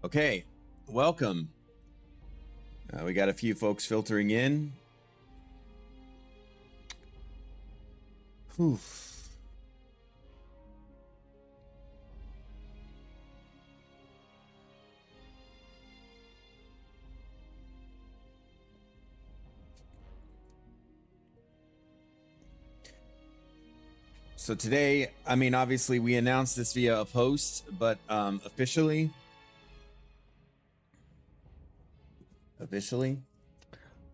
Okay, welcome. We got a few folks filtering in. Whew. So today, I mean, obviously we announced this via a post, but officially,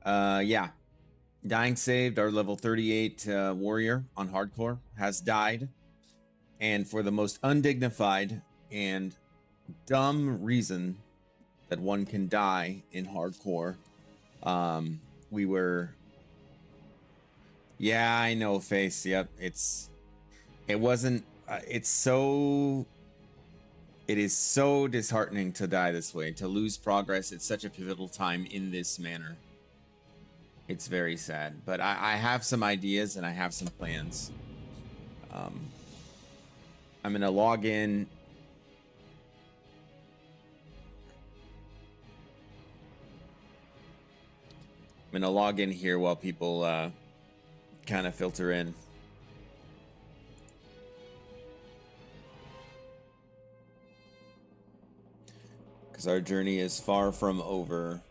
yeah, Dying Saved, our level 38 warrior on hardcore, has died. And for the most undignified and dumb reason that one can die in hardcore, we were... Yeah, I know, Face. Yep, it wasn't... it is so disheartening to die this way, to lose progress at such a pivotal time in this manner. It's very sad, but I have some ideas and I have some plans. I'm gonna log in. I'm gonna log in here while people kind of filter in. Because our journey is far from over.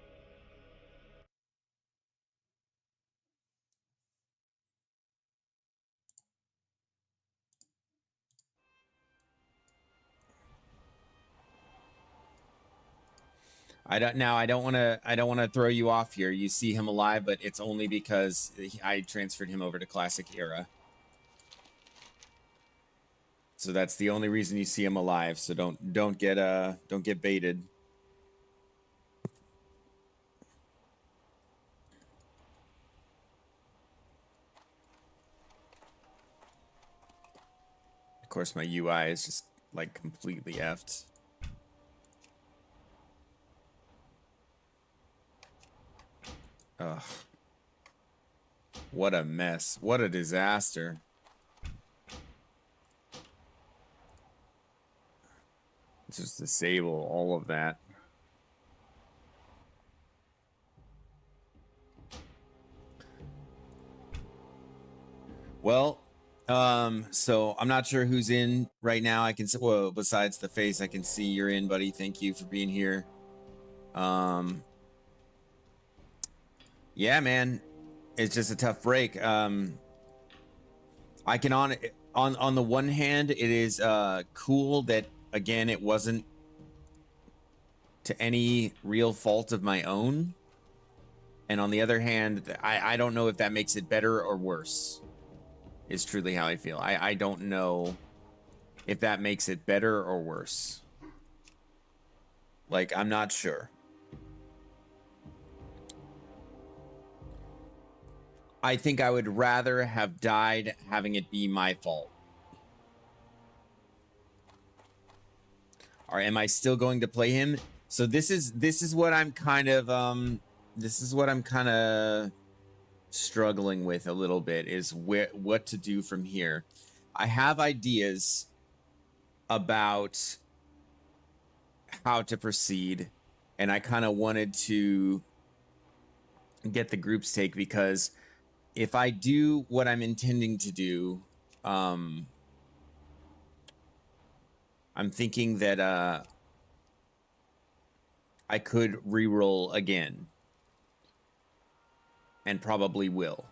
I don't want to throw you off here. You see him alive, but it's only because I transferred him over to Classic Era. So that's the only reason you see him alive. So don't get baited. Of course, my UI is just like completely effed. Ugh. What a mess. What a disaster. Just disable all of that. Well, so I'm not sure who's in right now. I can see, well, besides the Face, I can see you're in, buddy. Thank you for being here. Yeah, man, it's just a tough break. I can on the one hand, it is cool that again it wasn't to any real fault of my own, and on the other hand, I don't know if that makes it better or worse. Is truly how I feel. I don't know if that makes it better or worse. Like, I'm not sure. I think I would rather have died having it be my fault. Or am I still going to play him? So this is what I'm kind of struggling with a little bit, is what to do from here. I have ideas about how to proceed, and I kind of wanted to get the group's take, because if I do what I'm intending to do, I'm thinking that I could reroll again, and probably will.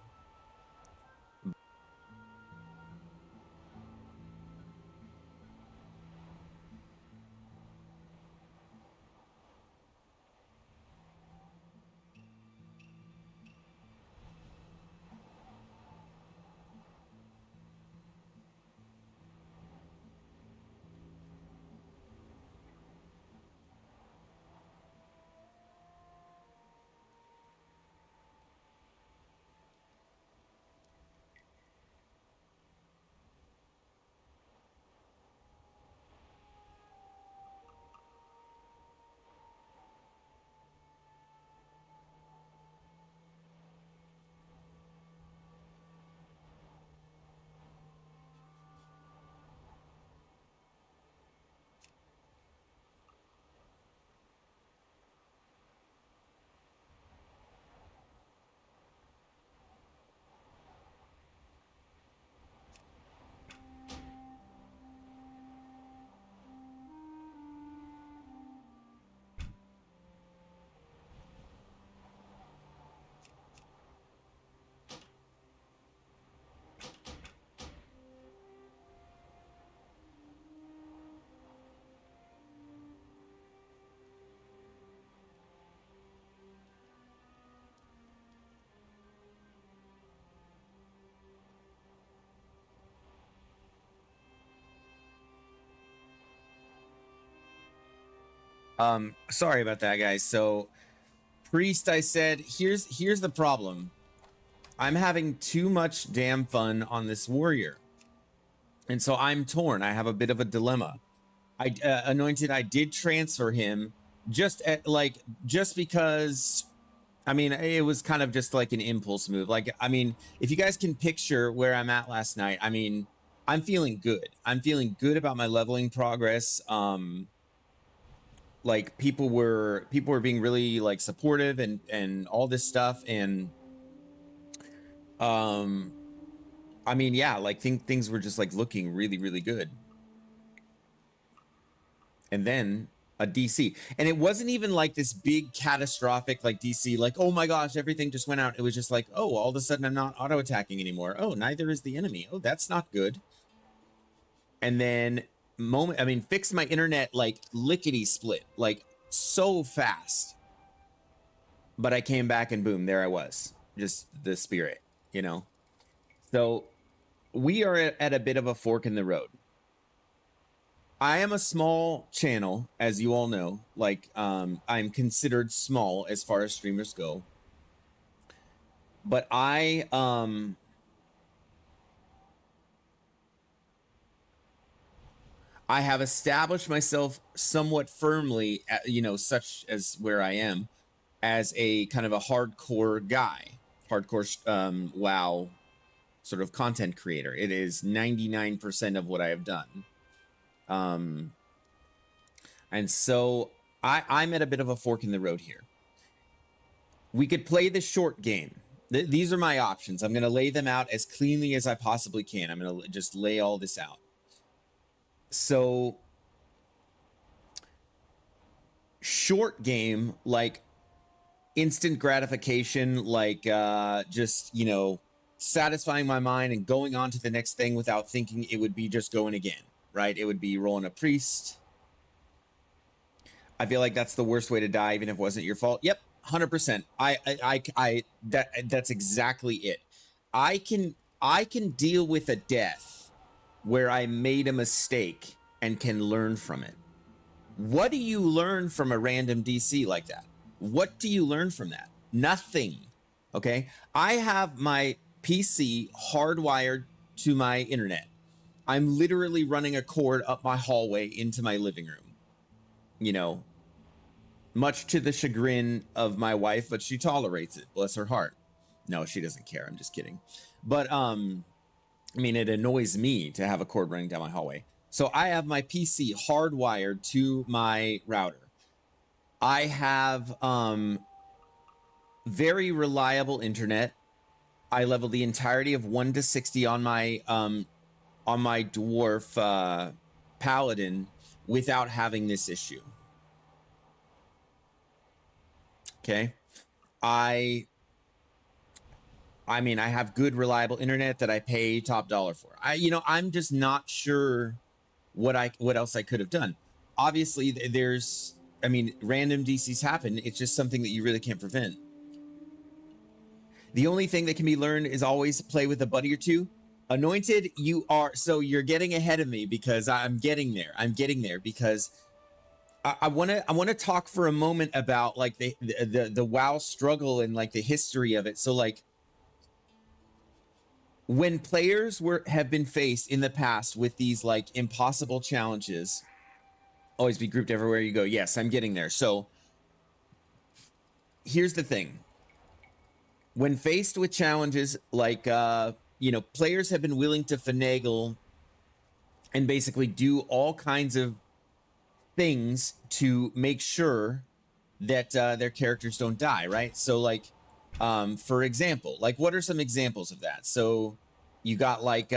Sorry about that, guys. So priest, I said, here's the problem. I'm having too much damn fun on this warrior, and so I'm torn. I have a bit of a dilemma. Anointed, I did transfer him just because. I mean, it was kind of just like an impulse move. Like, I mean, if you guys can picture where I'm at last night, I mean, I'm feeling good. I'm feeling good about my leveling progress. Like people were being really like supportive and all this stuff, and I mean, yeah, like things were just like looking really, really good. And then a DC, and it wasn't even like this big catastrophic like DC, like, oh my gosh, everything just went out. It was just like, oh, all of a sudden I'm not auto attacking anymore. Oh, neither is the enemy. Oh, that's not good. And then fixed my internet like lickety split, like so fast. But I came back and boom, there I was, just the spirit, you know. So we are at a bit of a fork in the road. I am a small channel, as you all know. Like, I'm considered small as far as streamers go. But I have established myself somewhat firmly, you know, such as where I am, as a kind of a hardcore guy, hardcore WoW sort of content creator. It is 99% of what I have done. And so I'm at a bit of a fork in the road here. We could play the short game. These are my options. I'm going to lay them out as cleanly as I possibly can. I'm going to just lay all this out. So short game, like instant gratification, like just, you know, satisfying my mind and going on to the next thing without thinking, it would be just going again, right? It would be rolling a priest. I feel like that's the worst way to die, even if it wasn't your fault. Yep, 100%. That's exactly it. I can deal with a death where I made a mistake and can learn from it. What do you learn from a random DC like that? What do you learn from that? Nothing. Okay, I have my PC hardwired to my internet. I'm literally running a cord up my hallway into my living room. You know, much to the chagrin of my wife, but she tolerates it. Bless her heart. No, she doesn't care. I'm just kidding. But I mean, it annoys me to have a cord running down my hallway. So I have my PC hardwired to my router. I have very reliable internet. I leveled the entirety of 1 to 60 on my dwarf paladin without having this issue. Okay. I mean, I have good, reliable internet that I pay top dollar for. I'm just not sure what else I could have done. Obviously, there's, I mean, random DCs happen. It's just something that you really can't prevent. The only thing that can be learned is always play with a buddy or two. Anointed, you're getting ahead of me because I'm getting there. I'm getting there because I want to talk for a moment about like the WoW struggle and like the history of it. So like when players have been faced in the past with these like impossible challenges, always be grouped everywhere you go. Yes, I'm getting there. So here's the thing. When faced with challenges like players have been willing to finagle and basically do all kinds of things to make sure that their characters don't die, right? So like for example, like what are some examples of that? So you got like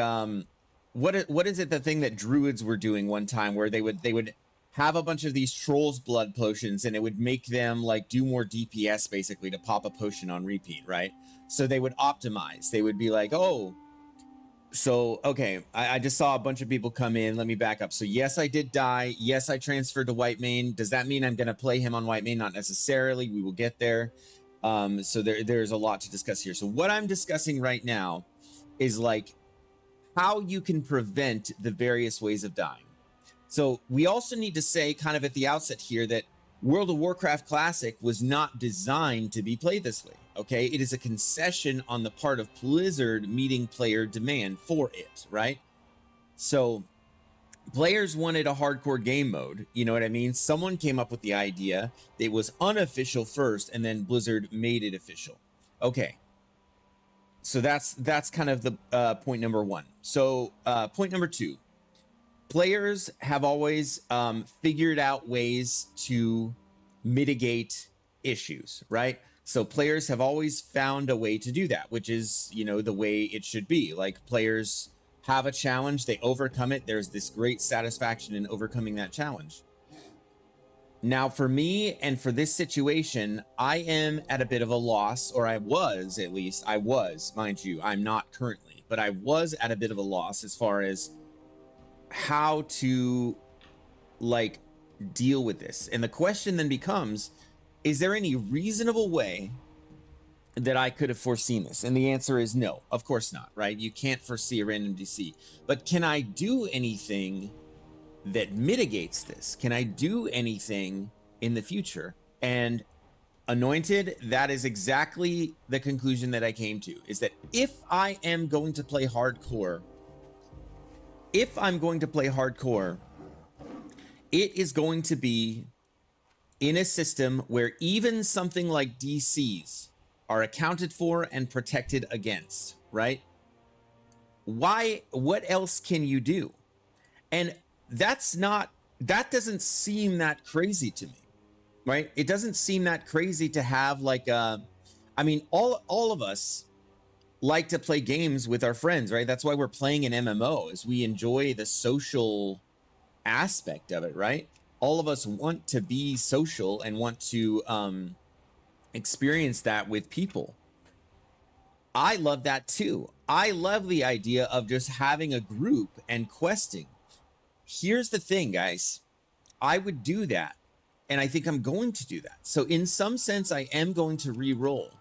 what is it, the thing that druids were doing one time where they would have a bunch of these trolls blood potions and it would make them like do more DPS basically to pop a potion on repeat, right? So they would optimize. They would be like, oh, so, okay, I just saw a bunch of people come in. Let me back up. So, yes, I did die. Yes, I transferred to White Mane. Does that mean I'm going to play him on White Mane? Not necessarily. We will get there. So there's a lot to discuss here. So what I'm discussing right now is like how you can prevent the various ways of dying. So we also need to say kind of at the outset here that World of Warcraft Classic was not designed to be played this way, okay? It is a concession on the part of Blizzard meeting player demand for it, right? So players wanted a hardcore game mode, you know what I mean? Someone came up with the idea. It was unofficial first, and then Blizzard made it official. Okay. So that's kind of the point number one. So point number two, players have always figured out ways to mitigate issues, right? So players have always found a way to do that, which is, you know, the way it should be. Like, players have a challenge, they overcome it. There's this great satisfaction in overcoming that challenge. Now, for me and for this situation, I am at a bit of a loss, or I was, at least. I was, mind you, I'm not currently, but I was at a bit of a loss as far as how to, like, deal with this. And the question then becomes, is there any reasonable way that I could have foreseen this? And the answer is no, of course not, right? You can't foresee a random DC. But can I do anything that mitigates this? Can I do anything in the future? And Anointed, that is exactly the conclusion that I came to, is that if I am going to play hardcore, it is going to be in a system where even something like DCs are accounted for and protected against, right? What else can you do? And that doesn't seem that crazy to me, right? It doesn't seem that crazy to have, like, I mean, all of us like to play games with our friends, right? That's why we're playing an MMO, is we enjoy the social aspect of it, right? All of us want to be social and want to experience that with people. I love that too. I love the idea of just having a group and questing. Here's the thing, guys. I would do that, and I think I'm going to do that. So in some sense, I am going to re-roll,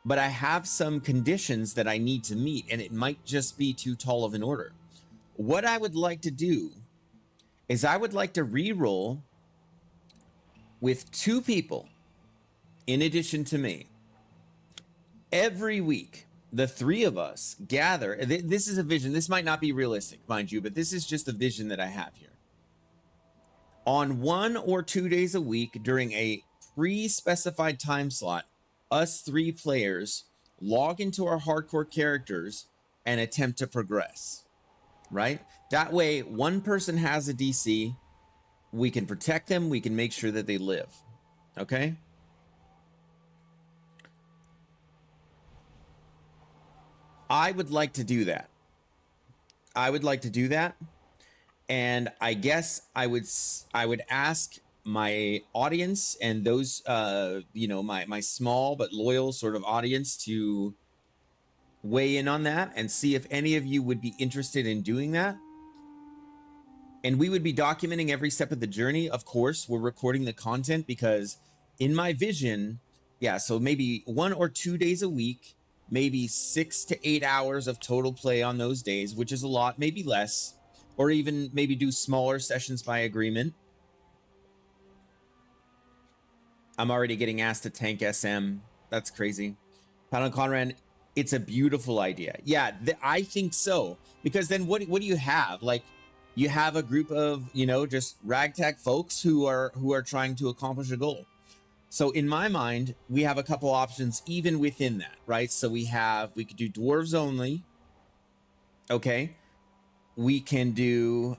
but I have some conditions that I need to meet, and it might just be too tall of an order. What I would like to do is I would like to re-roll with 2 people in addition to me. Every week, the 3 of us gather. This is a vision. This might not be realistic, mind you, but this is just a vision that I have here. On 1 or 2 days a week during a pre-specified time slot, us 3 players log into our hardcore characters and attempt to progress, right? That way, one person has a DC, we can protect them, we can make sure that they live, okay? I would like to do that. And I guess I would ask my audience and those, you know, my small but loyal sort of audience to weigh in on that and see if any of you would be interested in doing that. And we would be documenting every step of the journey. Of course, we're recording the content because in my vision, yeah, so maybe 1 or 2 days a week, maybe 6 to 8 hours of total play on those days, which is a lot, maybe less, or even maybe do smaller sessions by agreement. I'm already getting asked to tank SM. That's crazy. Pat Conrad, it's a beautiful idea. Yeah, I think so. Because then what do you have? Like, you have a group of, you know, just ragtag folks who are trying to accomplish a goal. So in my mind, we have a couple options even within that, right? So we could do dwarves only. Okay. We can do,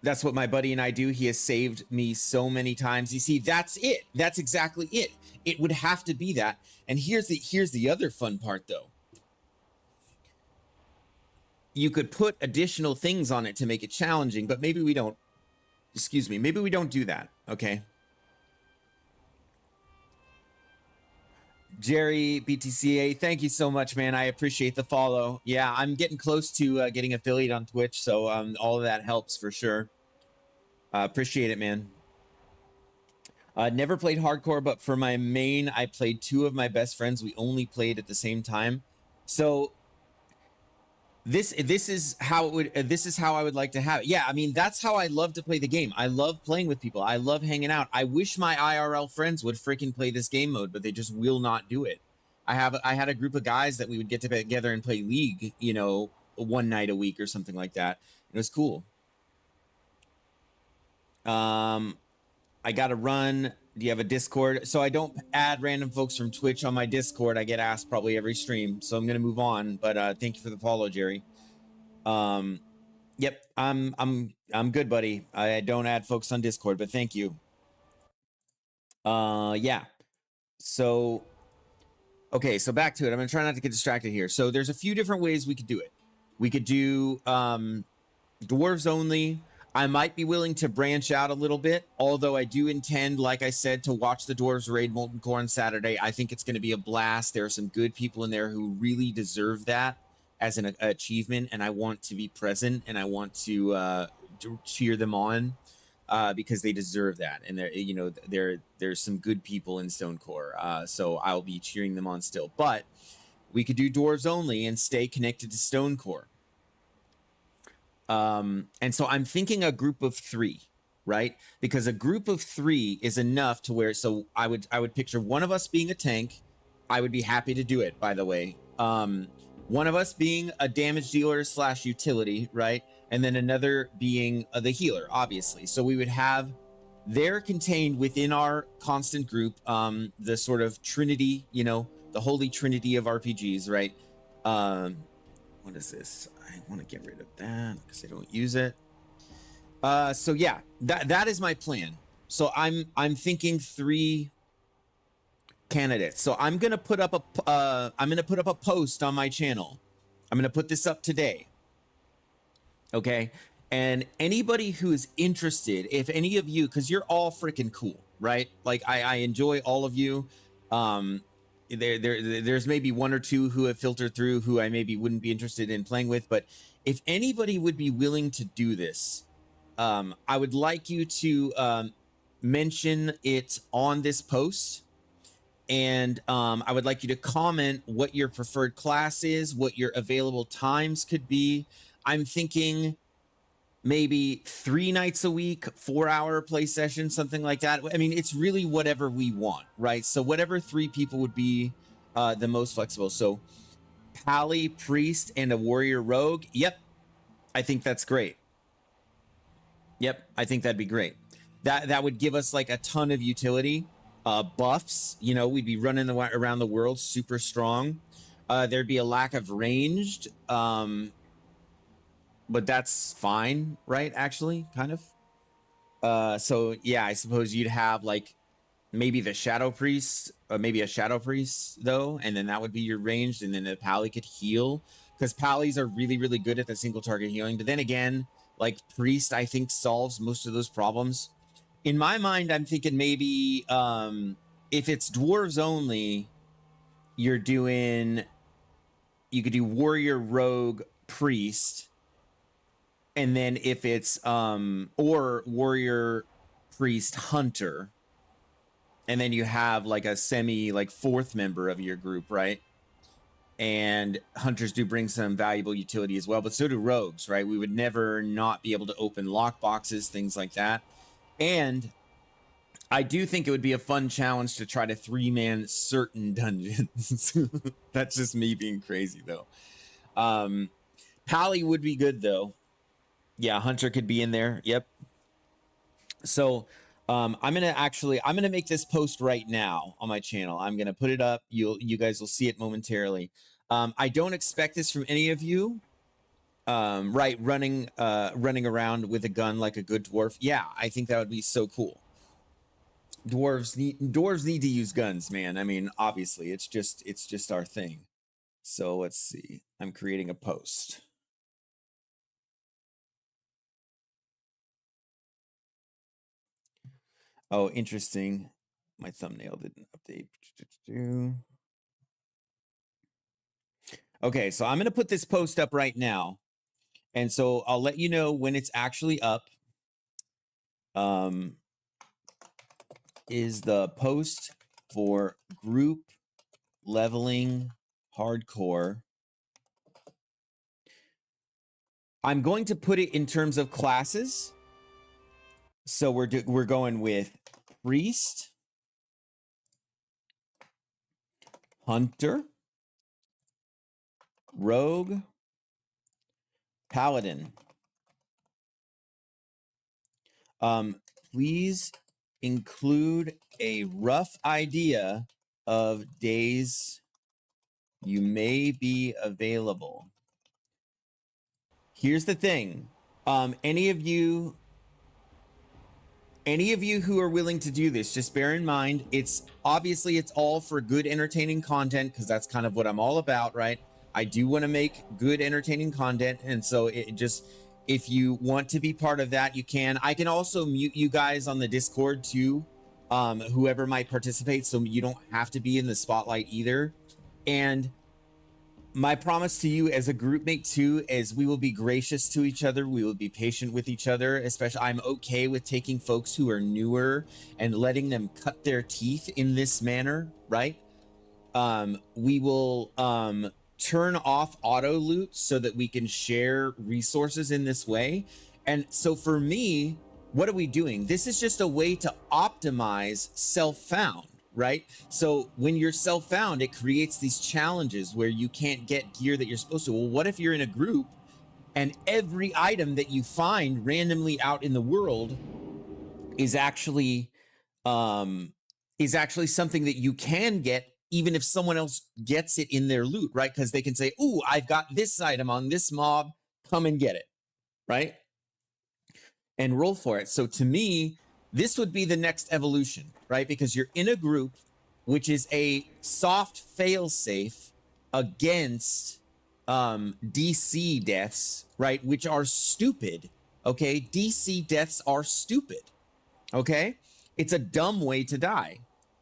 that's what my buddy and I do. He has saved me so many times. You see, that's it. That's exactly it. It would have to be that. And here's the other fun part though. You could put additional things on it to make it challenging, but maybe we don't, excuse me, maybe we don't do that, okay? Jerry BTCA, thank you so much, man. I appreciate the follow. Yeah, I'm getting close to getting affiliate on Twitch, so all of that helps for sure. Appreciate it, man. Never played hardcore, but for my main, I played 2 of my best friends. We only played at the same time. So this is how it would this is how I would like to have it. Yeah, I mean that's how I love to play the game. I love playing with people. I love hanging out. I wish my IRL friends would freaking play this game mode, but they just will not do it. I had a group of guys that we would get together and play League, you know, one night a week or something like that. It was cool. I got to run. Do you have a Discord? So I don't add random folks from Twitch on my Discord. I get asked probably every stream, so I'm gonna move on. But thank you for the follow, Jerry. Yep, I'm good, buddy. I don't add folks on Discord, but thank you. Yeah. So, okay, so back to it. I'm gonna try not to get distracted here. So there's a few different ways we could do it. We could do dwarves only. I might be willing to branch out a little bit, although I do intend, like I said, to watch the dwarves raid Molten Core on Saturday. I think it's going to be a blast. There are some good people in there who really deserve that as an achievement, and I want to be present and I want to cheer them on because they deserve that. And there, you know, there's some good people in Stone Core, so I'll be cheering them on still. But we could do dwarves only and stay connected to Stone Core. And so I'm thinking a group of 3, right? Because a group of 3 is enough to where, so I would picture one of us being a tank. I would be happy to do it, by the way. One of us being a damage dealer / utility, right? And then another being the healer, obviously. So we would have there contained within our constant group, the sort of trinity, you know, the holy trinity of RPGs, right? What is this? I want to get rid of that because I don't use it. So yeah, that is my plan. So I'm thinking 3 candidates. So I'm gonna put up a post on my channel. I'm gonna put this up today. Okay, and anybody who is interested, if any of you, because you're all freaking cool, right? Like I enjoy all of you. There's maybe 1 or 2 who have filtered through who I maybe wouldn't be interested in playing with, but if anybody would be willing to do this, I would like you to mention it on this post, and I would like you to comment what your preferred class is, what your available times could be. I'm thinking maybe 3 nights a week, 4-hour play session, something like that. I mean, it's really whatever we want, right? So whatever 3 people would be the most flexible. So Pally, Priest, and a Warrior Rogue. Yep, I think that's great. Yep, I think that'd be great. That would give us like a ton of utility. Buffs, you know, we'd be running around the world super strong. There'd be a lack of ranged, but that's fine, right? Actually, kind of. So yeah, I suppose you'd have like maybe the Shadow Priest, or maybe a Shadow Priest though, and then that would be your ranged, and then the Pally could heal because Pallies are really, really good at the single target healing. But then again, like Priest, I think solves most of those problems. In my mind, I'm thinking maybe if it's dwarves only, you could do Warrior, Rogue, Priest, and then if it's or Warrior, Priest, Hunter, and then you have like a semi like 4th member of your group, right? And hunters do bring some valuable utility as well, but so do rogues, right? We would never not be able to open lock boxes, things like that. And I do think it would be a fun challenge to try to 3-man certain dungeons. That's just me being crazy though. Pally would be good though. Yeah, hunter could be in there. Yep. So I'm gonna make this post right now on my channel. I'm gonna put it up. You guys will see it momentarily. I don't expect this from any of you. Right, running around with a gun like a good dwarf. Yeah, I think that would be so cool. Dwarves need to use guns, man. I mean, obviously, it's just our thing. So let's see. I'm creating a post. Oh, interesting. My thumbnail didn't update. Okay, so I'm going to put this post up right now. And so I'll let you know when it's actually up. Is the post for group leveling hardcore I'm going to put it in terms of classes. So we're going with priest, hunter, rogue, paladin. Please include a rough idea of days you may be available. Here's the thing. Any of you who are willing to do this, just bear in mind, it's all for good, entertaining content, because that's kind of what I'm all about, right? I do want to make good, entertaining content, and so if you want to be part of that, you can. I can also mute you guys on the Discord too, whoever might participate, so you don't have to be in the spotlight either. And my promise to you as a group mate too is we will be gracious to each other. We will be patient with each other. Especially, I'm okay with taking folks who are newer and letting them cut their teeth in this manner, right? We will turn off auto loot so that we can share resources in this way. And so for me, what are we doing? This is just a way to optimize self-found, right? So when you're self-found, it creates these challenges where you can't get gear that you're supposed to. Well, what if you're in a group and every item that you find randomly out in the world is actually something that you can get even if someone else gets it in their loot, right? Because they can say, "Ooh, I've got this item on this mob, come and get it," right? And roll for it. So to me, this would be the next evolution, right? Because you're in a group, which is a soft fail-safe against DC deaths, right? Which are stupid, okay? DC deaths are stupid, okay? It's a dumb way to die.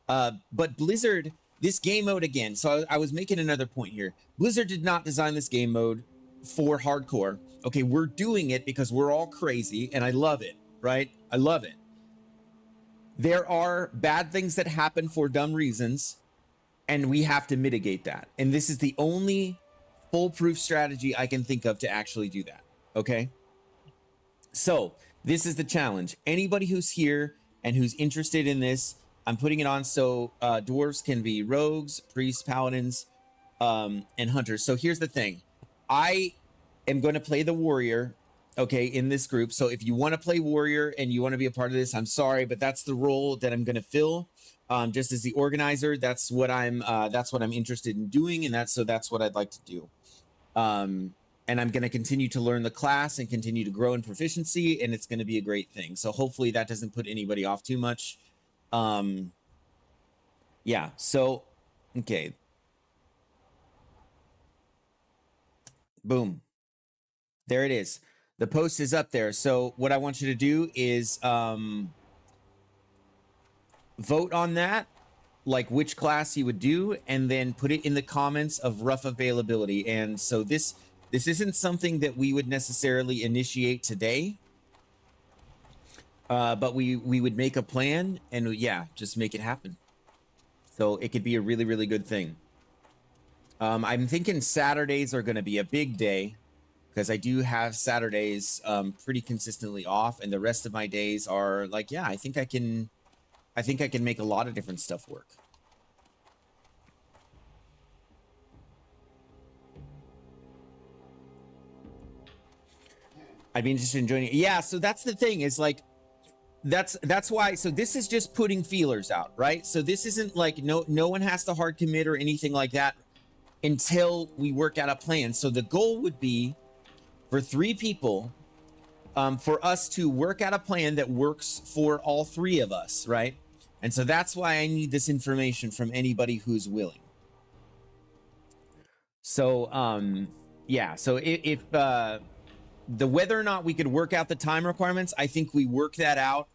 But Blizzard, this game mode again, so I was making another point here. Blizzard did not design this game mode for hardcore. Okay, we're doing it because we're all crazy, and I love it, right? I love it. There are bad things that happen for dumb reasons, and we have to mitigate that. And this is the only foolproof strategy I can think of to actually do that, okay? So this is the challenge. Anybody who's here and who's interested in this, I'm putting it on so dwarves can be rogues, priests, paladins, and hunters. So here's the thing. I am going to play the warrior, okay, in this group. So if you want to play warrior and you want to be a part of this, I'm sorry, but that's the role that I'm going to fill. Just as the organizer, that's what I'm interested in doing, and that's what I'd like to do. And I'm going to continue to learn the class and continue to grow in proficiency, and it's going to be a great thing. So hopefully that doesn't put anybody off too much. Yeah, so, okay. Boom. There it is. The post is up there. So what I want you to do is vote on that, like which class you would do, and then put it in the comments of rough availability. And so this isn't something that we would necessarily initiate today, but we would make a plan and yeah, just make it happen. So it could be a really, really good thing. I'm thinking Saturdays are going to be a big day because I do have Saturdays pretty consistently off, and the rest of my days are like, yeah, I think I can make a lot of different stuff work. I'd be interested in joining. Yeah, so that's the thing, is like that's why. So this is just putting feelers out, right? So this isn't like no one has to hard commit or anything like that until we work out a plan. So the goal would be for 3 people, for us to work out a plan that works for all 3 of us, right? And so that's why I need this information from anybody who's willing. So yeah, so if the whether or not we could work out the time requirements, I think we work that out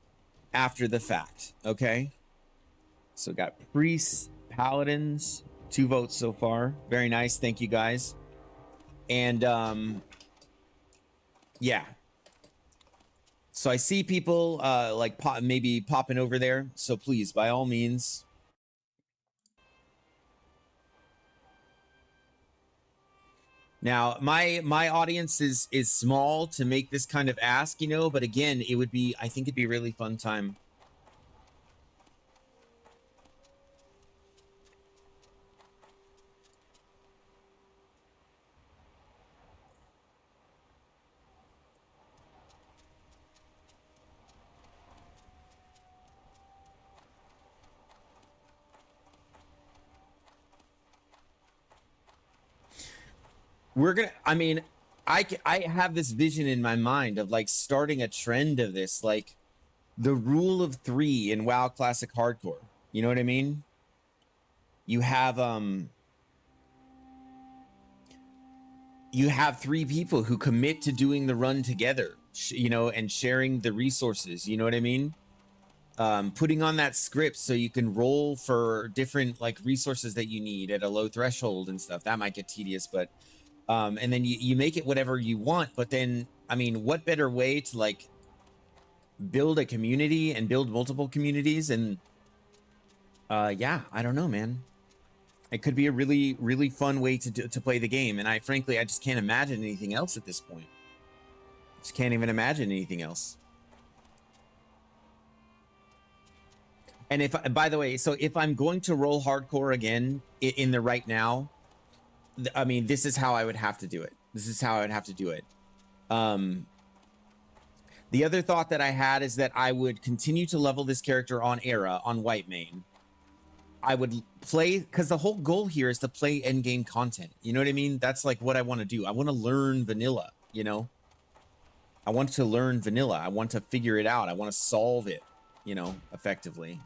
after the fact, okay? So got priests, paladins, 2 votes so far. Very nice, thank you guys. And yeah. So I see people like maybe popping over there. So please, by all means. Now, my audience is small to make this kind of ask, you know, but again, it would be, I think it'd be a really fun time. We're gonna, I mean, I have this vision in my mind of like starting a trend of this, like the rule of 3 in WoW Classic Hardcore. You know what I mean? You have 3 people who commit to doing the run together, you know, and sharing the resources. You know what I mean? Putting on that script so you can roll for different like resources that you need at a low threshold and stuff. That might get tedious, but and then you make it whatever you want. But then, I mean, what better way to like build a community and build multiple communities? And yeah, I don't know, man. It could be a really, really fun way to play the game. And I frankly, I just can't imagine anything else at this point. Just can't even imagine anything else. And if, by the way, so if I'm going to roll hardcore again in the right now, I mean, this is how I would have to do it. This is how I would have to do it. The other thought that I had is that I would continue to level this character on Era, on White Mane. I would play, because the whole goal here is to play endgame content. You know what I mean? That's like what I want to do. I want to learn vanilla, you know? I want to learn vanilla. I want to figure it out. I want to solve it, you know, effectively.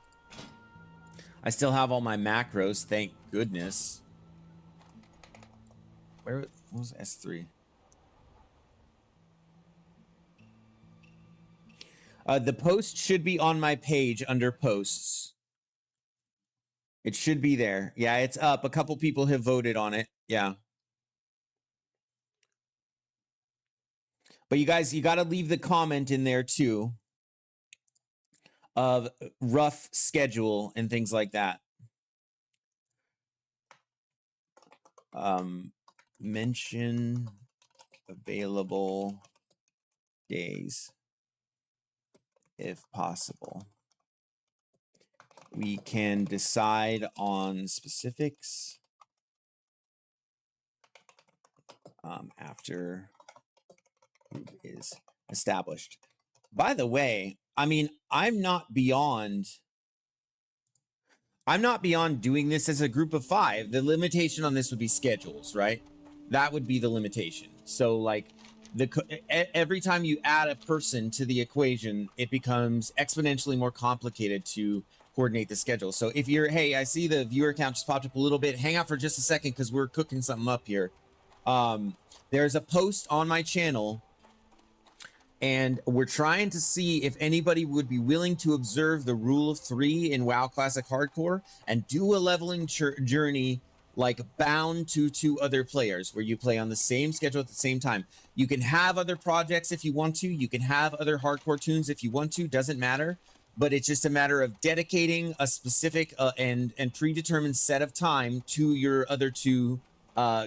I still have all my macros, thank goodness. Where was S3? The post should be on my page under posts. It should be there. Yeah, it's up. A couple people have voted on it. Yeah. But you guys, you got to leave the comment in there too of rough schedule and things like that. Mention available days if possible. We can decide on specifics after group is established. By the way, I mean, I'm not beyond doing this as a group of 5. The limitation on this would be schedules, right? That would be the limitation. So like every time you add a person to the equation, it becomes exponentially more complicated to coordinate the schedule. So if you're, hey, I see the viewer count just popped up a little bit. Hang out for just a second because we're cooking something up here. There's a post on my channel and we're trying to see if anybody would be willing to observe the rule of 3 in WoW Classic Hardcore and do a leveling journey like bound to 2 other players where you play on the same schedule at the same time. You can have other projects if you want to. You can have other hardcore tunes if you want to. Doesn't matter. But it's just a matter of dedicating a specific and predetermined set of time to your other 2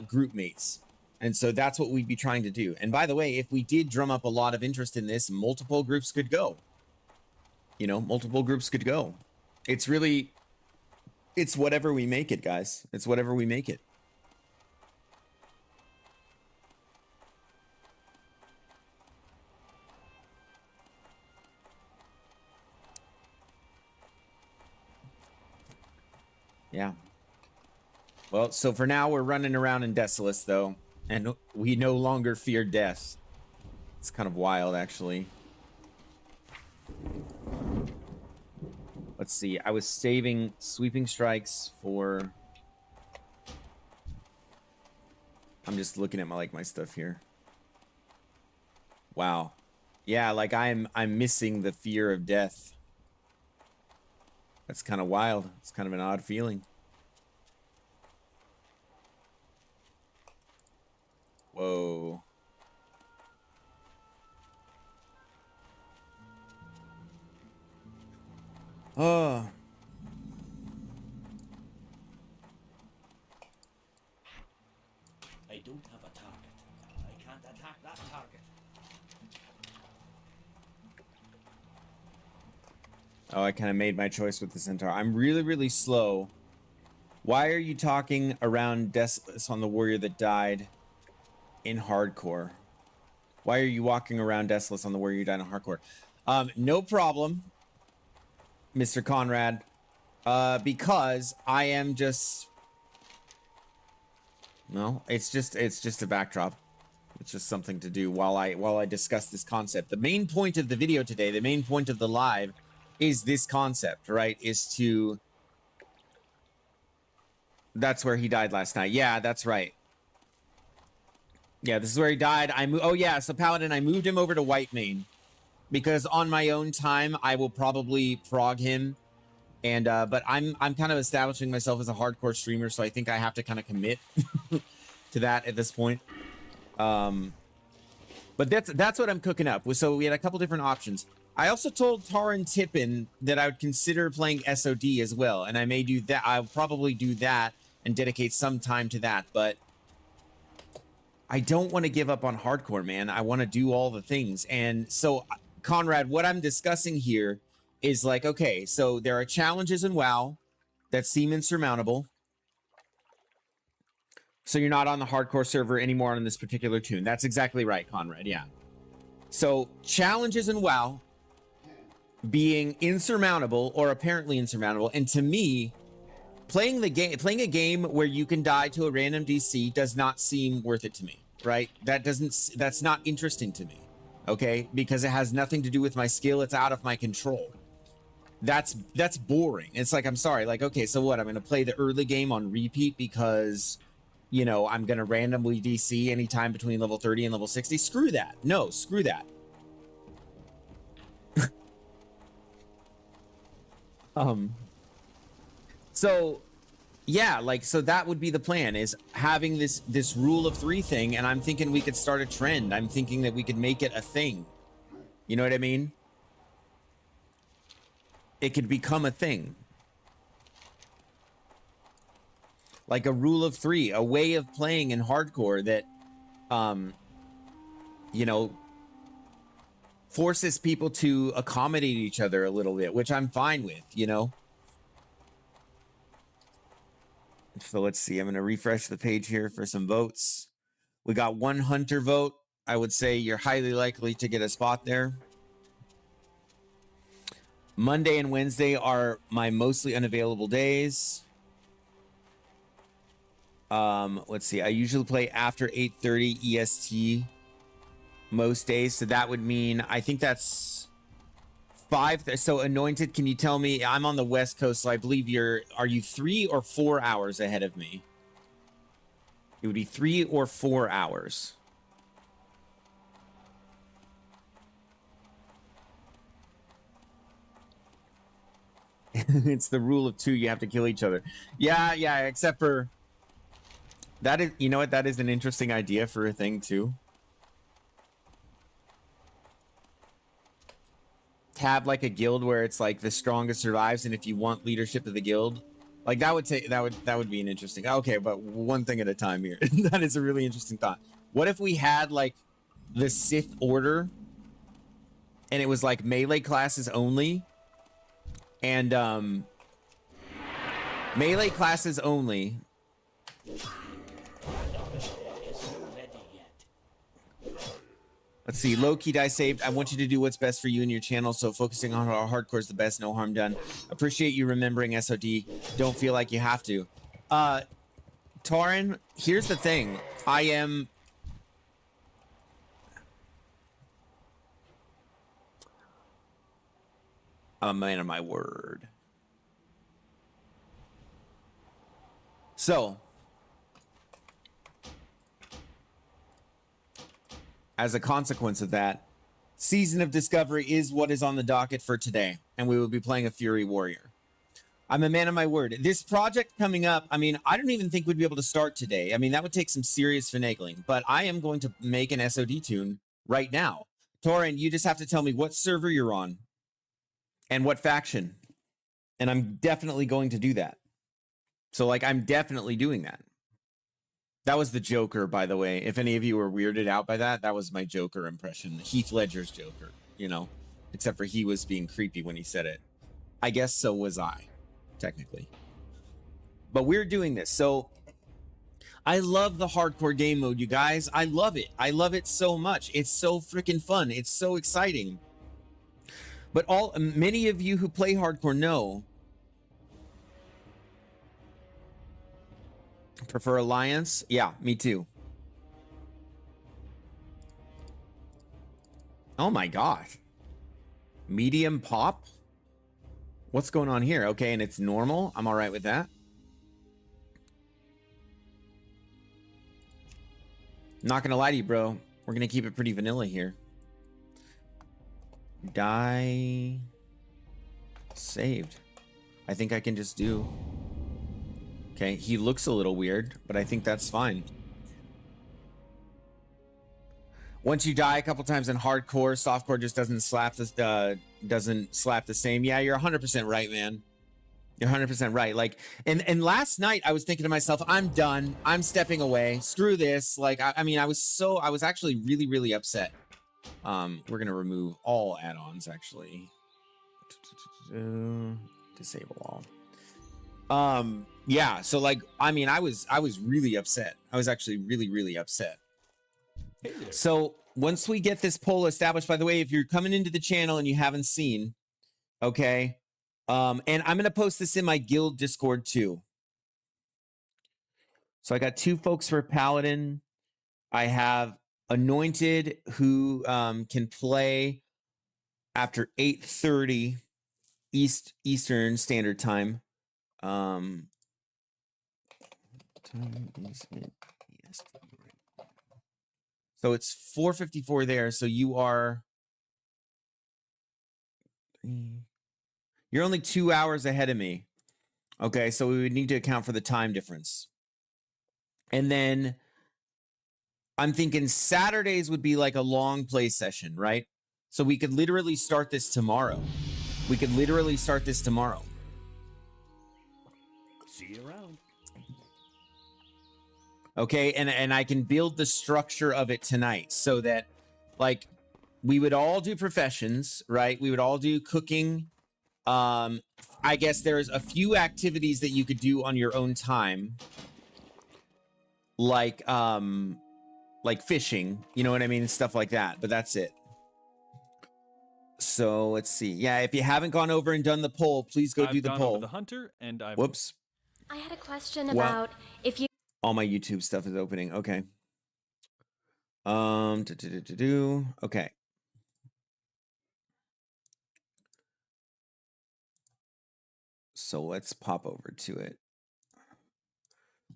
group mates. And so that's what we'd be trying to do. And by the way, if we did drum up a lot of interest in this, multiple groups could go. You know, multiple groups could go. It's really, it's whatever we make it, guys. It's whatever we make it. Yeah. Well, so for now, we're running around in Desolus, though. And we no longer fear death. It's kind of wild, actually. Let's see. I was saving sweeping strikes for... I'm just looking at my stuff here. Wow. Yeah, like I'm missing the fear of death. That's kind of wild. It's kind of an odd feeling. Whoa. Oh. I don't have a target. Oh, I kind of made my choice with the centaur. I'm really, really slow. Why are you talking around Desolus on the warrior that died in hardcore? Why are you walking around Desolus on the warrior you died in hardcore? No problem, Mr. Conrad. Because I am just... No, it's just a backdrop. It's just something to do while I discuss this concept. The main point of the video today, the main point of the live, is this concept, right? Is to... That's where he died last night. Yeah, that's right. Yeah, this is where he died. Oh yeah, so Paladin, I moved him over to Whitemane because on my own time I will probably prog him, and but I'm kind of establishing myself as a hardcore streamer, so I think I have to kind of commit to that at this point. But that's what I'm cooking up. So we had a couple different options. I also told Taran Tippin that I would consider playing SOD as well, and I may do that. I'll probably do that and dedicate some time to that, but I don't want to give up on hardcore, man. I want to do all the things. And so, Conrad, what I'm discussing here is like, okay, so there are challenges in WoW that seem insurmountable. So you're not on the hardcore server anymore on this particular tune. That's exactly right, Conrad, yeah. So challenges in WoW being insurmountable or apparently insurmountable. And to me, playing a game where you can die to a random DC does not seem worth it to me, right? That's not interesting to me, okay? Because it has nothing to do with my skill. It's out of my control. That's boring. It's like, I'm sorry, like, okay, so what? I'm going to play the early game on repeat because, you know, I'm going to randomly DC anytime between level 30 and level 60. Screw that. No, screw that. So yeah, like, so that would be the plan, is having this rule of 3 thing, and I'm thinking we could start a trend. I'm thinking that we could make it a thing. You know what I mean? It could become a thing. Like a rule of 3, a way of playing in hardcore that, you know, forces people to accommodate each other a little bit, which I'm fine with, you know? So let's see. I'm going to refresh the page here for some votes. We got 1 hunter vote. I would say you're highly likely to get a spot there. Monday and Wednesday are my mostly unavailable days. Let's see. I usually play after 8:30 EST most days. So that would mean, I think that's 5. So Anointed, can you tell me? I'm on the West Coast, so I believe are you 3 or 4 hours ahead of me? It would be 3 or 4 hours. It's the rule of 2. You have to kill each other. Yeah, except for that is, you know what? That is an interesting idea for a thing too. Have like a guild where it's like the strongest survives, and if you want leadership of the guild, like that would be an interesting. Okay, but one thing at a time here. That is a really interesting thought. What if we had like the Sith Order, and it was like melee classes only, and melee classes only. Let's see. Low-key die saved. I want you to do what's best for you and your channel, so focusing on our hardcore is the best. No harm done. Appreciate you remembering SOD. Don't feel like you have to. Taran, here's the thing. I'm a man of my word. So, as a consequence of that, Season of Discovery is what is on the docket for today, and we will be playing a Fury Warrior. I'm a man of my word. This project coming up, I mean, I don't even think we'd be able to start today. I mean, that would take some serious finagling, but I am going to make an SOD tune right now. Taran, you just have to tell me what server you're on and what faction, and I'm definitely going to do that. So, like, I'm definitely doing that. That was the Joker, by the way. If any of you were weirded out by that, that was my Joker impression. Heath Ledger's Joker, you know, except for he was being creepy when he said it. I guess so was I, technically. But we're doing this. So I love the hardcore game mode, you guys. I love it. I love it so much. It's so freaking fun. It's so exciting. But many of you who play hardcore know. Prefer Alliance? Yeah, me too. Oh my god. Medium pop? What's going on here? Okay, and it's normal. I'm all right with that. Not gonna lie to you, bro. We're gonna keep it pretty vanilla here. Die. Saved. I think I can just do... Okay, he looks a little weird, but I think that's fine. Once you die a couple times in hardcore, softcore just doesn't slap the same. Yeah, you're 100% right, man. You're 100% right. Like, and last night I was thinking to myself, I'm done. I'm stepping away. Screw this. Like, I mean, I was actually really, really upset. We're gonna remove all add-ons actually. Disable all. Yeah, so like, I mean, I was really upset. I was actually really, really upset. So once we get this poll established, by the way, if you're coming into the channel and you haven't seen, okay, and I'm going to post this in my guild Discord too. So I got 2 folks for Paladin. I have Anointed who can play after 8:30 Eastern Standard Time. Time is it? EST. So it's 4:54 there. So you are... You're only 2 hours ahead of me. Okay, so we would need to account for the time difference. And then I'm thinking Saturdays would be like a long play session, right? So we could literally start this tomorrow. We could literally start this tomorrow. See you around. Okay, and I can build the structure of it tonight so that, like, we would all do professions, right? We would all do cooking. I guess there's a few activities that you could do on your own time, like fishing, you know what I mean, stuff like that. But that's it. So let's see. Yeah, if you haven't gone over and done the poll, please go do the poll. The hunter and I've... Whoops. I had a question about if you... All my YouTube stuff is opening. Okay. Okay. So let's pop over to it.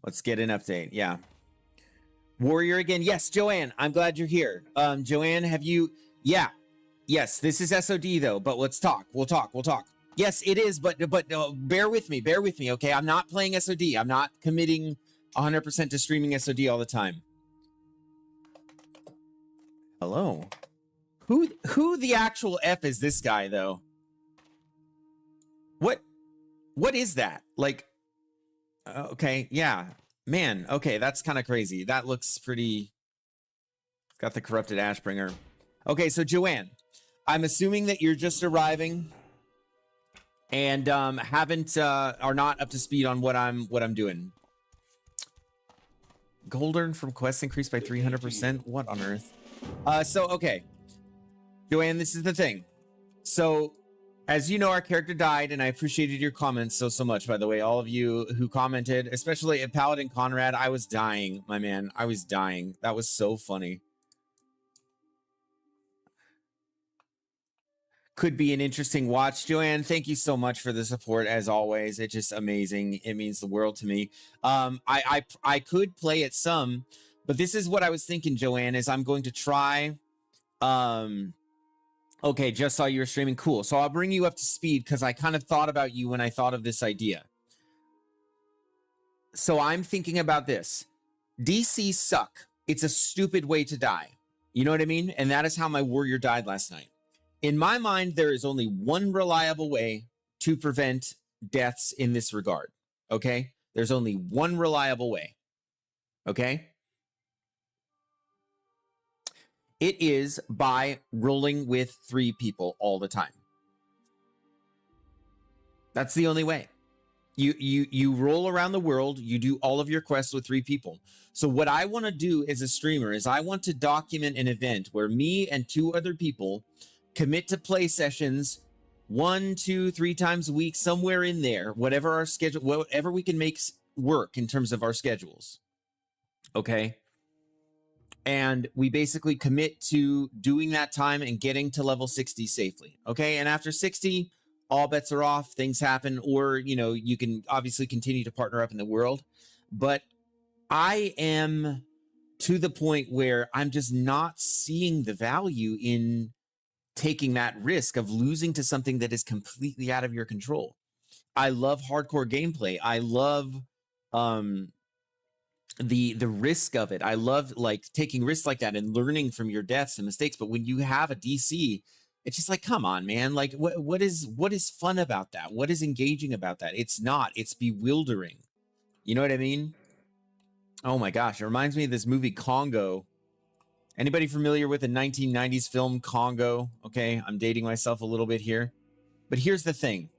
Let's get an update. Yeah. Warrior again. Yes, Joanne, I'm glad you're here. Joanne, have you... Yeah. Yes, this is SOD though, but let's talk. We'll talk. Yes, it is, but bear with me, okay? I'm not playing SOD. I'm not committing 100% to streaming SOD all the time. Hello. Who the actual F is this guy though? What is that? Like, okay, yeah, man, okay, that's kind of crazy. That looks pretty... Got the corrupted Ashbringer. Okay, so Joanne, I'm assuming that you're just arriving and are not up to speed on what I'm doing. Gold earned from quests increased by 300%. What on earth? So okay, Joanne, this is the thing. So, as you know, our character died, and I appreciated your comments so much, by the way. All of you who commented, especially at Paladin Conrad, I was dying, my man. I was dying. That was so funny. Could be an interesting watch. Joanne, thank you so much for the support, as always. It's just amazing. It means the world to me. I could play it some, but this is what I was thinking, Joanne, is I'm going to try... Okay, just saw you were streaming. Cool. So I'll bring you up to speed because I kind of thought about you when I thought of this idea. So I'm thinking about this. DC suck. It's a stupid way to die. You know what I mean? And that is how my warrior died last night. In my mind, there is only one reliable way to prevent deaths in this regard. Okay? There's only one reliable way. Okay? It is by rolling with 3 people all the time. That's the only way. You roll around the world, you do all of your quests with 3 people. So what I want to do as a streamer is I want to document an event where me and 2 other people commit to play sessions 1, 2, 3 times a week, somewhere in there, whatever our schedule, whatever we can make work in terms of our schedules. Okay? And we basically commit to doing that time and getting to level 60 safely. Okay? And after 60, all bets are off, things happen, or you can obviously continue to partner up in the world. But I am to the point where I'm just not seeing the value in taking that risk of losing to something that is completely out of your control. I love hardcore gameplay. I love the risk of it. I love like taking risks like that and learning from your deaths and mistakes. But when you have a DC, it's just like, come on, man. Like what is fun about that? What is engaging about that? It's not. It's bewildering. You know what I mean? Oh my gosh, it reminds me of this movie Congo. Anybody familiar with the 1990s film Congo? Okay, I'm dating myself a little bit here. But here's the thing.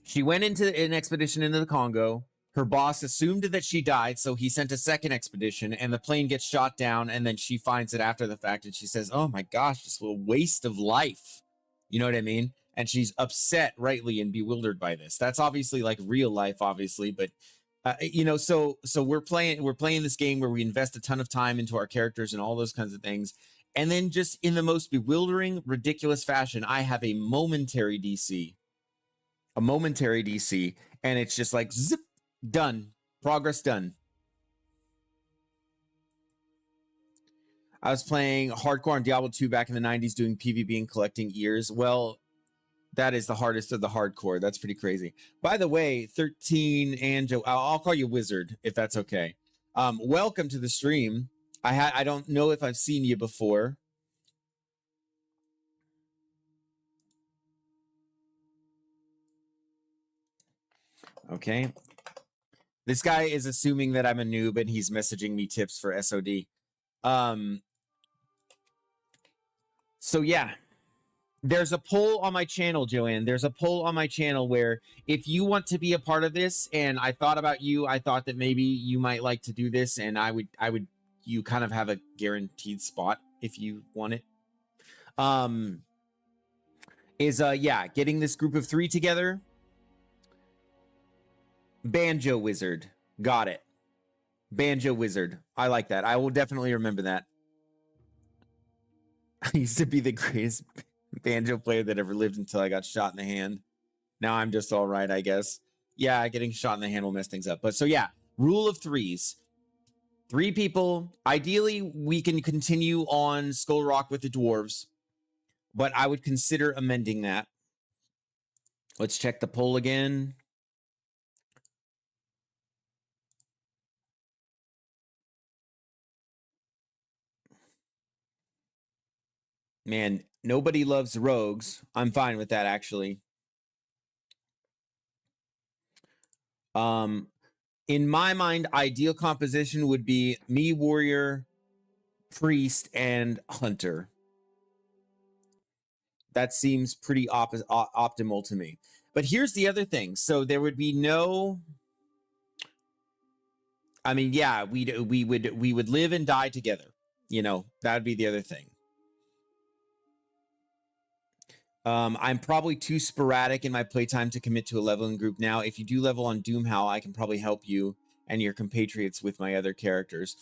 She went into an expedition into the Congo. Her boss assumed that she died, so he sent a second expedition, and the plane gets shot down, and then she finds it after the fact, and she says, oh my gosh, this was a waste of life. You know what I mean? And she's upset, rightly, and bewildered by this. That's obviously like real life, obviously, but so we're playing this game where we invest a ton of time into our characters and all those kinds of things. And then just in the most bewildering, ridiculous fashion, I have a momentary DC, and it's just like zip, done, progress done. I was playing hardcore on Diablo 2 back in the 90s doing PvP and collecting ears. Well, that is the hardest of the hardcore. That's pretty crazy. By the way, 13 and Joe, I'll call you Wizard if that's okay. Welcome to the stream. I don't know if I've seen you before. Okay. This guy is assuming that I'm a noob and he's messaging me tips for SOD. So yeah, there's a poll on my channel, Joanne. There's a poll on my channel where if you want to be a part of this, and I thought about you, I thought that maybe you might like to do this, and you kind of have a guaranteed spot if you want it. Yeah, getting this group of 3 together. Banjo Wizard. Got it. Banjo Wizard. I like that. I will definitely remember that. I used to be the greatest banjo player that ever lived until I got shot in the hand. Now I'm just all right, I guess. Yeah, getting shot in the hand will mess things up. But so yeah, rule of 3s. 3 people. Ideally, we can continue on Skull Rock with the dwarves, but I would consider amending that. Let's check the poll again. Man, nobody loves rogues. I'm fine with that, actually. In my mind, ideal composition would be me, warrior, priest, and hunter. That seems pretty optimal to me. But here's the other thing. So there would be no. I mean, yeah, we would live and die together. That would be the other thing. I'm probably too sporadic in my playtime to commit to a leveling group now. If you do level on Doomhow, I can probably help you and your compatriots with my other characters.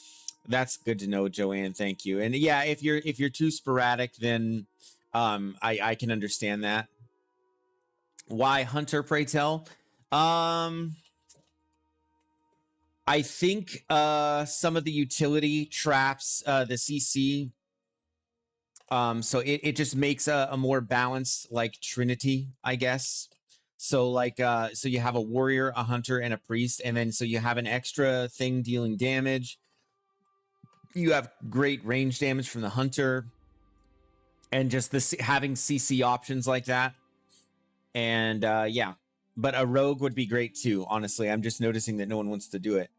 That's good to know, Joanne. Thank you. And yeah, if you're too sporadic, then I can understand that. Why hunter, pray tell? I think some of the utility traps the CC. So it just makes a more balanced like trinity, I guess. So like so you have a warrior, a hunter, and a priest, and then so you have an extra thing dealing damage. You have great range damage from the hunter, and just having CC options like that. And yeah, but a rogue would be great too. Honestly, I'm just noticing that no one wants to do it.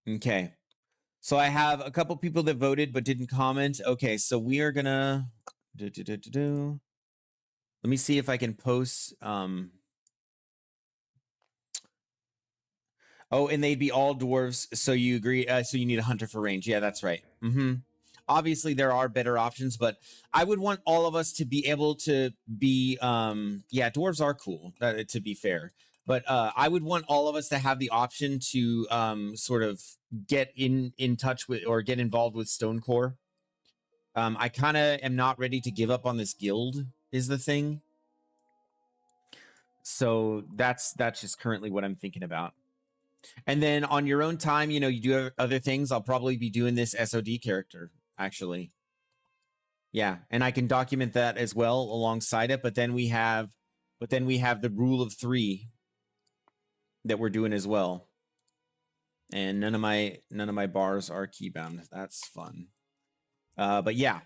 Okay. So I have a couple people that voted but didn't comment. Okay, so we are gonna let me see if I can post. Oh, and they'd be all dwarves. So you agree? So you need a hunter for range. Yeah, that's right. Obviously, there are better options, but I would want all of us to be able to be. Yeah, dwarves are cool. To be fair, but I would want all of us to have the option to sort of get in touch with or get involved with Stonecore. I kind of am not ready to give up on this guild. Is the thing. So that's just currently what I'm thinking about. And then on your own time, you know, you do other things. I'll probably be doing this SOD character, actually. Yeah, and I can document that as well alongside it. But then we have the rule of 3 that we're doing as well. And none of my bars are keybound. That's fun. But yeah.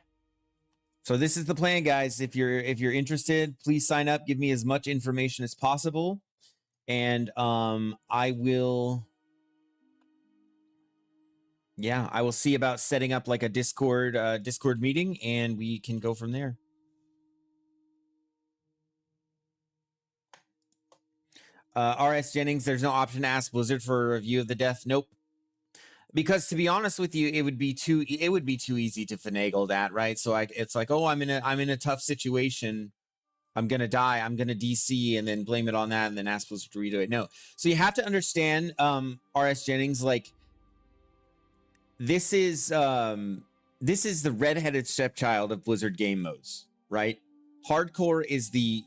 So this is the plan, guys. If you're interested, please sign up. Give me as much information as possible, and I will. Yeah, I will see about setting up like a Discord meeting, and we can go from there. RS Jennings, there's no option to ask Blizzard for a review of the death. Nope. Because to be honest with you, it would be too easy to finagle that, right? So it's like, oh, I'm in a tough situation. I'm gonna die. I'm gonna DC and then blame it on that, and then ask Blizzard to redo it. No. So you have to understand, RS Jennings, like this is the redheaded stepchild of Blizzard game modes, right? Hardcore is the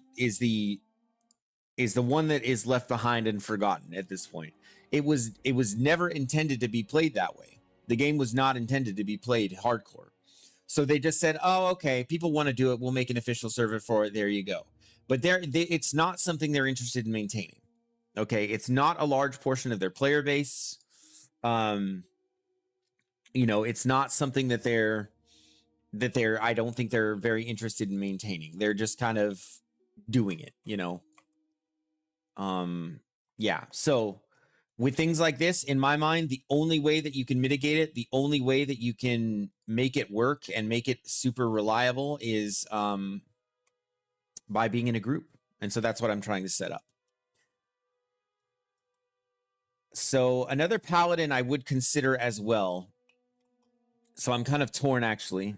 one that is left behind and forgotten at this point. It was never intended to be played that way. The game was not intended to be played hardcore. So they just said, "Oh, okay, people want to do it. We'll make an official server for it. There you go." But it's not something they're interested in maintaining. Okay, it's not a large portion of their player base. You know, it's not something that they're I don't think they're very interested in maintaining. They're just kind of doing it, you know. Yeah. So with things like this, in my mind, the only way that you can mitigate it, the only way that you can make it work and make it super reliable is by being in a group. And so that's what I'm trying to set up. So another paladin I would consider as well. So I'm kind of torn actually.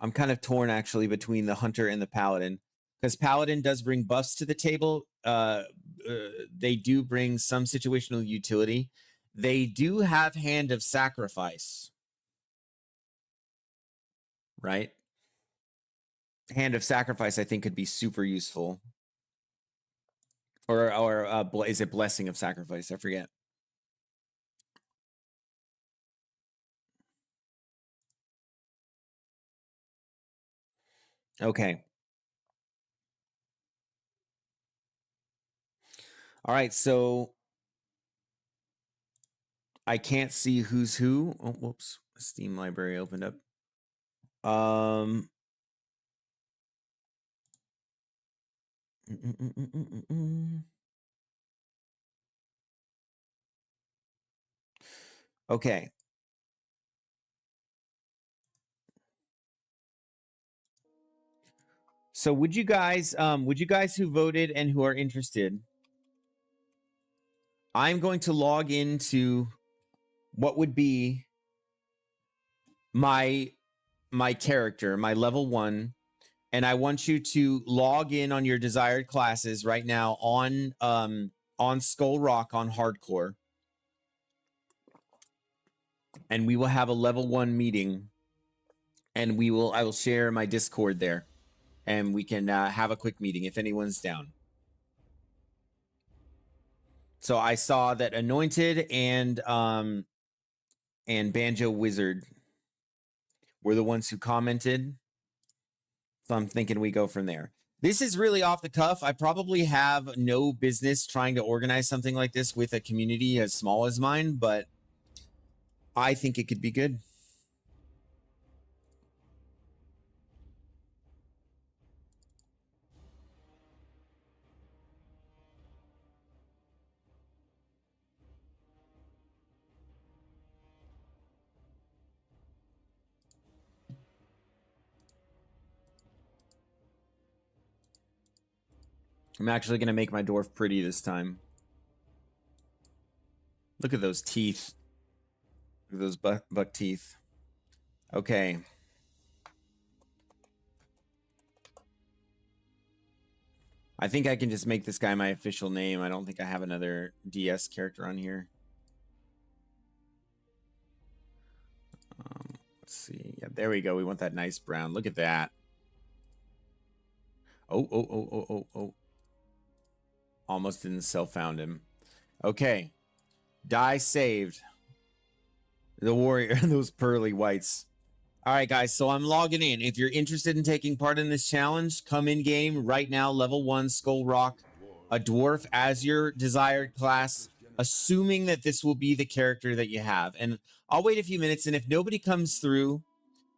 Between the hunter and the paladin, because paladin does bring buffs to the table. They do bring some situational utility. They do have Hand of Sacrifice, right? Hand of Sacrifice, I think, could be super useful. Or is it Blessing of Sacrifice? I forget. Okay. All right, so I can't see who's who. Oh, whoops. Steam library opened up. Mm, mm, mm, mm, mm, mm. Okay. So would you guys who voted and who are interested, I'm going to log into what would be my character, my level 1, and I want you to log in on your desired classes right now on Skull Rock on hardcore. And we will have a level 1 meeting, and I will share my Discord there, and we can have a quick meeting if anyone's down. So I saw that Anointed and Banjo Wizard were the ones who commented. So I'm thinking we go from there. This is really off the cuff. I probably have no business trying to organize something like this with a community as small as mine, but I think it could be good. I'm actually going to make my dwarf pretty this time. Look at those teeth. Look at those buck teeth. Okay. I think I can just make this guy my official name. I don't think I have another DS character on here. Let's see. Yeah, there we go. We want that nice brown. Look at that. Oh. Almost didn't self-found him. Okay. Die saved. The warrior, those pearly whites. All right, guys, so I'm logging in. If you're interested in taking part in this challenge, come in game right now, level 1, Skull Rock, a dwarf as your desired class, assuming that this will be the character that you have. And I'll wait a few minutes, and if nobody comes through,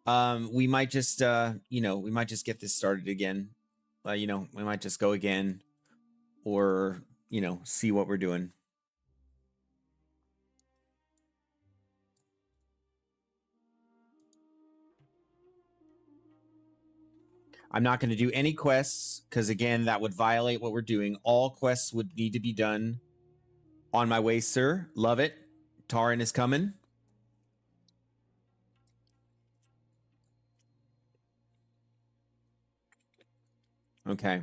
we might just, we might just get this started again. We might just go again or, see what we're doing. I'm not going to do any quests because, again, that would violate what we're doing. All quests would need to be done on my way, sir. Love it. Taran is coming. Okay.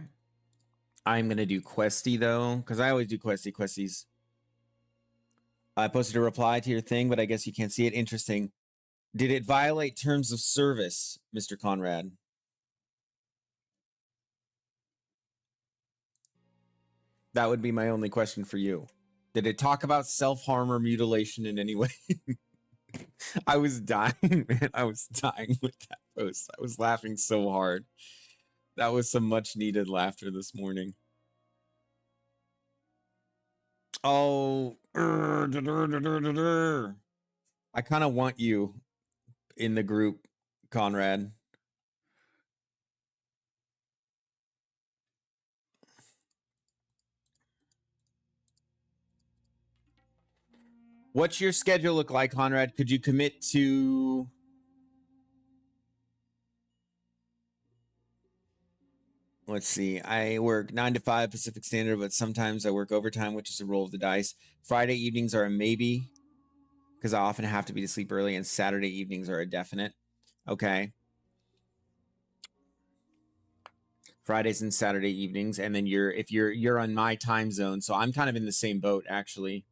I'm going to do questy, though, because I always do questies. I posted a reply to your thing, but I guess you can't see it. Interesting. Did it violate terms of service, Mr. Conrad? That would be my only question for you. Did it talk about self-harm or mutilation in any way? I was dying, man. I was dying with that post. I was laughing so hard. That was some much needed laughter this morning. Oh, I kind of want you in the group, Conrad. What's your schedule look like, Conrad? Could you commit to... Let's see. I work 9 to 5 Pacific Standard, but sometimes I work overtime, which is a roll of the dice. Friday evenings are a maybe, because I often have to be to sleep early, and Saturday evenings are a definite. Okay. Fridays and Saturday evenings, and then you're on my time zone, so I'm kind of in the same boat, actually.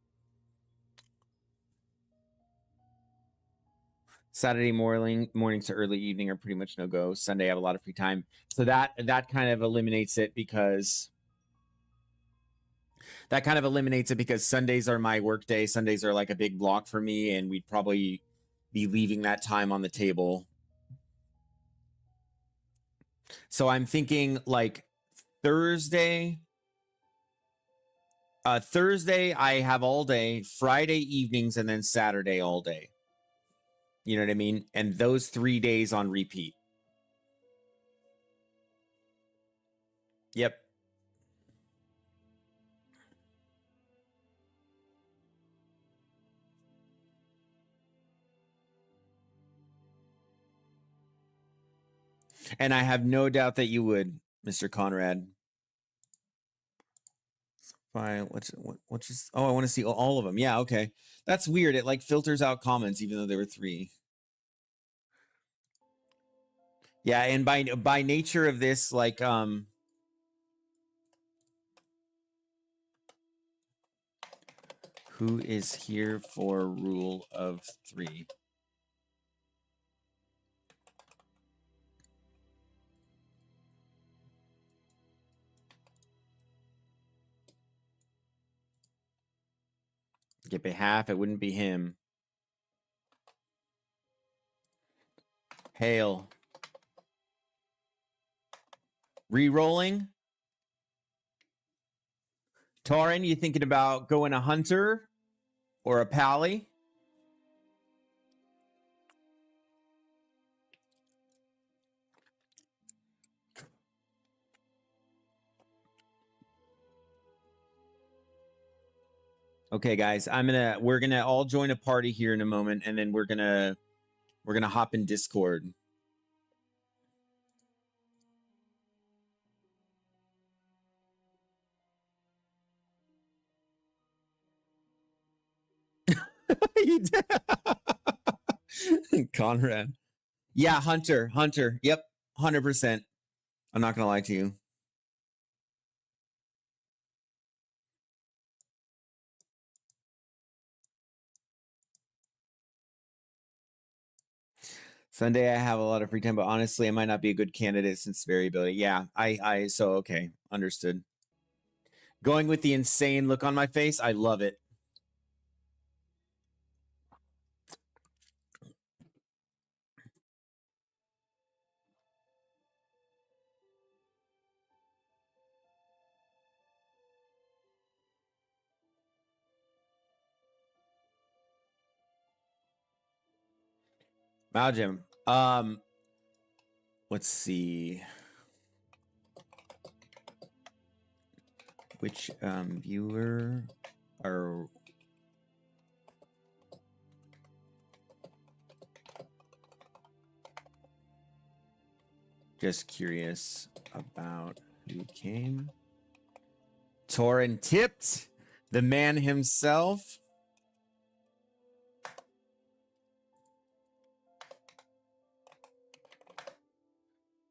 Saturday mornings to early evening are pretty much no go. Sunday I have a lot of free time, so that kind of eliminates it because Sundays are my work day. Sundays are like a big block for me, and we'd probably be leaving that time on the table. So I'm thinking like Thursday. Thursday I have all day, Friday evenings, and then Saturday all day. You know what I mean? And those 3 days on repeat. Yep. And I have no doubt that you would, Mr. Conrad. Fine. What's just? Oh, I want to see all of them. Yeah. Okay. That's weird. It like filters out comments, even though there were 3. Yeah, and by nature of this, like who is here for rule of 3? Get behalf, it wouldn't be him. Hail. Re-rolling. Taran, you thinking about going a hunter or a pally? Okay, guys, we're gonna all join a party here in a moment, and then we're gonna hop in Discord. You did. Conrad. Yeah, Hunter. Hunter. Yep. 100%. I'm not going to lie to you. Sunday I have a lot of free time, but honestly, I might not be a good candidate since variability. Yeah, so okay, understood. Going with the insane look on my face, I love it. Malgem. Let's see. Which viewer are just curious about who came? Torin tipped the man himself.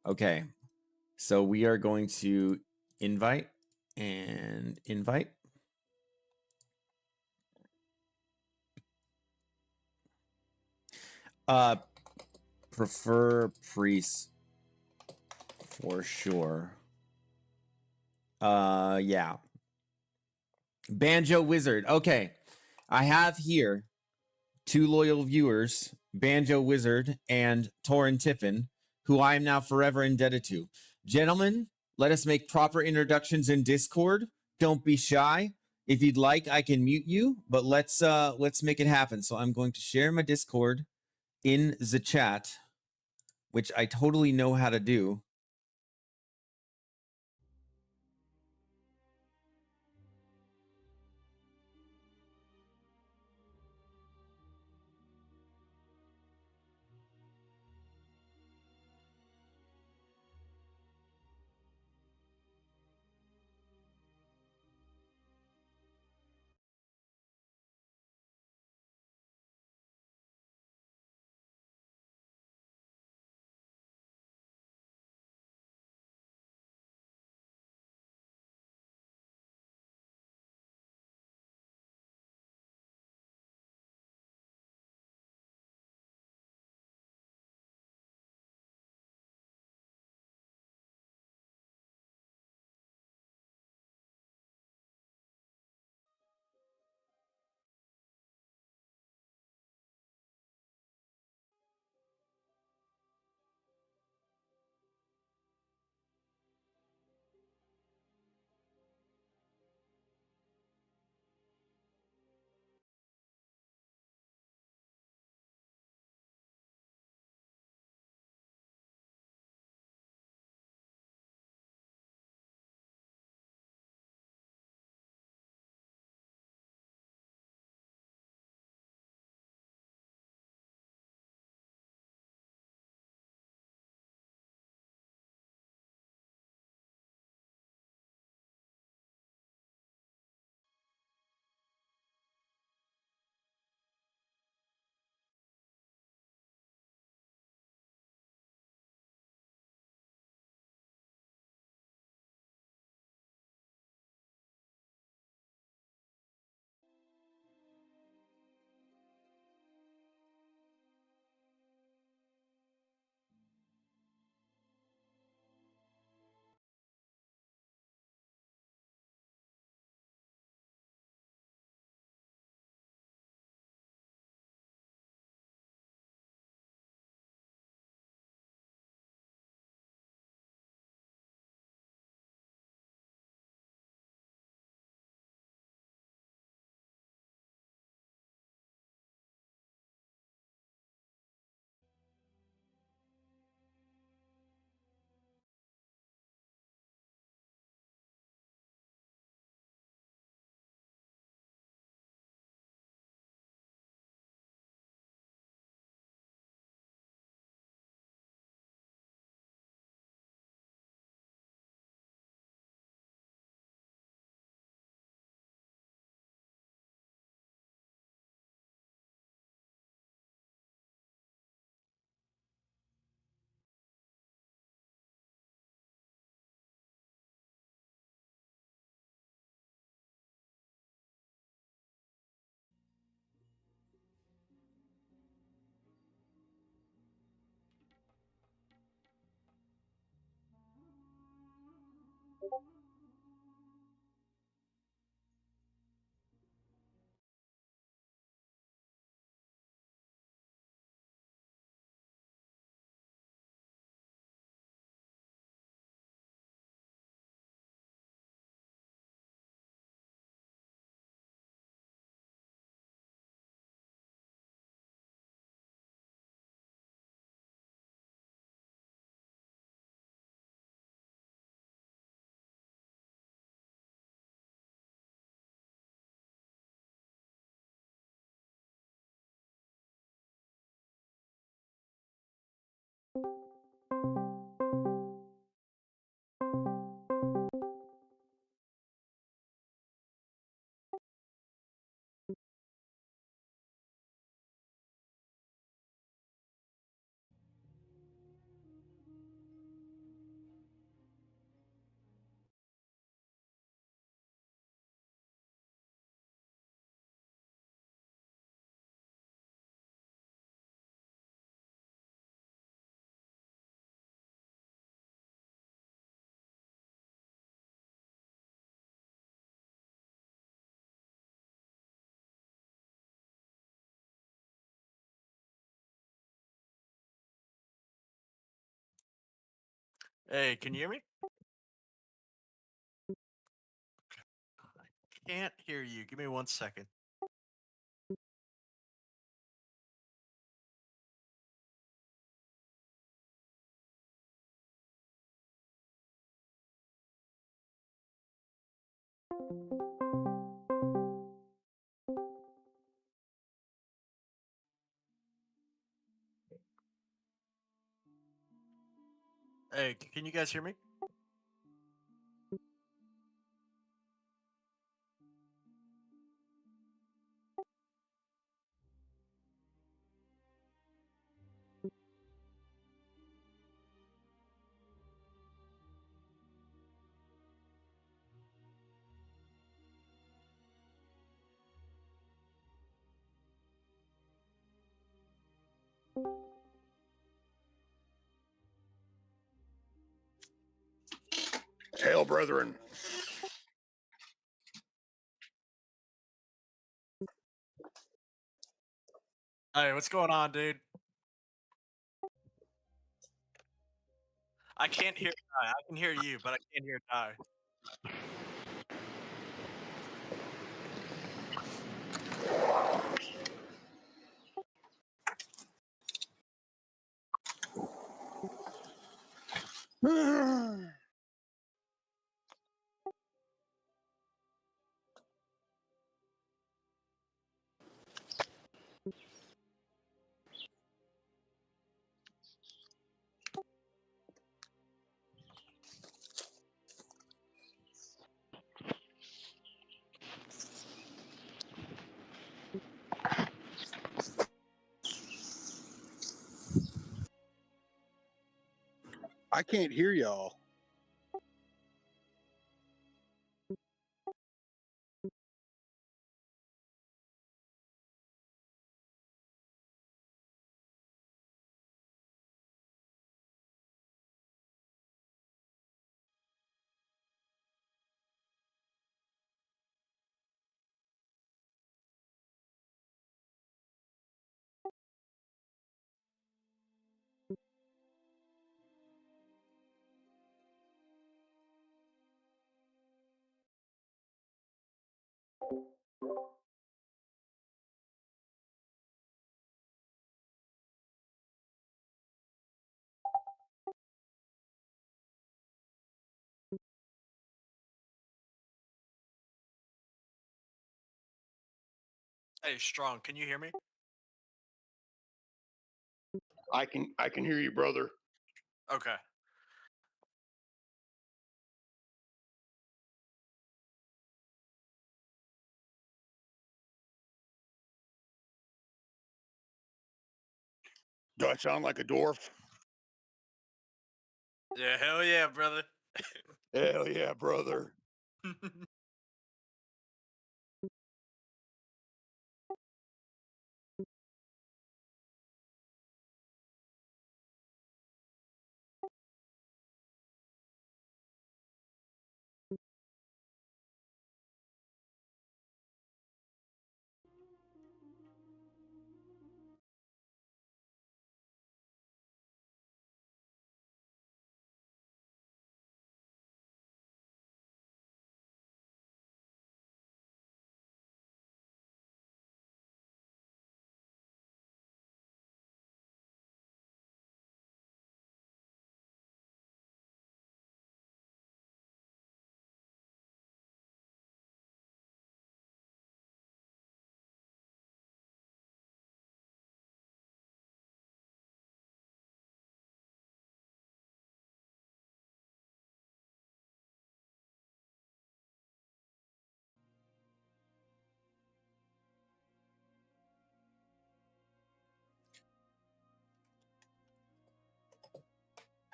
Okay, so we are going to invite and invite. Prefer priest for sure. Yeah. Banjo Wizard. Okay. I have here 2 loyal viewers, Banjo Wizard and Torin Tiffin, who I am now forever indebted to. Gentlemen, let us make proper introductions in Discord. Don't be shy. If you'd like, I can mute you, but let's make it happen. So I'm going to share my Discord in the chat, which I totally know how to do. Hey, can you hear me? I can't hear you. Give me 1 second. Hey, can you guys hear me? Hail, brethren. Hey, what's going on, dude? I can't hear Ty. I can hear you, but I can't hear Ty. I can't hear y'all. Hey, Strong, can you hear me? I can hear you, brother. Okay. Do I sound like a dwarf? Yeah, hell yeah, brother. Hell yeah, brother.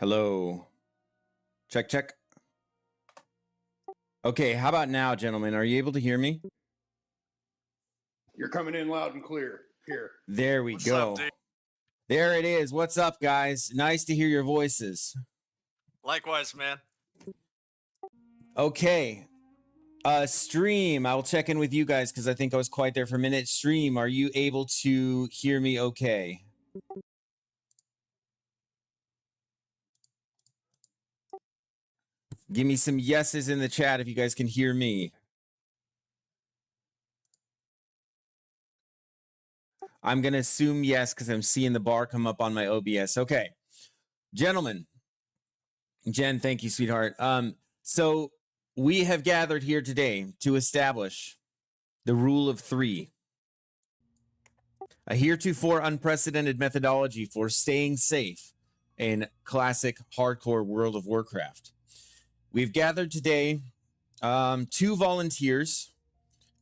Hello. Check, check. Okay, how about now, gentlemen? Are you able to hear me? You're coming in loud and clear. Here. There we What's go. up, dude? There it is. What's up, guys? Nice to hear your voices. Likewise, man. Okay. Stream, I will check in with you guys because I think I was quiet there for a minute. Stream, are you able to hear me okay? Give me some yeses in the chat if you guys can hear me. I'm going to assume yes because I'm seeing the bar come up on my OBS. Okay. Gentlemen, Jen, thank you, sweetheart. So we have gathered here today to establish the rule of three, a heretofore unprecedented methodology for staying safe in classic hardcore World of Warcraft. We've gathered today 2 volunteers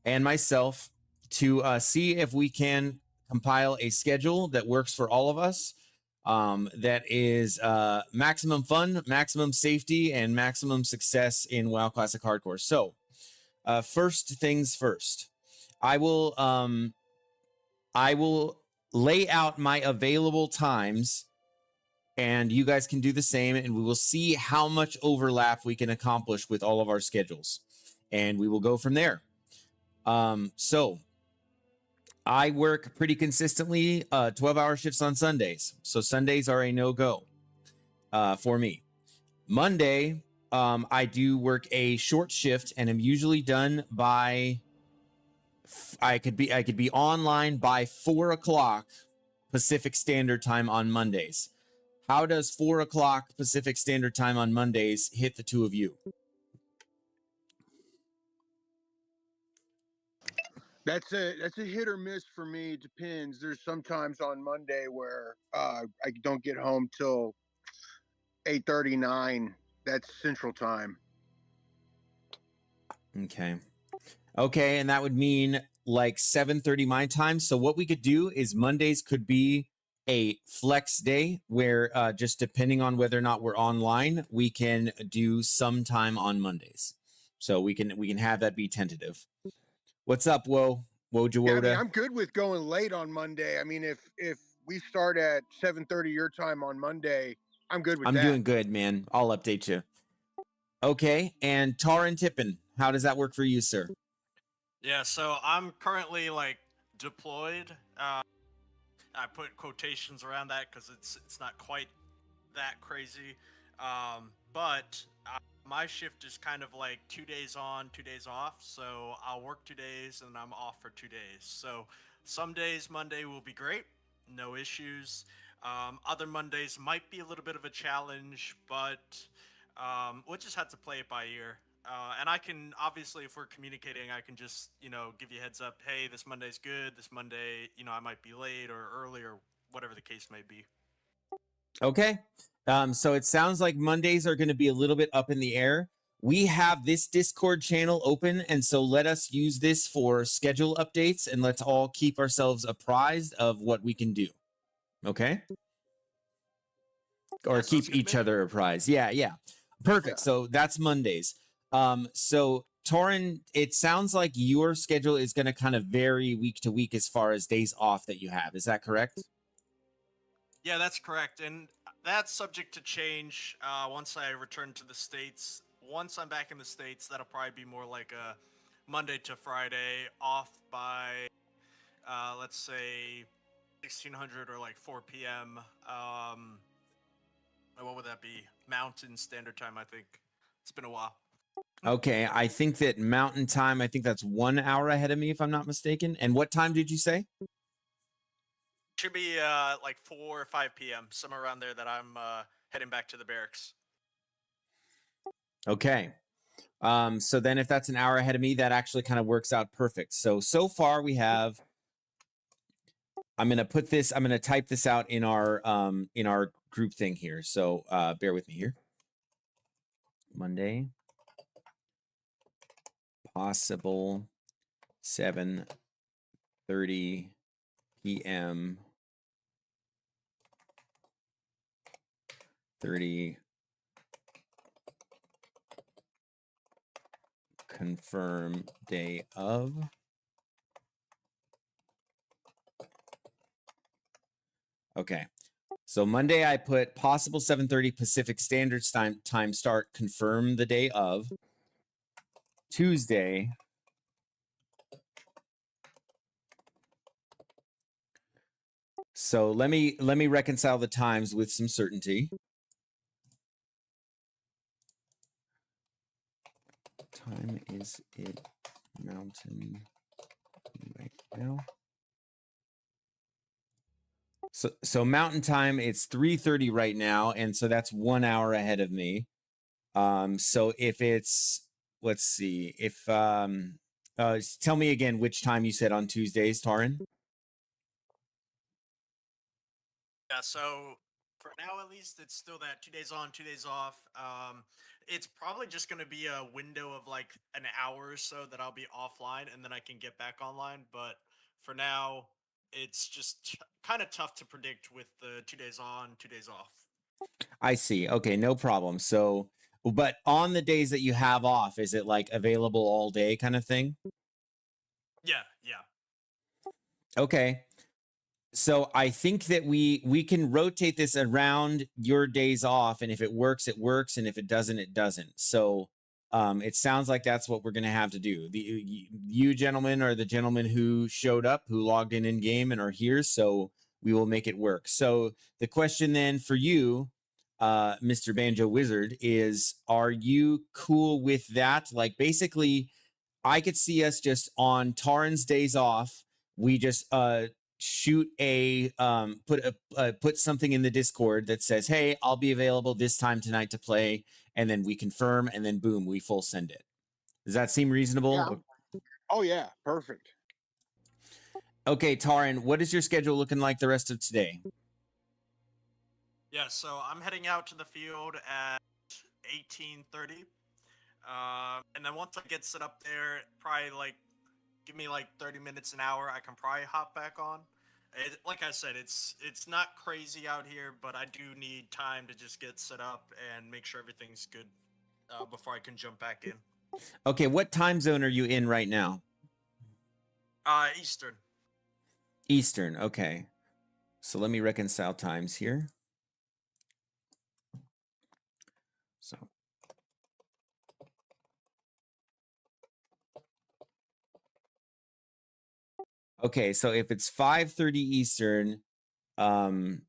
and myself to see if we can compile a schedule that works for all of us, that is maximum fun, maximum safety, and maximum success in WoW Classic Hardcore. So, first things first, I will lay out my available times, and you guys can do the same, and we will see how much overlap we can accomplish with all of our schedules, and we will go from there. So I work pretty consistently 12-hour shifts on Sundays. So Sundays are a no-go for me. Monday, I do work a short shift, and I'm usually done by I could be online by 4 o'clock Pacific Standard Time on Mondays. How does 4 o'clock Pacific Standard Time on Mondays hit the two of you? That's a hit or miss for me. It depends. There's sometimes on Monday where I don't get home till 8:39. That's Central Time. Okay, and that would mean like 7:30 my time. So what we could do is Mondays could be a flex day where just depending on whether or not we're online, we can do some time on Mondays. So we can have that be tentative. What's up, Woe Jawoda? Yeah, I mean, I'm good with going late on Monday. I mean, if we start at 7:30 your time on Monday, I'm good with that. I'm doing good, man. I'll update you. Okay, and Taran Tippin, how does that work for you, sir? Yeah, so I'm currently like deployed. I put quotations around that because it's not quite that crazy. But my shift is kind of like 2 days on, 2 days off. So I'll work 2 days and I'm off for 2 days. So some days Monday will be great, no issues. Other Mondays might be a little bit of a challenge, but we'll just have to play it by ear. And I can obviously, if we're communicating, I can just give you a heads up. Hey, this Monday's good. This Monday, I might be late or early or whatever the case may be. Okay. So it sounds like Mondays are going to be a little bit up in the air. We have this Discord channel open, and so let us use this for schedule updates, and let's all keep ourselves apprised of what we can do. Okay? Or keep each other apprised. Yeah. Perfect. Yeah. So that's Mondays. So Torin, it sounds like your schedule is going to kind of vary week to week as far as days off that you have. Is that correct? Yeah, that's correct. And that's subject to change once I return to the States. Once I'm back in the States, that'll probably be more like a Monday to Friday, off by, let's say, 1600 or like 4 p.m. What would that be? Mountain Standard Time, I think. It's been a while. Okay, I think that Mountain Time, I think that's 1 hour ahead of me, if I'm not mistaken. And what time did you say? Should be like 4 or 5 p.m., somewhere around there that I'm heading back to the barracks. Okay. So then if that's an hour ahead of me, that actually kind of works out perfect. So far we have, I'm going to type this out in our group thing here. So bear with me here. Monday, possible 7:30 p.m. 30 confirm day of. Okay. So Monday I put possible 7:30 Pacific Standard Time start, confirm the day of. Tuesday, so let me reconcile the times with some certainty. time is it Mountain right now? So Mountain Time, it's 3:30 right now, and so that's 1 hour ahead of me. So if it's, let's see, if tell me again which time you said on Tuesdays, Taran. Yeah, so for now at least, it's still that 2 days on, 2 days off. It's probably just going to be a window of like an hour or so that I'll be offline, and then I can get back online. But for now, it's just kind of tough to predict with the 2 days on, 2 days off. I see. Okay, no problem. So, but on the days that you have off, is it like available all day kind of thing? Yeah, yeah. Okay. So I think that we can rotate this around your days off, and if it works, it works, and if it doesn't, it doesn't. So it sounds like that's what we're going to have to do. You gentlemen are the gentlemen who showed up, who logged in game, and are here. So we will make it work. So the question then for you, Mr. Banjo Wizard, is: are you cool with that? Like basically, I could see us just on Taran's days off. We just shoot a put something in the Discord that says, "Hey, I'll be available this time tonight to play," and then we confirm, and then boom, we full send it. Does that seem reasonable? Yeah. Oh yeah, perfect. Okay, Taran, what is your schedule looking like the rest of today? Yeah, so I'm heading out to the field at 18:30. And then once I get set up there, probably like give me like 30 minutes, an hour, I can probably hop back on. Like I said, it's not crazy out here, but I do need time to just get set up and make sure everything's good before I can jump back in. Okay, what time zone are you in right now? Eastern. Eastern. Okay. So let me reconcile times here. So okay, so if it's 5:30 Eastern, I'm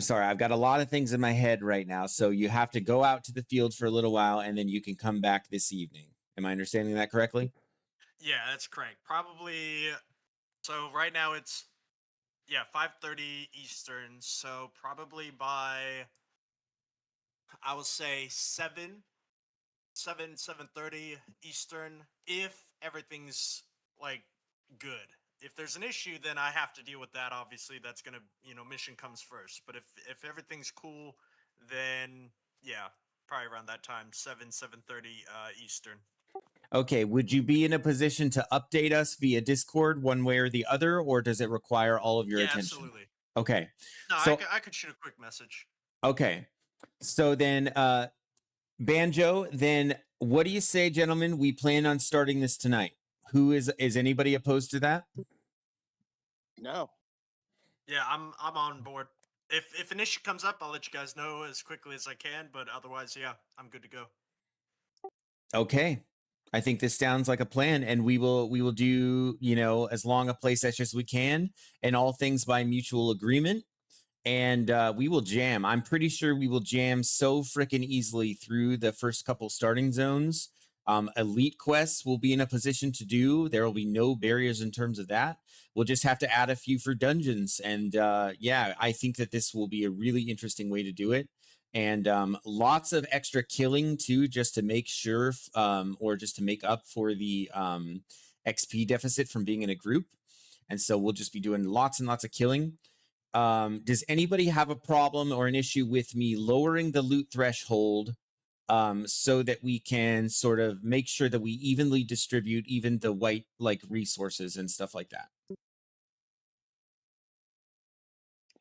sorry, I've got a lot of things in my head right now. So you have to go out to the field for a little while, and then you can come back this evening. Am I understanding that correctly? Yeah, that's correct. Probably. So right now it's 5:30 Eastern. So probably by I will say 7:30 Eastern, if everything's like good. If there's an issue, then I have to deal with that. Obviously, that's gonna mission comes first. But if everything's cool, then yeah, probably around that time, 7:30 Eastern. Okay, would you be in a position to update us via Discord one way or the other, or does it require all of your Yeah, attention? absolutely. Okay. No, So I could shoot a quick message. okay. So then Banjo, then what do you say, gentlemen? We plan on starting this tonight. Who is anybody opposed to that? No. Yeah, I'm on board. If an issue comes up, I'll let you guys know as quickly as I can. But otherwise, yeah, I'm good to go. Okay. I think this sounds like a plan, and we will do, as long a play session as we can, and all things by mutual agreement. And we will jam. I'm pretty sure we will jam so freaking easily through the first couple starting zones. Elite quests will be in a position to do. There will be no barriers in terms of that. We'll just have to add a few for dungeons. And yeah, I think that this will be a really interesting way to do it. And lots of extra killing too, just to make sure, or just to make up for the XP deficit from being in a group. And so we'll just be doing lots and lots of killing. Does anybody have a problem or an issue with me lowering the loot threshold so that we can sort of make sure that we evenly distribute even the white like resources and stuff like that?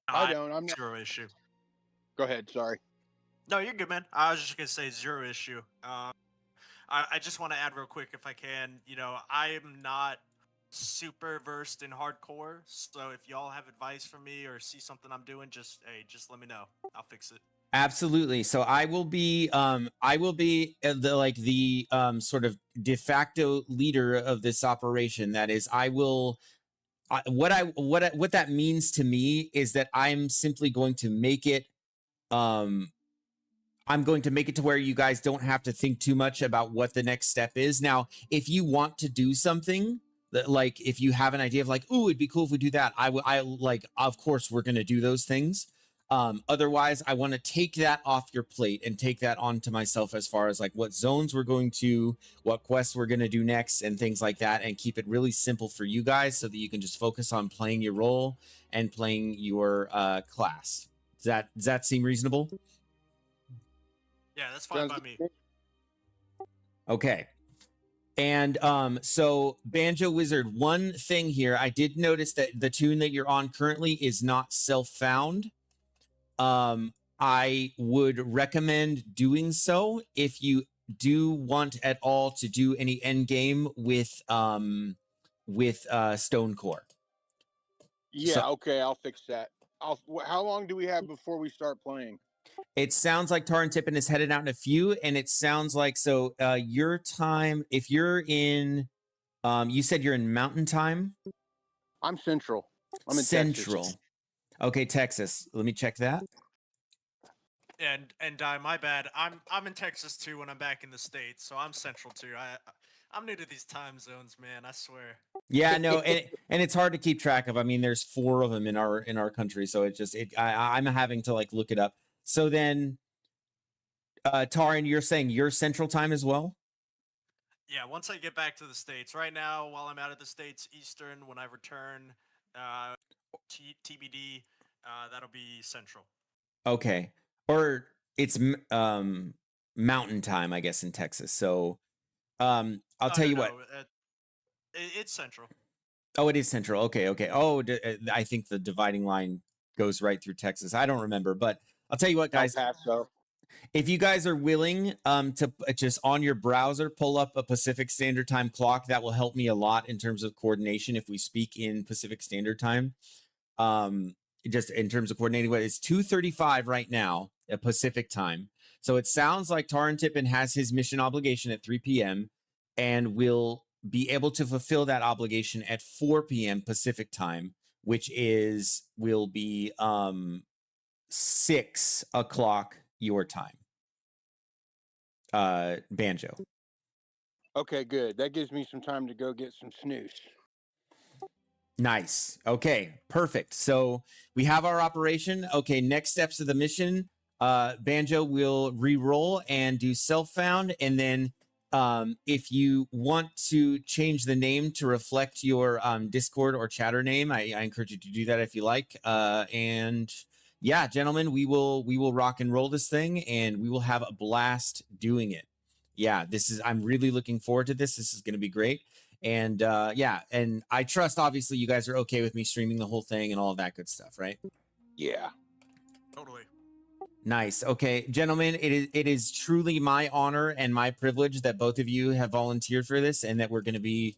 I don't. I'm not. Zero issue. Go ahead. Sorry. No, you're good, man. I was just gonna say zero issue. I just want to add real quick, if I can. I am not super versed in hardcore, so if y'all have advice for me or see something I'm doing, just let me know. I'll fix it. Absolutely. So I will be the sort of de facto leader of this operation. That is, what that means to me is that I'm simply going to make it I'm going to make it to where you guys don't have to think too much about what the next step is. Now, if you want to do something that, like, if you have an idea of like, ooh, it'd be cool if we do that, I like, of course, we're going to do those things. Otherwise, I want to take that off your plate and take that onto myself as far as like what zones we're going to, what quests we're going to do next, and things like that, and keep it really simple for you guys so that you can just focus on playing your role and playing your class. Does that seem reasonable? Yeah, that's fine by me. Okay. And so Banjo Wizard, one thing here, I did notice that the tune that you're on currently is not self-found. I would recommend doing so if you do want at all to do any end game with Stonecore. Yeah, So okay, I'll fix that. How long do we have before we start playing? it sounds like Taran Tippin is headed out in a few, and it sounds like your time, if you're in you said you're in Mountain Time? I'm Central. I'm in Central. Texas. Okay, Texas. Let me check that. And my bad. I'm in Texas too when I'm back in the States, so I'm Central too. I'm new to these time zones, man. I swear. Yeah, no, and it's hard to keep track of. I mean, there's 4 of them in our country, so I'm having to like look it up. So then, Taran, you're saying you're Central Time as well? Yeah, once I get back to the States. Right now, while I'm out of the States, Eastern. When I return, TBD, that'll be Central. Okay, or it's Mountain Time, I guess, in Texas. So, I'll tell you what. It's Central. Oh, it is Central. Okay, okay. Oh, I think the dividing line goes right through Texas. I don't remember, but I'll tell you what, guys. El Paso. If you guys are willing to just on your browser pull up a Pacific Standard Time clock, that will help me a lot in terms of coordination if we speak in Pacific Standard Time. Just in terms of coordinating, it's 2:35 right now at Pacific Time. So it sounds like Taran Tippin has his mission obligation at 3 p.m. and will be able to fulfill that obligation at 4 p.m. Pacific Time, which will be 6 o'clock your time. Banjo. Okay, good. That gives me some time to go get some snooze. Nice. Okay, perfect. So we have our operation. Okay, next steps of the mission. Banjo will re-roll and do self-found, and then if you want to change the name to reflect your Discord or chatter name, I encourage you to do that if you like. And yeah, gentlemen, we will rock and roll this thing, and we will have a blast doing it. Yeah, I'm really looking forward to this. This is going to be great. And yeah, and I trust obviously you guys are okay with me streaming the whole thing and all of that good stuff, right? Yeah. Totally. Nice. Okay, gentlemen, it is truly my honor and my privilege that both of you have volunteered for this and that we're going to be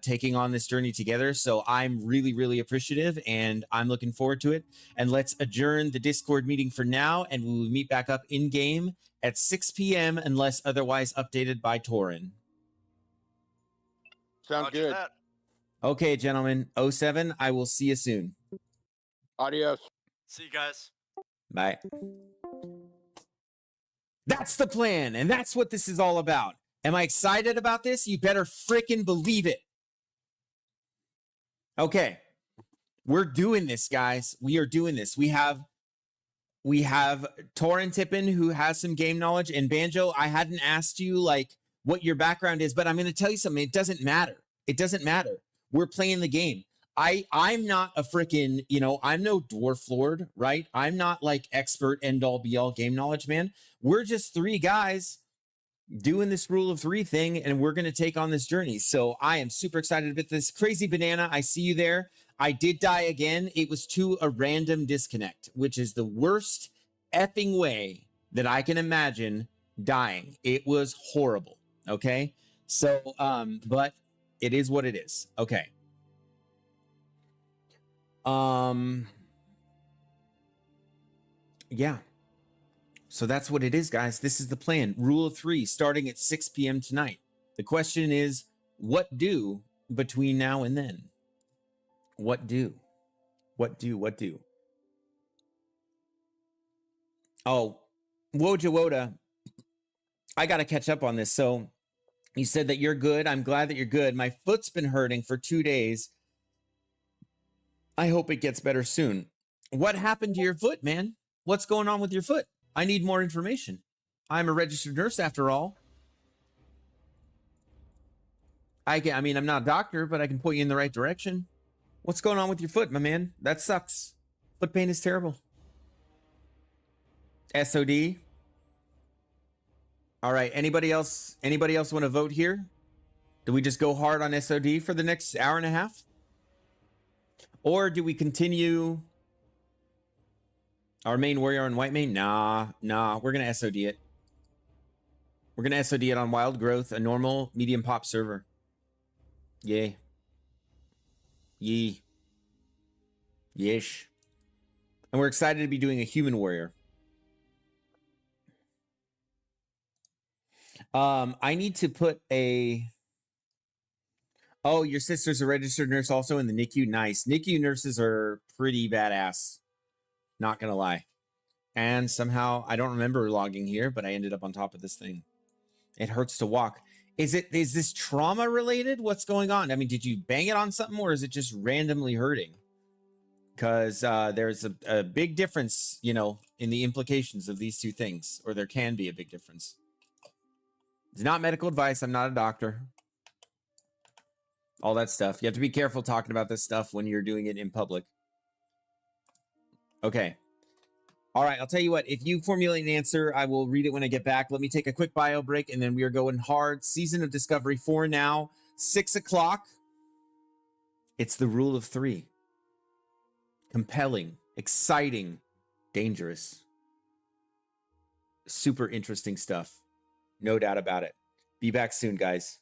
taking on this journey together. So I'm really, really appreciative and I'm looking forward to it. And let's adjourn the Discord meeting for now, and we will meet back up in game at 6 p.m. unless otherwise updated by Torin. Sounds good. That. Okay, gentlemen. 07, I will see you soon. Adios. See you guys. Bye. That's the plan, and that's what this is all about. Am I excited about this? You better freaking believe it. Okay. We're doing this, guys. We are doing this. We have Torin Tippin, who has some game knowledge, and Banjo, I hadn't asked you like what your background is, but I'm going to tell you something. It doesn't matter. It doesn't matter. We're playing the game. I'm not a freaking, I'm no dwarf lord, right? I'm not like expert end all be all game knowledge, man. We're just 3 guys doing this rule of 3 thing, and we're going to take on this journey. So I am super excited about this. Crazy Banana, I see you there. I did die again. It was to a random disconnect, which is the worst effing way that I can imagine dying. It was horrible. Okay. So, but it is what it is. Okay. Yeah. So that's what it is, guys. This is the plan. Rule of 3, starting at 6 p.m. tonight. The question is, what do between now and then? What do? What do? What do? Oh, Woda, I got to catch up on this. So you said that you're good. I'm glad that you're good. My foot's been hurting for 2 days. I hope it gets better soon. What happened to your foot, man? What's going on with your foot? I need more information. I'm a registered nurse after all. I mean, I'm not a doctor, but I can point you in the right direction. What's going on with your foot, my man? That sucks. Foot pain is terrible. SOD. All right. Anybody else want to vote here? Do we just go hard on SOD for the next hour and a half? Or do we continue our main warrior on white main? Nah. We're going to SOD it. We're going to SOD it on Wild Growth, a normal medium pop server. Yay. Yee. Yish. And we're excited to be doing a human warrior. I need to put a... Oh, your sister's a registered nurse also in the NICU? Nice. NICU nurses are pretty badass. Not gonna lie. And somehow, I don't remember logging here, but I ended up on top of this thing. It hurts to walk. Is this trauma related? What's going on? I mean, did you bang it on something or is it just randomly hurting? Because there's a big difference, you know, in the implications of these two things, or there can be a big difference. It's not medical advice. I'm not a doctor. All that stuff. You have to be careful talking about this stuff when you're doing it in public. Okay. All right. I'll tell you what. If you formulate an answer, I will read it when I get back. Let me take a quick bio break, and then we are going hard. Season of Discovery 4 now. 6 o'clock. It's the rule of 3. Compelling, exciting, dangerous. Super interesting stuff. No doubt about it. Be back soon, guys.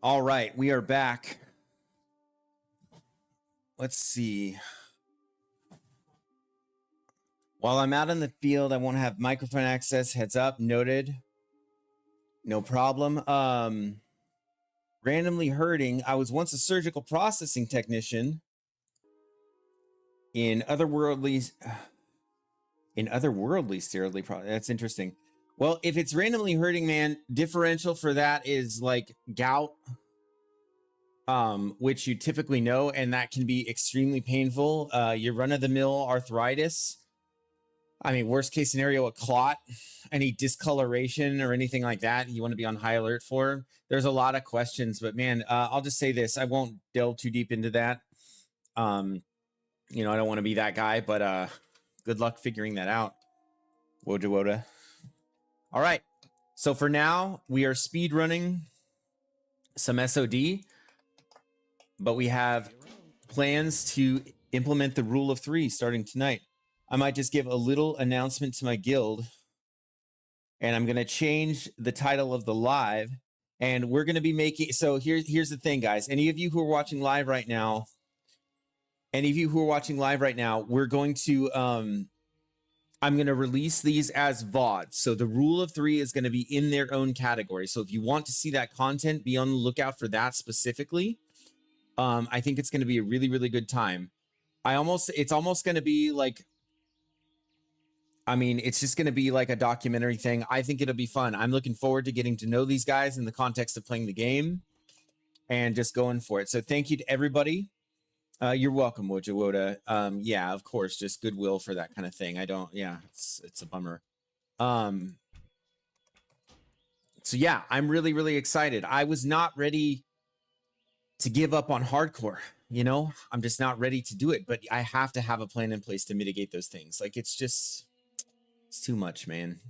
All right, we are back. Let's see. While I'm out in the field, I won't have microphone access. Heads up, noted. No problem. Randomly hurting. I was once a surgical processing technician in otherworldly steroidally. That's interesting. Well, if it's randomly hurting, man, differential for that is like gout, which you typically know, and that can be extremely painful. Your run-of-the-mill arthritis. I mean, worst case scenario, a clot, any discoloration or anything like that, you want to be on high alert for. There's a lot of questions, but man, I'll just say this. I won't delve too deep into that. You know, I don't want to be that guy, but good luck figuring that out. Woda. All right. So for now, we are speed running some SOD, but we have plans to implement the rule of 3 starting tonight. I might just give a little announcement to my guild, and I'm going to change the title of the live, and we're going to be making, so here's the thing, guys. Any of you who are watching live right now, we're going to, I'm going to release these as VOD. So the rule of 3 is going to be in their own category. So if you want to see that content, be on the lookout for that specifically. I think it's going to be a really, really good time. It's almost going to be like, I mean, it's just going to be like a documentary thing. I think it'll be fun. I'm looking forward to getting to know these guys in the context of playing the game and just going for it. So thank you to everybody. You're welcome, Woda. Yeah, of course, just goodwill for that kind of thing. It's a bummer. So yeah, I'm really, really excited. I was not ready to give up on hardcore, you know? I'm just not ready to do it, but I have to have a plan in place to mitigate those things. Like, it's too much, man.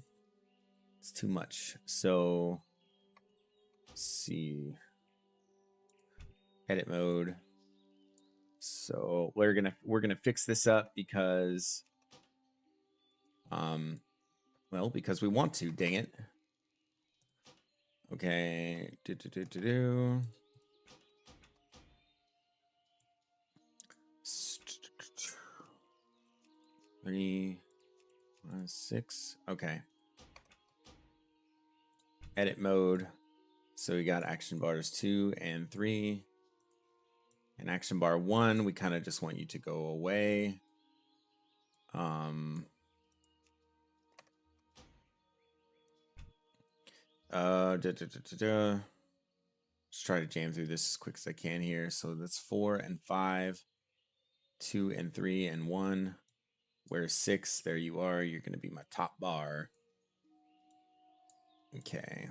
It's too much. So, let's see. Edit mode. So we're gonna fix this up because, because we want to. Dang it. Okay. 3, 6. Okay. Edit mode. So we got action bars 2 and 3. And action bar 1, we kind of just want you to go away. Just try to jam through this as quick as I can here. So that's 4 and 5, 2 and 3 and 1. Where's 6? There you are. You're going to be my top bar. Okay.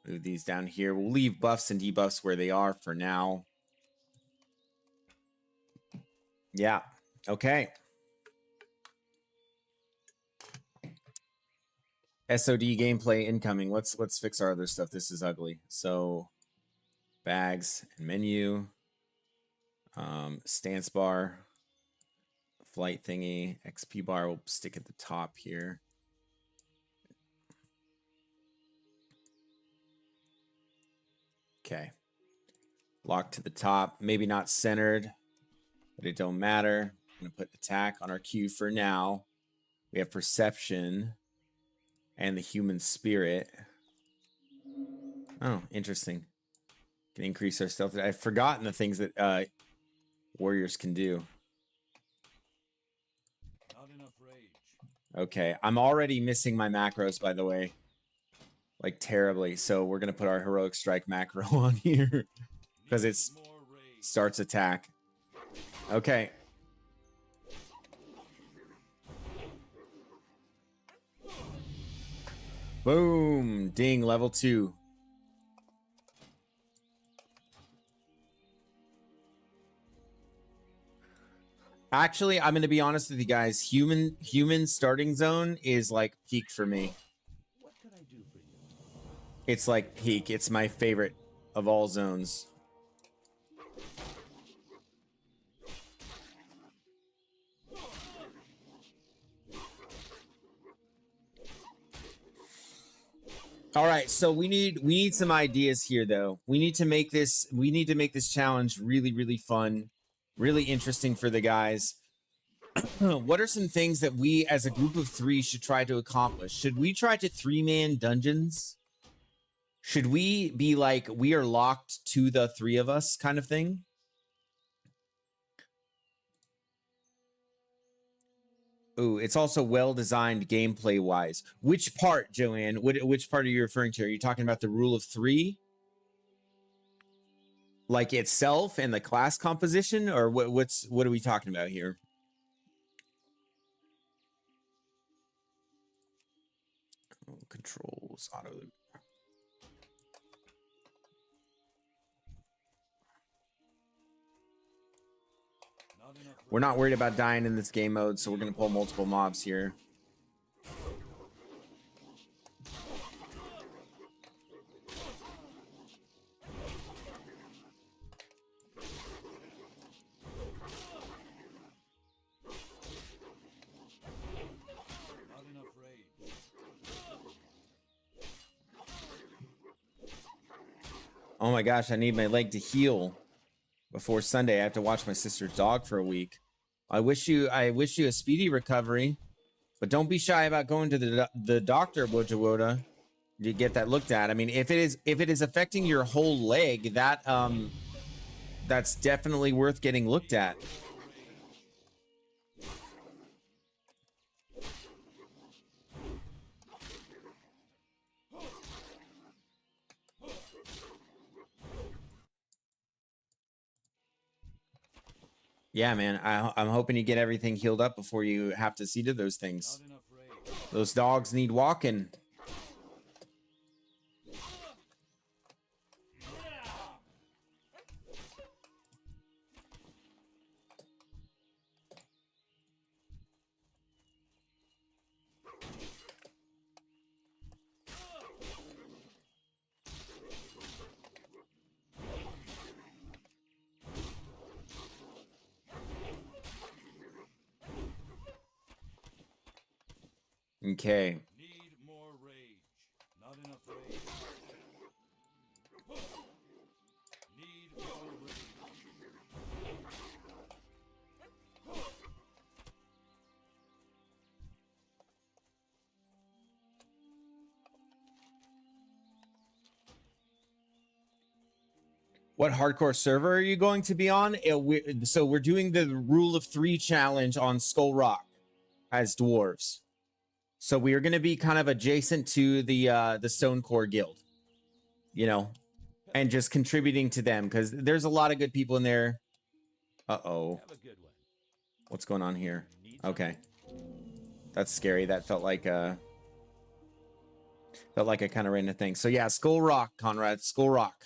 Move these down here. We'll leave buffs and debuffs where they are for now. Yeah. Okay. SOD gameplay incoming. Let's fix our other stuff. This is ugly. So bags and menu. Stance bar. Flight thingy. XP bar will stick at the top here. Okay. Lock to the top. Maybe not centered, but it don't matter. I'm going to put attack on our queue for now. We have perception and the human spirit. Oh, interesting. Can increase our stealth. I've forgotten the things that warriors can do. Not enough rage. Okay, I'm already missing my macros, by the way. Like, terribly. So we're going to put our heroic strike macro on here. Because it starts attack. Okay. Boom. Ding, level 2. Actually, I'm going to be honest with you guys. Human starting zone is like peak for me. What can I do for you? It's like peak. It's my favorite of all zones. All right, so we need some ideas here though. We need to make this challenge really really fun, really interesting for the guys. What are some things that we as a group of 3 should try to accomplish? Should we try to 3-man dungeons? Should we be like we are locked to the 3 of us kind of thing? Ooh, it's also well designed gameplay wise. Which part, Joanne? Which part are you referring to? Are you talking about the rule of 3? Like itself and the class composition, or what are we talking about here? Oh, controls, auto. We're not worried about dying in this game mode, so we're gonna pull multiple mobs here. Oh my gosh, I need my leg to heal before Sunday. I have to watch my sister's dog for a week. I wish you a speedy recovery, but don't be shy about going to the doctor, Woja Woda, to get that looked at. I mean, if it is affecting your whole leg, that's definitely worth getting looked at. Yeah, man. I'm hoping you get everything healed up before you have to see to those things. Those dogs need walking. Okay. Need more rage. Not enough rage. Need more rage. What hardcore server are you going to be on? So we're doing the rule of 3 challenge on Skull Rock as dwarves. So we are going to be kind of adjacent to the Stone Core Guild, you know, and just contributing to them because there's a lot of good people in there. Uh-oh. Have a good one. What's going on here? Okay. That's scary. That felt like I kind of ran into thing. So yeah, Skull Rock, Conrad, Skull Rock.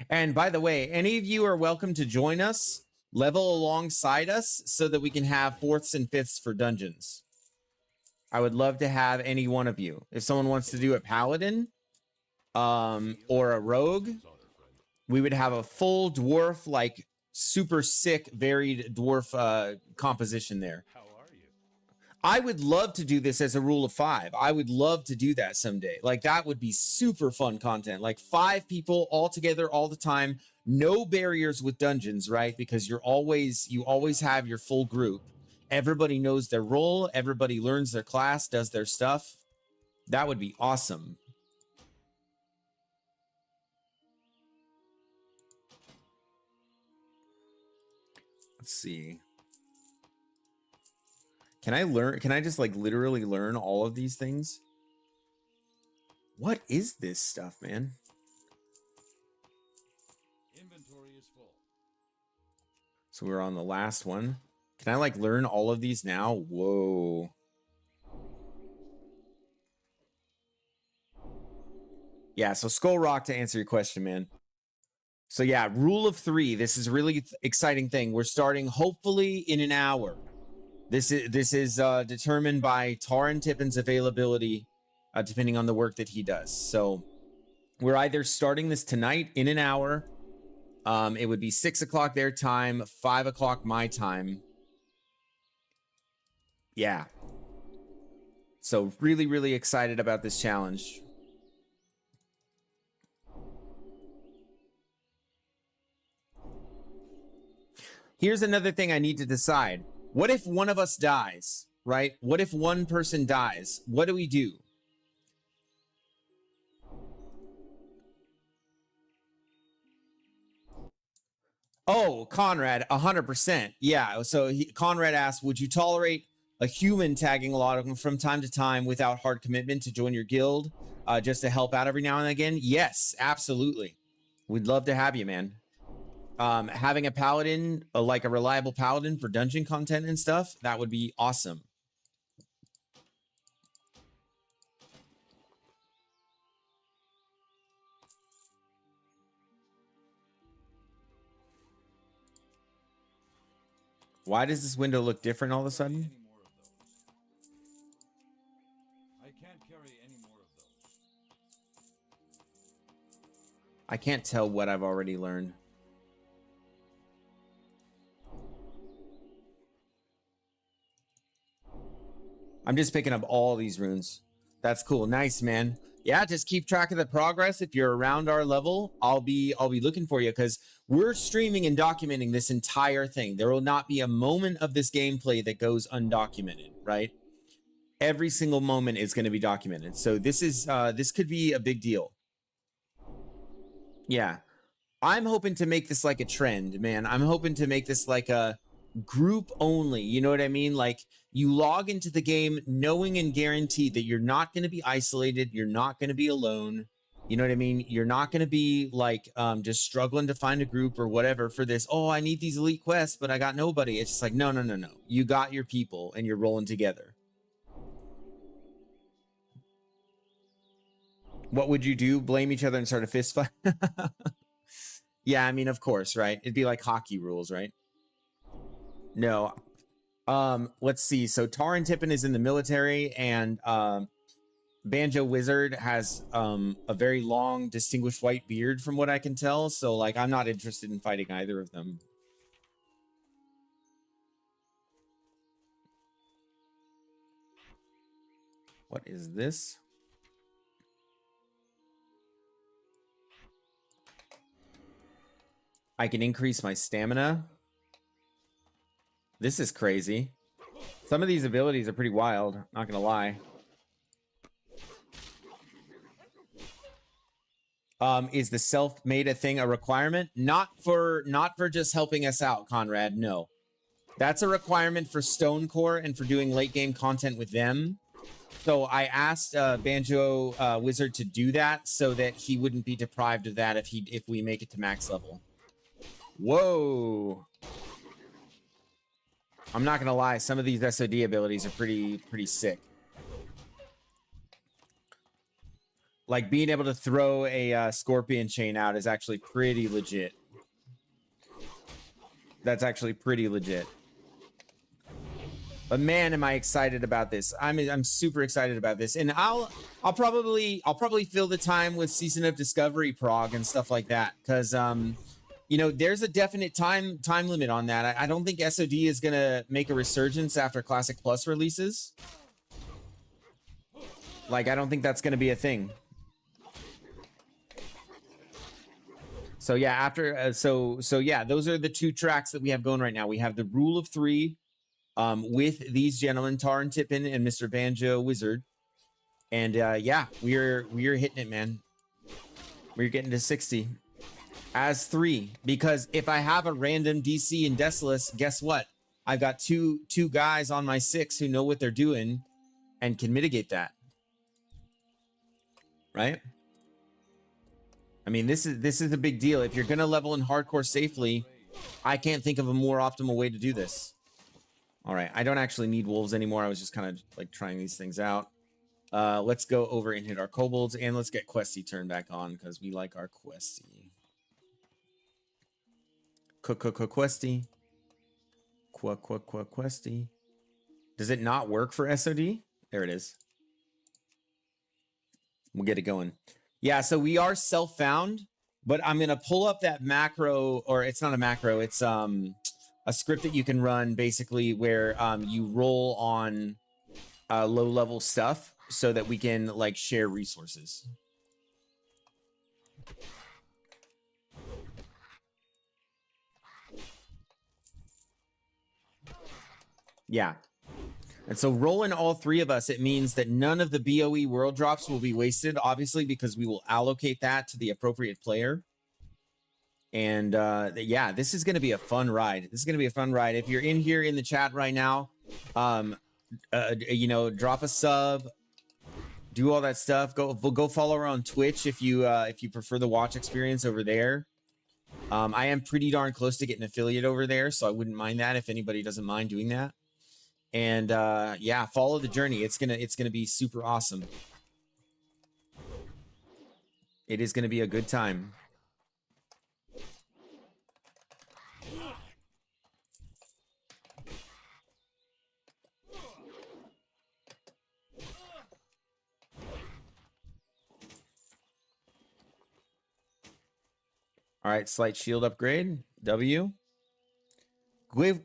And by the way, any of you are welcome to join us, level alongside us so that we can have 4ths and 5ths for dungeons. I would love to have any one of you. If someone wants to do a paladin, or a rogue, we would have a full dwarf, like super sick, varied dwarf composition there. How are you? I would love to do this as a rule of 5. I would love to do that someday. Like that would be super fun content. Like 5 people all together all the time. No barriers with dungeons, right? Because you always have your full group. Everybody knows their role. Everybody learns their class, does their stuff. That would be awesome. Let's see. Can I just like literally learn all of these things? What is this stuff, man? Inventory is full. So we're on the last one. Can I like learn all of these now? Whoa. Yeah, so Skull Rock, to answer your question, man. So yeah, rule of 3. This is a really exciting thing. We're starting hopefully in an hour. This is determined by Taran Tippin's availability, depending on the work that he does. So we're either starting this tonight in an hour. It would be 6 o'clock their time, 5 o'clock my time. Yeah. So really, really excited about this challenge. Here's another thing I need to decide. What if one of us dies, right? What if one person dies? What do we do? Oh, Conrad, 100%. Yeah, so Conrad asked, would you tolerate a human tagging along from time to time without hard commitment to join your guild, just to help out every now and again? Yes, absolutely. We'd love to have you, man. Having a paladin, like a reliable paladin for dungeon content and stuff, that would be awesome. Why does this window look different all of a sudden? Any more of those? I can't carry any more of those. I can't tell what I've already learned. I'm just picking up all these runes. That's cool. Nice, man. Yeah, just keep track of the progress. If you're around our level, I'll be looking for you, because we're streaming and documenting this entire thing. There will not be a moment of this gameplay that goes undocumented, right? Every single moment is going to be documented. So this could be a big deal. Yeah. I'm hoping to make this like a trend, man. I'm hoping to make this like a group only. You know what I mean? Like, you log into the game knowing and guaranteed that you're not going to be isolated. You're not going to be alone. You know what I mean? You're not going to be like just struggling to find a group or whatever for this. Oh, I need these elite quests, but I got nobody. It's just like, no, no, no, no. You got your people and you're rolling together. What would you do? Blame each other and start a fist fight? Yeah, I mean, of course, right? It'd be like hockey rules, right? No. Let's see. So Taran Tippin is in the military, and Banjo Wizard has a very long, distinguished white beard from what I can tell. So, like, I'm not interested in fighting either of them. What is this? I can increase my stamina. This is crazy. Some of these abilities are pretty wild, not gonna lie. Is the self-made thing a requirement? Not for just helping us out, Conrad. No. That's a requirement for Stonecore and for doing late game content with them. So I asked Banjo Wizard to do that so that he wouldn't be deprived of that if we make it to max level. Whoa. I'm not gonna lie, some of these SOD abilities are pretty sick. Like, being able to throw a scorpion chain out is actually pretty legit. That's actually pretty legit. But man, am I excited about this. I'm super excited about this. And I'll probably fill the time with Season of Discovery prog and stuff like that, cuz you know, there's a definite time limit on that. I don't think SOD is going to make a resurgence after Classic Plus releases. Like, I don't think that's going to be a thing. So yeah, after so yeah, those are the two tracks that we have going right now. We have the Rule of Three with these gentlemen, Taran Tippin and Mr. Banjo Wizard. And yeah, we're hitting it, man. We're getting to 60. As 3, because if I have a random DC and Decimus, guess what? I've got two guys on my 6 who know what they're doing and can mitigate that. Right? I mean, this is a big deal. If you're gonna level in hardcore safely, I can't think of a more optimal way to do this. All right, I don't actually need wolves anymore. I was just kind of like trying these things out. Let's go over and hit our kobolds, and let's get Questy turned back on because we like our Questy. Questy. Questy. Does it not work for SOD? There it is. We'll get it going. Yeah, so we are self-found, but I'm going to pull up that macro, or it's not a macro, it's a script that you can run basically where you roll on low level stuff so that we can like share resources. Yeah. And so rolling all three of us, it means that none of the BOE world drops will be wasted, obviously, because we will allocate that to the appropriate player. And yeah, this is going to be a fun ride. This is going to be a fun ride. If you're in here in the chat right now, you know, drop a sub, do all that stuff. Go follow her on Twitch if you prefer the watch experience over there. I am pretty darn close to getting an affiliate over there, so I wouldn't mind that if anybody doesn't mind doing that. And yeah, follow the journey. It's gonna be super awesome. It is gonna be a good time. All right, slight shield upgrade. W.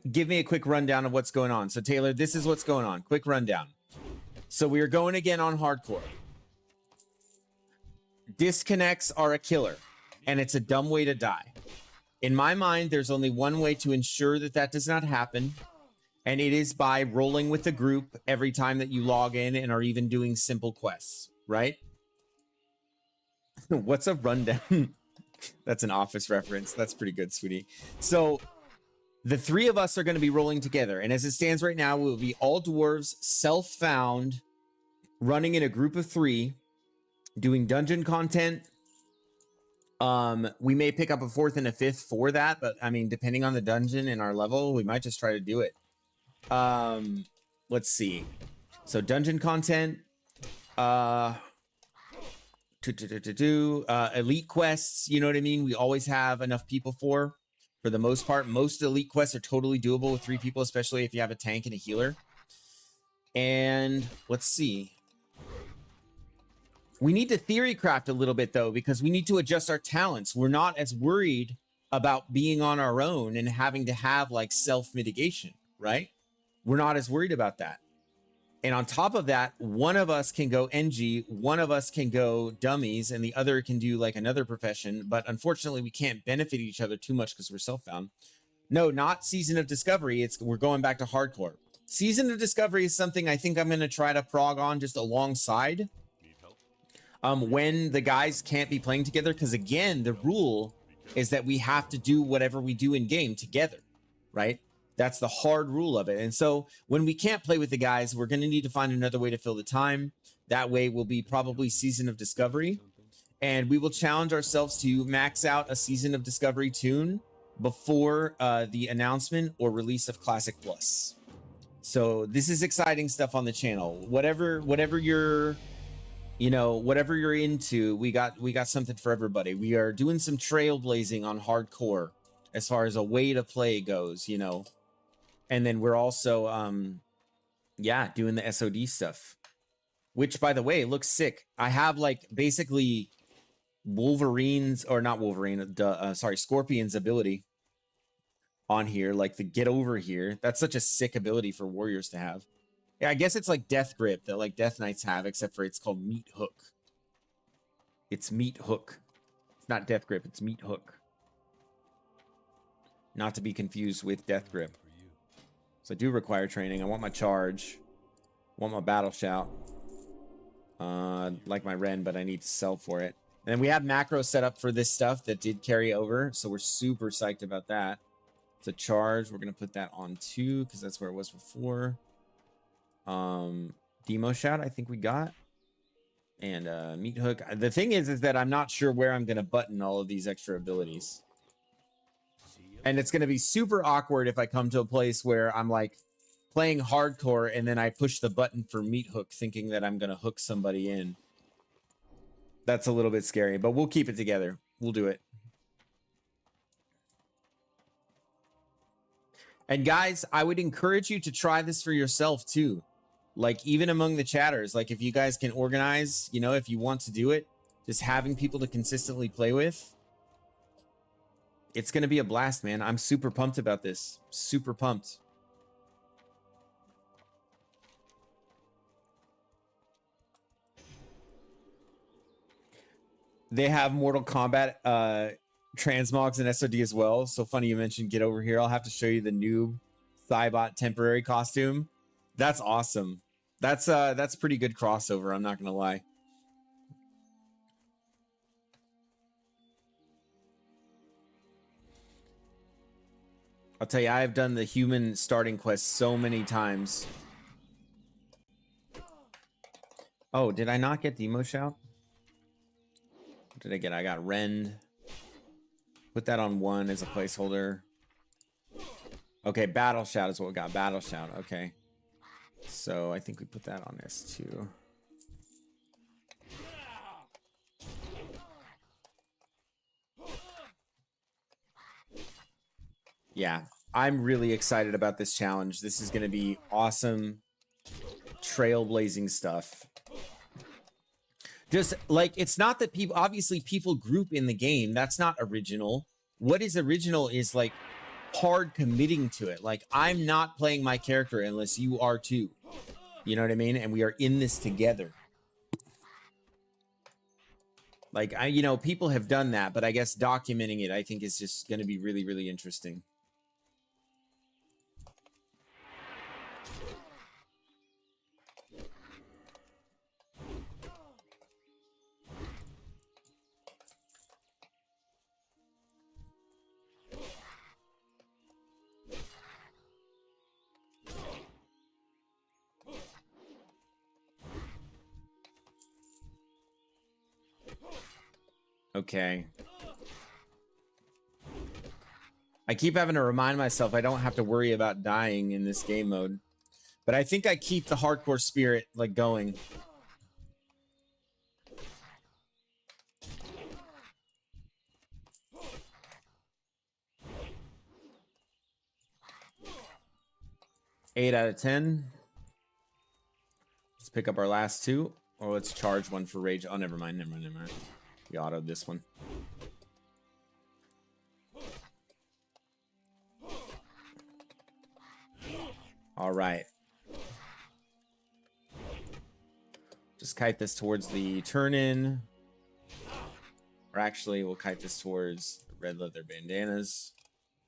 Give me a quick rundown of what's going on. So Taylor, this is what's going on. Quick rundown. So we are going again on hardcore. Disconnects are a killer, and it's a dumb way to die. In my mind, there's only one way to ensure that that does not happen, and it is by rolling with the group every time that you log in and are even doing simple quests, right? What's a rundown? That's an Office reference. That's pretty good, sweetie. So the three of us are going to be rolling together, and as it stands right now, we'll be all dwarves, self-found, running in a group of 3, doing dungeon content. We may pick up a 4th and a 5th for that, but I mean, depending on the dungeon and our level, we might just try to do it. Let's see. So dungeon content, elite quests, you know what I mean? We always have enough people for the most part. Most elite quests are totally doable with 3 people, especially if you have a tank and a healer. And let's see. We need to theory craft a little bit though, because we need to adjust our talents. We're not as worried about being on our own and having to have like self-mitigation, right? We're not as worried about that. And on top of that, one of us can go NG, one of us can go dummies, and the other can do like another profession. But unfortunately, we can't benefit each other too much because we're self-found. No, not Season of Discovery. We're going back to hardcore. Season of Discovery is something I think I'm going to try to prog on just alongside when the guys can't be playing together. Because again, the rule is that we have to do whatever we do in game together, right? That's the hard rule of it. And so when we can't play with the guys, we're going to need to find another way to fill the time. That way will be probably Season of Discovery. And we will challenge ourselves to max out a Season of Discovery tune before the announcement or release of Classic Plus. So this is exciting stuff on the channel. Whatever you're, you know, whatever you're into, we got something for everybody. We are doing some trailblazing on hardcore as far as a way to play goes, you know. And then we're also, yeah, doing the SOD stuff, which, by the way, looks sick. I have, like, basically Wolverine's, or not Wolverine, sorry, Scorpion's ability on here, like the get over here. That's such a sick ability for warriors to have. Yeah, I guess it's like Death Grip that, like, Death Knights have, except for it's called Meat Hook. It's Meat Hook. It's not Death Grip, it's Meat Hook. Not to be confused with Death Grip. So I do require training. I want my charge. I want my battle shout. Like my Ren, but I need to sell for it. And then we have macros set up for this stuff that did carry over. So we're super psyched about that. It's a charge. We're going to put that on 2 because that's where it was before. Demo shout, I think we got. And Meat Hook. The thing is that I'm not sure where I'm going to button all of these extra abilities. And it's going to be super awkward if I come to a place where I'm like playing hardcore and then I push the button for Meat Hook thinking that I'm going to hook somebody in. That's a little bit scary, but we'll keep it together. We'll do it. And guys, I would encourage you to try this for yourself too. Like even among the chatters, like if you guys can organize, you know, if you want to do it, just having people to consistently play with. It's going to be a blast, man. I'm super pumped about this. Super pumped. They have Mortal Kombat transmogs and SOD as well. So funny you mentioned Get Over Here. I'll have to show you the noob Thybot temporary costume. That's awesome. That's pretty good crossover, I'm not gonna lie. I'll tell you, I have done the human starting quest so many times. Oh, did I not get Demo Shout? What did I get? I got Rend. Put that on 1 as a placeholder. Okay, Battle Shout is what we got. Battle Shout, okay. So I think we put that on S2. Yeah, I'm really excited about this challenge. This is going to be awesome, trailblazing stuff. Just like, it's not that people, obviously people group in the game. That's not original. What is original is like hard committing to it. Like, I'm not playing my character unless you are too. You know what I mean? And we are in this together. Like, you know, people have done that, but I guess documenting it, I think, is just going to be really, really interesting. Okay. I keep having to remind myself I don't have to worry about dying in this game mode. But I think I keep the hardcore spirit, like, going. Eight out of 10. Let's pick up our last 2. Or let's charge 1 for rage. Oh, never mind, never mind, never mind. We autoed this one. All right. Just kite this towards the turn-in. Or actually, we'll kite this towards the red leather bandanas.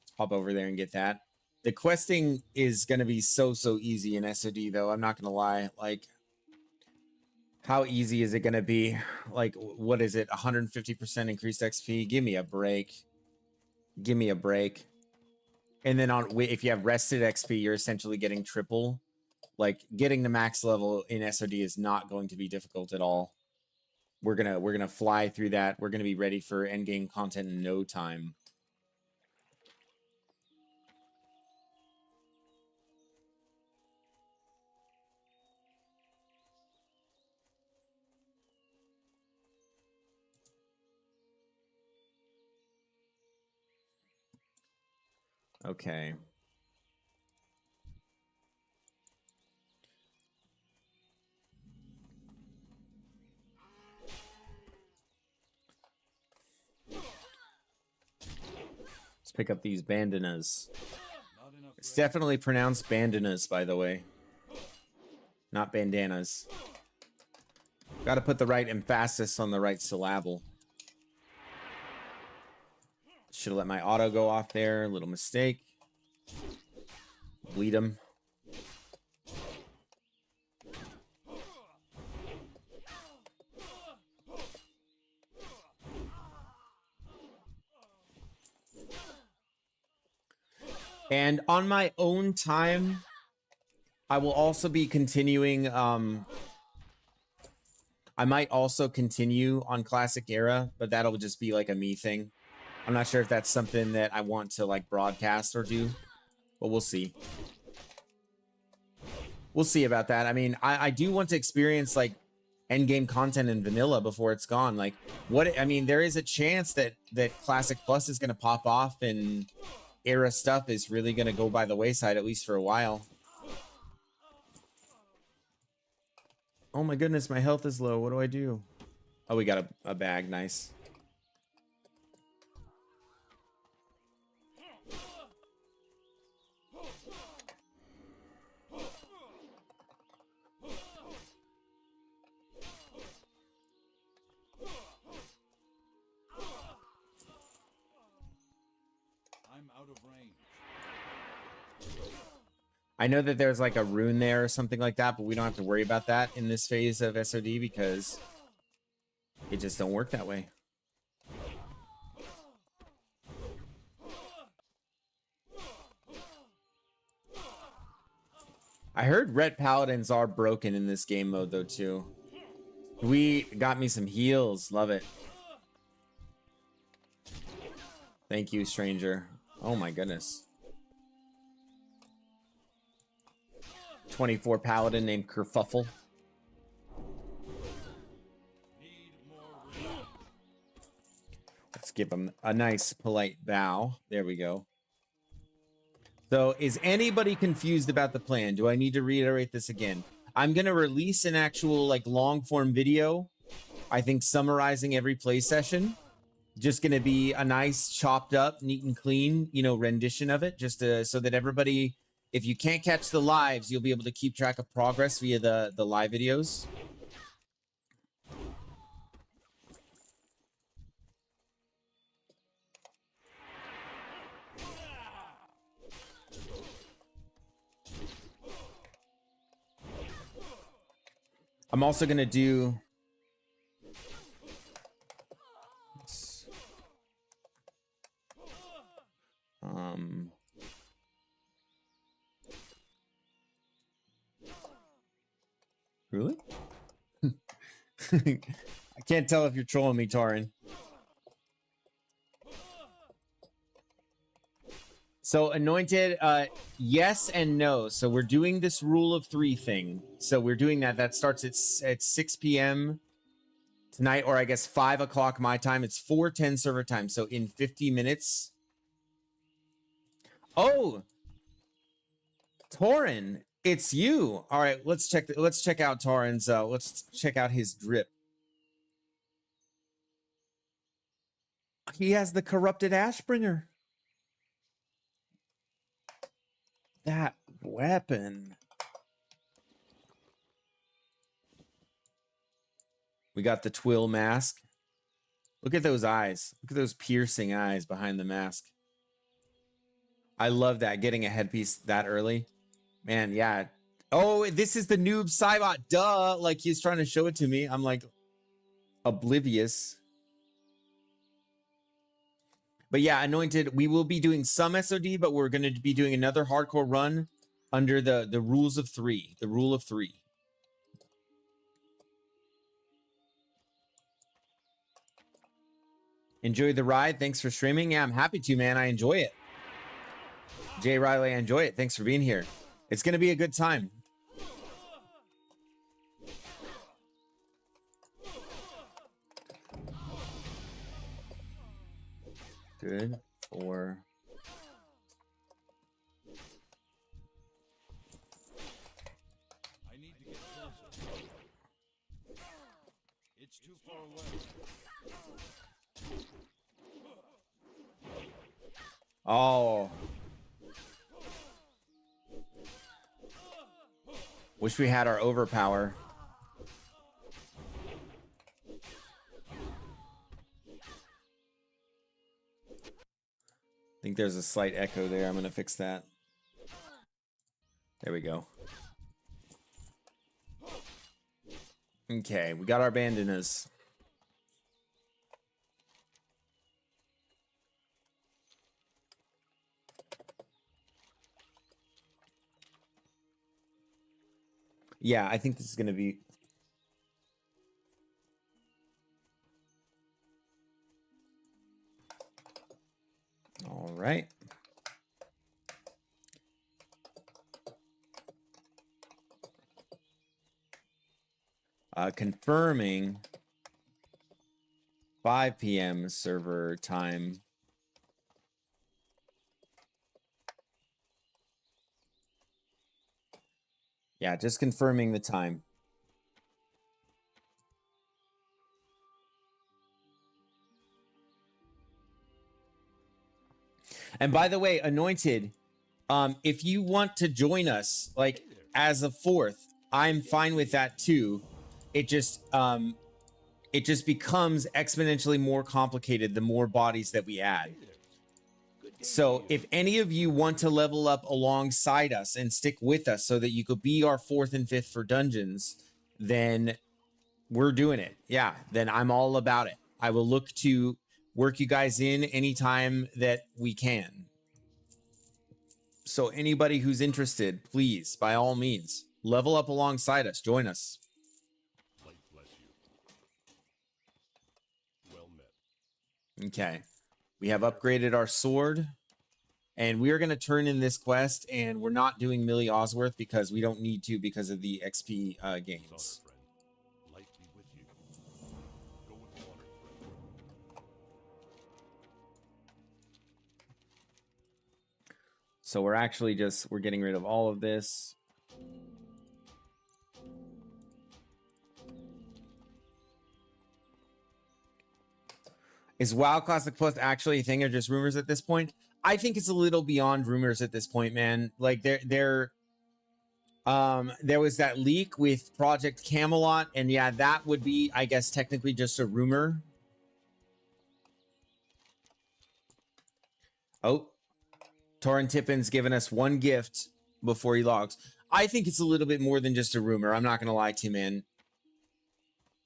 Let's pop over there and get that. The questing is going to be so easy in SOD, though. I'm not going to lie. Like, how easy is it going to be? Like, what is it? 150% increased XP? Give me a break. Give me a break. And then if you have rested XP, you're essentially getting triple. Like, getting the max level in SOD is not going to be difficult at all. We're gonna fly through that. We're gonna be ready for endgame content in no time. Okay. Let's pick up these bandanas. It's definitely pronounced bandanas, by the way. Not bandanas. Got to put the right emphasis on the right syllable. Should have let my auto go off there. Little mistake. Bleed him. And on my own time, I will also be continuing. I might also continue on Classic Era, but that'll just be like a me thing. I'm not sure if that's something that I want to like broadcast or do, but we'll see. We'll see about that. I mean, I do want to experience like endgame content in vanilla before it's gone. Like, I mean, there is a chance that Classic Plus is going to pop off and Era stuff is really going to go by the wayside, at least for a while. Oh my goodness, my health is low. What do I do? Oh, we got a bag. Nice. I know that there's like a rune there or something like that, but we don't have to worry about that in this phase of SOD because it just don't work that way. I heard red paladins are broken in this game mode though too. We got me some heals. Love it. Thank you, stranger. Oh my goodness. 24 paladin named Kerfuffle. Let's give him a nice polite bow. There we go. So is anybody confused about the plan? Do I need to reiterate this again? I'm going to release an actual like long form video. I think summarizing every play session. Just going to be a nice chopped up, neat and clean, you know, rendition of it. Just so that everybody, if you can't catch the lives, you'll be able to keep track of progress via the live videos. I'm also going to do... Really? I can't tell if you're trolling me, Tarin. So anointed, yes and no. So we're doing this rule of 3 thing. So we're doing that. That starts at 6 p.m. tonight, or I guess 5 o'clock my time. It's 4:10 server time. So in 50 minutes. Oh, Tarin, it's you. All right, let's check out Tarin's. Let's check out his drip. He has the corrupted Ashbringer. That weapon. We got the twill mask. Look at those eyes. Look at those piercing eyes behind the mask. I love that, getting a headpiece that early. Man, yeah. Oh, this is the noob Cybot. Duh. Like he's trying to show it to me. I'm like oblivious. But yeah, anointed, we will be doing some SOD, but we're going to be doing another hardcore run under the rules of 3. The rule of 3. Enjoy the ride. Thanks for streaming. Yeah, I'm happy to, man. I enjoy it. Jay Riley, I enjoy it. Thanks for being here. It's going to be a good time. Good for... I need to get closer. It's too far away. Oh. Wish we had our overpower. I think there's a slight echo there. I'm going to fix that. There we go. Okay, we got our bandanas. Yeah, I think this is going to be... All right. Confirming 5 p.m. server time. Yeah, just confirming the time. And by the way, Anointed, if you want to join us, like as a 4th, I'm fine with that too. It just becomes exponentially more complicated the more bodies that we add. So if any of you want to level up alongside us and stick with us so that you could be our 4th and 5th for dungeons, then we're doing it. Yeah, then I'm all about it. I will look to work you guys in anytime that we can. So anybody who's interested, please, by all means, level up alongside us. Join us. Light bless you. Well met. Okay. We have upgraded our sword. And we are going to turn in this quest, and we're not doing Millie Osworth because we don't need to because of the XP gains. Honor, friend. Light be with you. Go with honor, friend. So we're actually we're getting rid of all of this. Is WoW Classic Plus actually a thing or just rumors at this point? I think it's a little beyond rumors at this point, man. Like there was that leak with Project Camelot, and yeah, that would be, I guess, technically just a rumor. Oh, Torrin Tippin's given us one gift before he logs. I think it's a little bit more than just a rumor. I'm not gonna lie to you, man.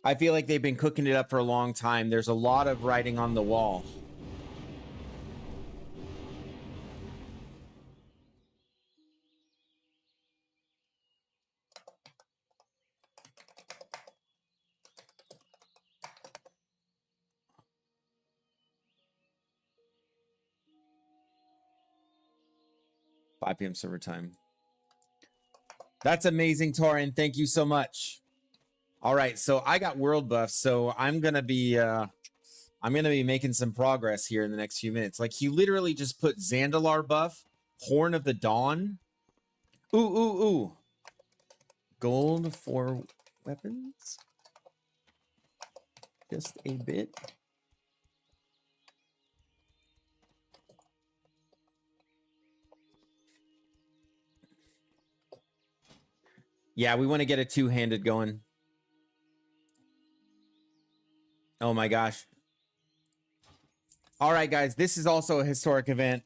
I feel like they've been cooking it up for a long time. There's a lot of writing on the wall. $5 p.m. server time. That's amazing, Torrin. Thank you so much. All right, so I got world buffs, so I'm gonna be making some progress here in the next few minutes. Like, he literally just put Zandalar buff, Horn of the Dawn. Ooh. Gold for weapons. Just a bit. Yeah, we want to get a two-handed going. Oh my gosh. All right, guys, this is also a historic event.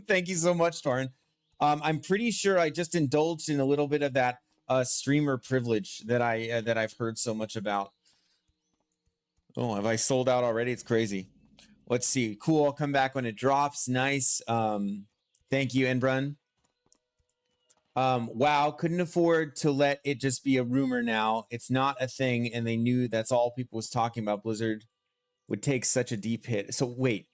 Thank you so much, Torrin. I'm pretty sure I just indulged in a little bit of that streamer privilege that I've heard so much about. Oh, have I sold out already? It's crazy. Let's see. Cool. I'll come back when it drops. Nice. Thank you, Enbrun. Wow, couldn't afford to let it just be a rumor now. It's not a thing, and they knew that's all people was talking about. Blizzard would take such a deep hit. So wait,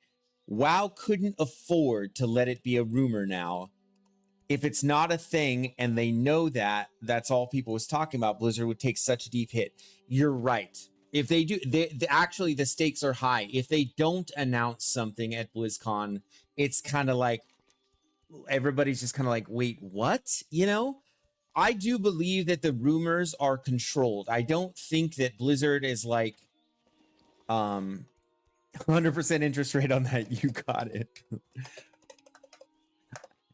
WoW couldn't afford to let it be a rumor now. If it's not a thing and they know that that's all people was talking about, Blizzard would take such a deep hit. You're right. If they do, actually the stakes are high. If they don't announce something at BlizzCon, it's kind of like everybody's just kind of like, wait, what? You know? I do believe that the rumors are controlled. I don't think that Blizzard is like 100% interest rate on that. You got it.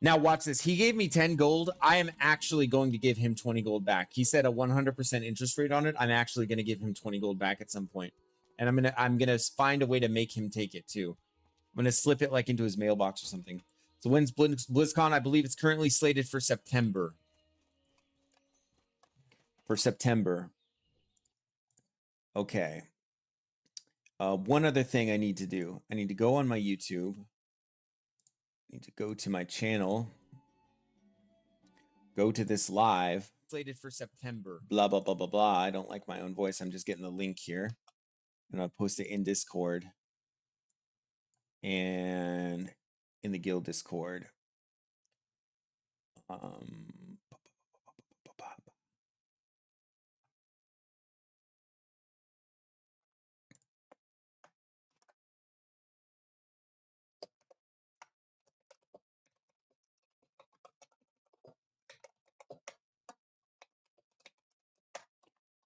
Now watch this. He gave me 10 gold. I am actually going to give him 20 gold back. He said a 100% interest rate on it. I'm actually going to give him 20 gold back at some point. And I'm gonna find a way to make him take it too. I'm gonna slip it like into his mailbox or something. So when's BlizzCon? I believe it's currently slated for September. Okay. One other thing I need to do. I need to go on my YouTube. I need to go to my channel. Go to this live. Slated for September. Blah, blah, blah, blah, blah. I don't like my own voice. I'm just getting the link here. And I'll post it in Discord. And in the guild Discord.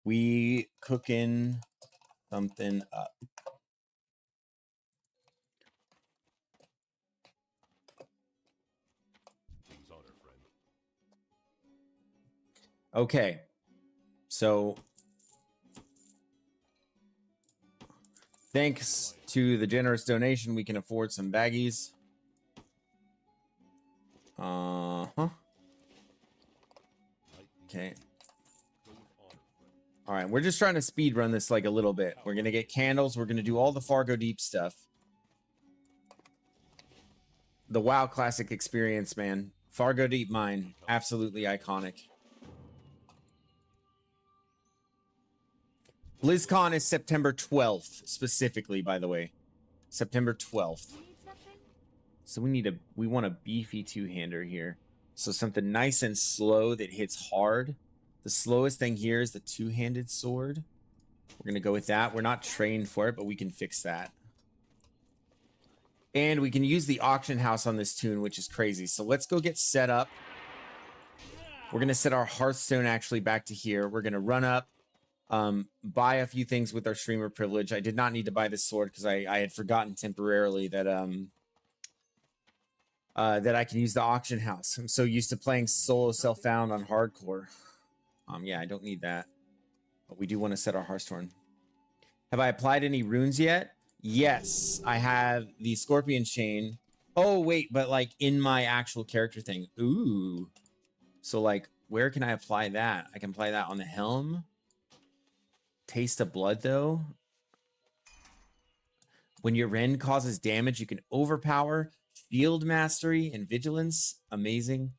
We cooking something up. King's honor, friend. Okay. So thanks to the generous donation, we can afford some baggies. Uh-huh. Okay. All right, we're just trying to speed run this like a little bit. We're going to get candles. We're going to do all the Fargo Deep stuff. The WoW Classic experience, man. Fargo Deep Mine. Absolutely iconic. BlizzCon is September 12th, specifically, by the way. September 12th. So we want a beefy two-hander here. So something nice and slow that hits hard. The slowest thing here is the two-handed sword. We're going to go with that. We're not trained for it, but we can fix that. And we can use the auction house on this tune, which is crazy. So let's go get set up. We're going to set our Hearthstone actually back to here. We're going to run up, buy a few things with our streamer privilege. I did not need to buy this sword because I had forgotten temporarily that that I can use the auction house. I'm so used to playing solo self-found on hardcore. Yeah, I don't need that. But we do want to set our Hearthstone. Have I applied any runes yet? Yes, I have the Scorpion Chain. Oh, wait, but like in my actual character thing. Ooh. So like, where can I apply that? I can apply that on the helm. Taste of Blood, though. When your Ren causes damage, you can overpower. Field Mastery and Vigilance. Amazing.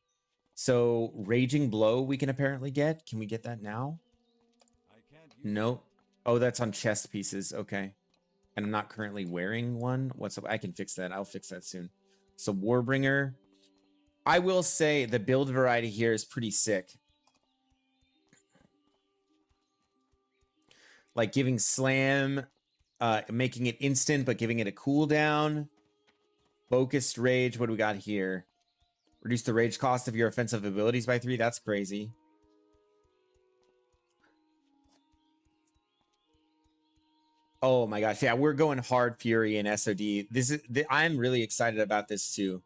So, Raging Blow we can apparently get. Can we get that now? Nope. Oh, that's on chest pieces. Okay. And I'm not currently wearing one. What's up? I can fix that. I'll fix that soon. So, Warbringer. I will say the build variety here is pretty sick. Like giving Slam, making it instant, but giving it a cooldown. Focused Rage. What do we got here? Reduce the rage cost of your offensive abilities by 3. That's crazy. Oh my gosh. Yeah, we're going hard Fury and SOD. I'm really excited about this too.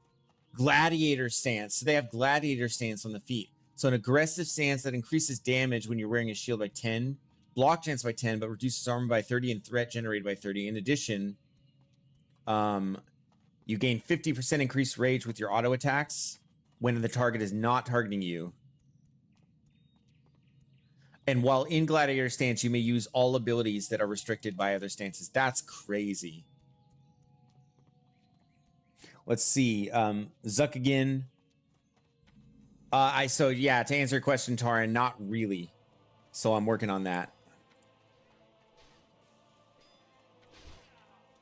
Gladiator stance. So they have gladiator stance on the feet. So an aggressive stance that increases damage when you're wearing a shield by 10, block chance by 10, but reduces armor by 30 and threat generated by 30. In addition, you gain 50% increased rage with your auto attacks when the target is not targeting you. And while in Gladiator stance, you may use all abilities that are restricted by other stances. That's crazy. Let's see. Zuck again. So yeah, to answer your question, Taran, not really. So I'm working on that.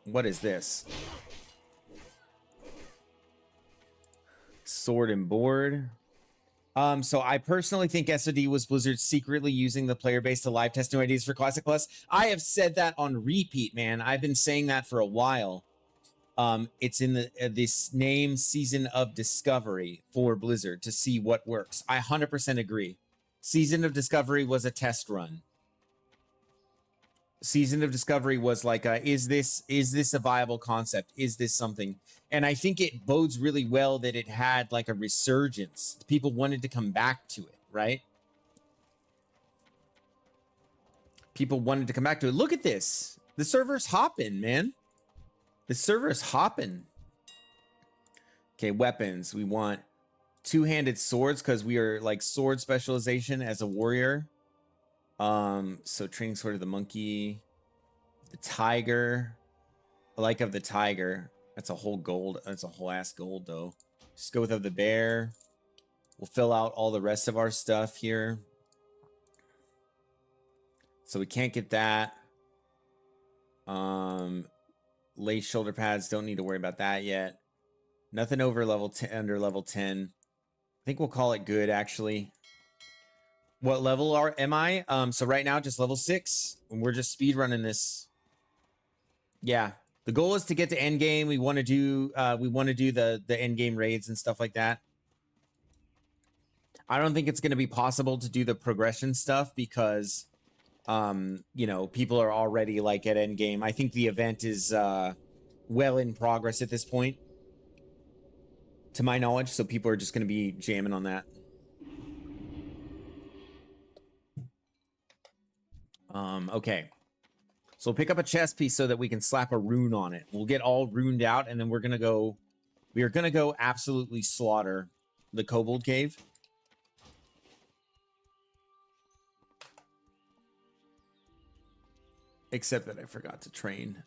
What is this? Sword and board. So I personally think SOD was Blizzard secretly using the player base to live test new ideas for Classic Plus. I have said that on repeat, man. I've been saying that for a while. It's in this name Season of Discovery for Blizzard to see what works. I 100% agree. Season of Discovery was a test run. Season of Discovery was like, is this a viable concept? Is this something? And I think it bodes really well that it had like a resurgence. People wanted to come back to it, right? People wanted to come back to it. Look at this. The server's hopping, man. The server's hopping. Okay, weapons. We want two-handed swords because we are like sword specialization as a warrior. So training sword of the monkey, the tiger. I like of the tiger. That's a whole gold. That's a whole ass gold though. Just go with of the bear. We'll fill out all the rest of our stuff here. So we can't get that. Lace shoulder pads, don't need to worry about that yet. Nothing over level 10, under level 10. I think we'll call it good actually. What level am I? So right now just level 6 and we're just speed running this. Yeah. The goal is to get to end game. We want to do the end game raids and stuff like that. I don't think it's going to be possible to do the progression stuff because you know, people are already like at end game. I think the event is well in progress at this point, to my knowledge, so people are just going to be jamming on that. Okay. So we'll pick up a chest piece so that we can slap a rune on it. We'll get all runed out, and then we are gonna go absolutely slaughter the kobold cave. Except that I forgot to train.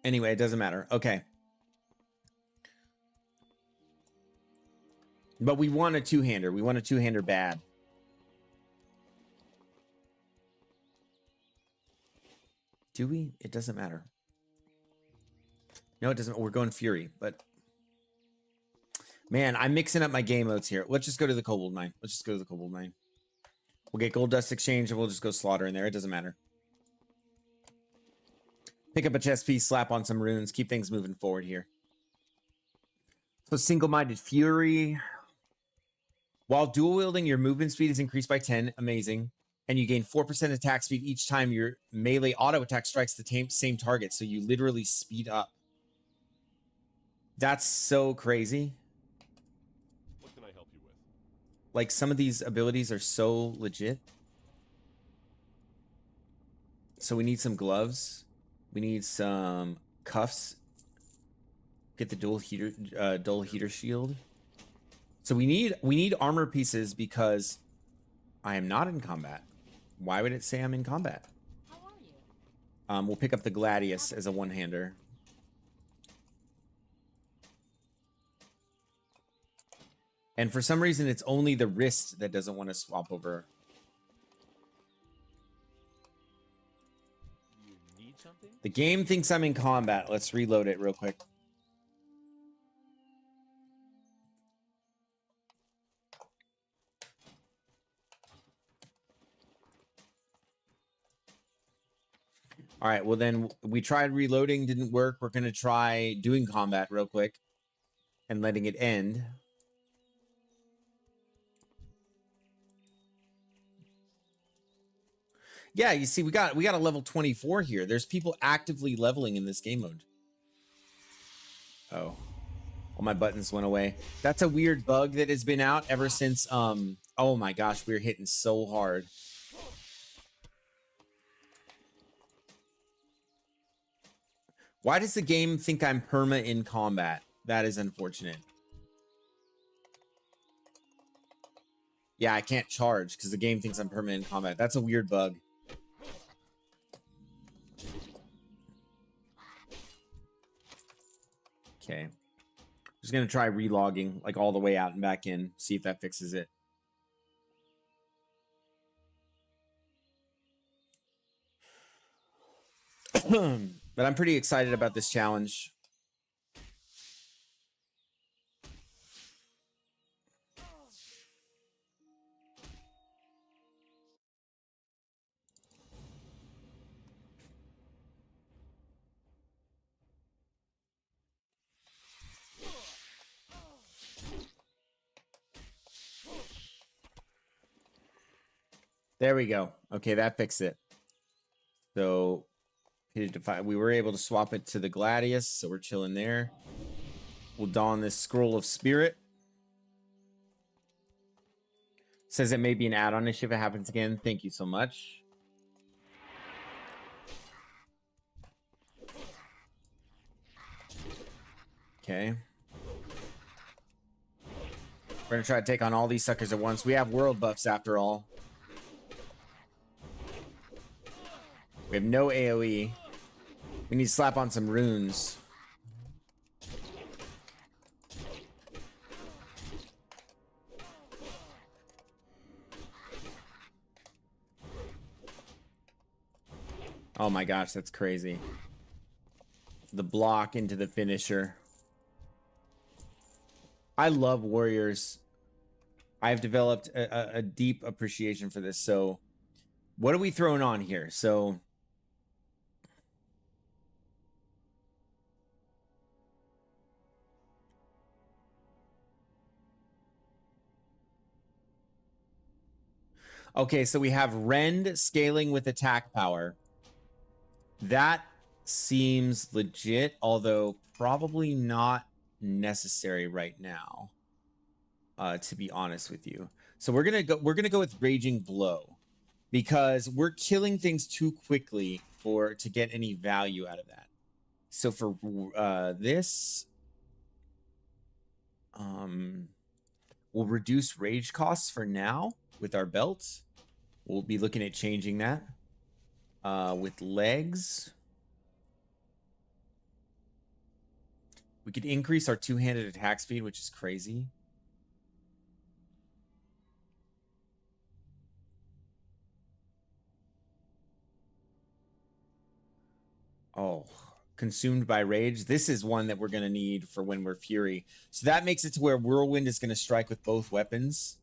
Anyway, it doesn't matter. Okay. But we want a two-hander. We want a two-hander bad. Do we? It doesn't matter. No, it doesn't. We're going Fury, but... Man, I'm mixing up my game modes here. Let's just go to the Kobold Mine. Let's just go to the Kobold Mine. We'll get Gold Dust Exchange, and we'll just go Slaughter in there. It doesn't matter. Pick up a chest piece, slap on some runes, keep things moving forward here. So Single-Minded Fury. While dual-wielding, your movement speed is increased by 10. Amazing. And you gain 4% attack speed each time your melee auto attack strikes the same target. So you literally speed up. That's so crazy. What can I help you with? Like, some of these abilities are so legit. So we need some gloves. We need some cuffs. Get the dual heater shield. So we need armor pieces because I am not in combat. Why would it say I'm in combat? How are you? We'll pick up the Gladius as a one-hander. And for some reason, it's only the wrist that doesn't want to swap over. You need something? The game thinks I'm in combat. Let's reload it real quick. All right, well then we tried reloading, didn't work. We're going to try doing combat real quick and letting it end. Yeah, you see, we got a level 24 here. There's people actively leveling in this game mode. Oh, all my buttons went away. That's a weird bug that has been out ever since. Oh my gosh, we're hitting so hard. Why does the game think I'm perma in combat? That is unfortunate. Yeah, I can't charge because the game thinks I'm perma in combat. That's a weird bug. Okay. Just gonna try relogging like all the way out and back in. See if that fixes it. But I'm pretty excited about this challenge. There we go. Okay, that fixed it. So we were able to swap it to the Gladius, so we're chilling there. We'll don this Scroll of Spirit. Says it may be an add-on issue if it happens again. Thank you so much. Okay. We're gonna try to take on all these suckers at once. We have world buffs after all. We have no AoE. We need to slap on some runes. Oh my gosh, that's crazy. The block into the finisher. I love warriors. I've developed a deep appreciation for this. So what are we throwing on here? So okay, so we have Rend scaling with attack power. That seems legit, although probably not necessary right now. to be honest with you. So we're gonna go with Raging Blow because we're killing things too quickly to get any value out of that. So for this, we'll reduce rage costs for now with our belts. We'll be looking at changing that. With legs, we could increase our two-handed attack speed, which is crazy. Oh, consumed by rage. This is one that we're going to need for when we're Fury. So that makes it to where Whirlwind is going to strike with both weapons.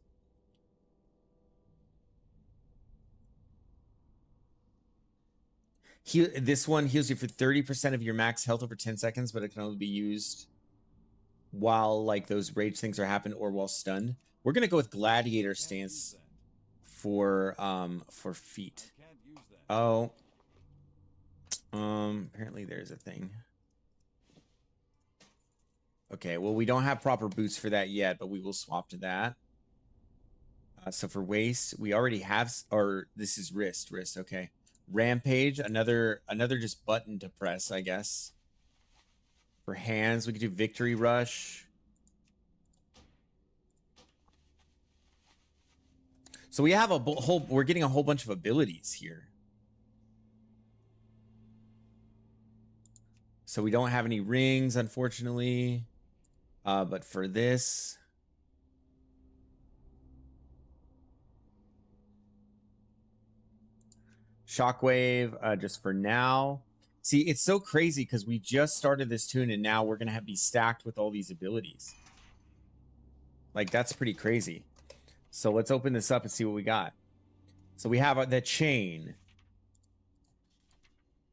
This one heals you for 30% of your max health over 10 seconds, but it can only be used while like those rage things are happening or while stunned. We're going to go with Gladiator stance for feet. Oh. Apparently there's a thing. Okay, well, we don't have proper boots for that yet, but we will swap to that. So for waist, we already have, or this is wrist, okay. Rampage, another just button to press, I guess. For hands, we could do Victory Rush. So we have we're getting a whole bunch of abilities here. So we don't have any rings, unfortunately. But for this, Shockwave, just for now. See, it's so crazy because we just started this tune and now we're going to be stacked with all these abilities. Like, that's pretty crazy. So let's open this up and see what we got. So we have the chain.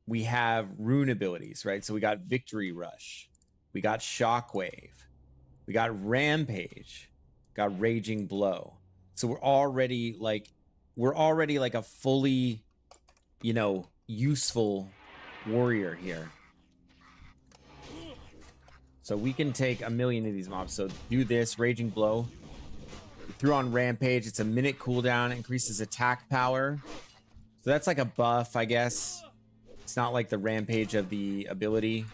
We have rune abilities, right? So we got Victory Rush. We got Shockwave. We got Rampage. Got Raging Blow. So we're already like a fully, you know, useful warrior here. So we can take a million of these mobs. So do this, Raging Blow. We threw on Rampage. It's a minute cooldown, increases attack power. So that's like a buff, I guess. It's not like the Rampage of the ability.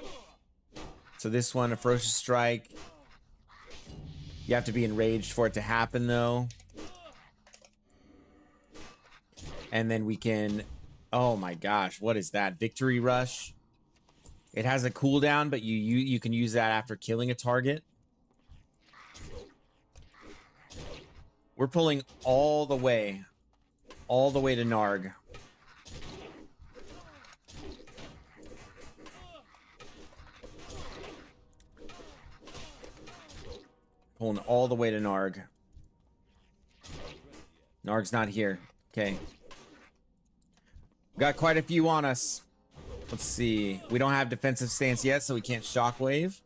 So this one, a Ferocious Strike. You have to be enraged for it to happen, though. And then we can... Oh my gosh, what is that? Victory Rush. It has a cooldown, but you can use that after killing a target. We're pulling all the way to Narg. Pulling all the way to Narg. Narg's not here. Okay. Got quite a few on us. Let's see. We don't have defensive stance yet, so we can't Shockwave.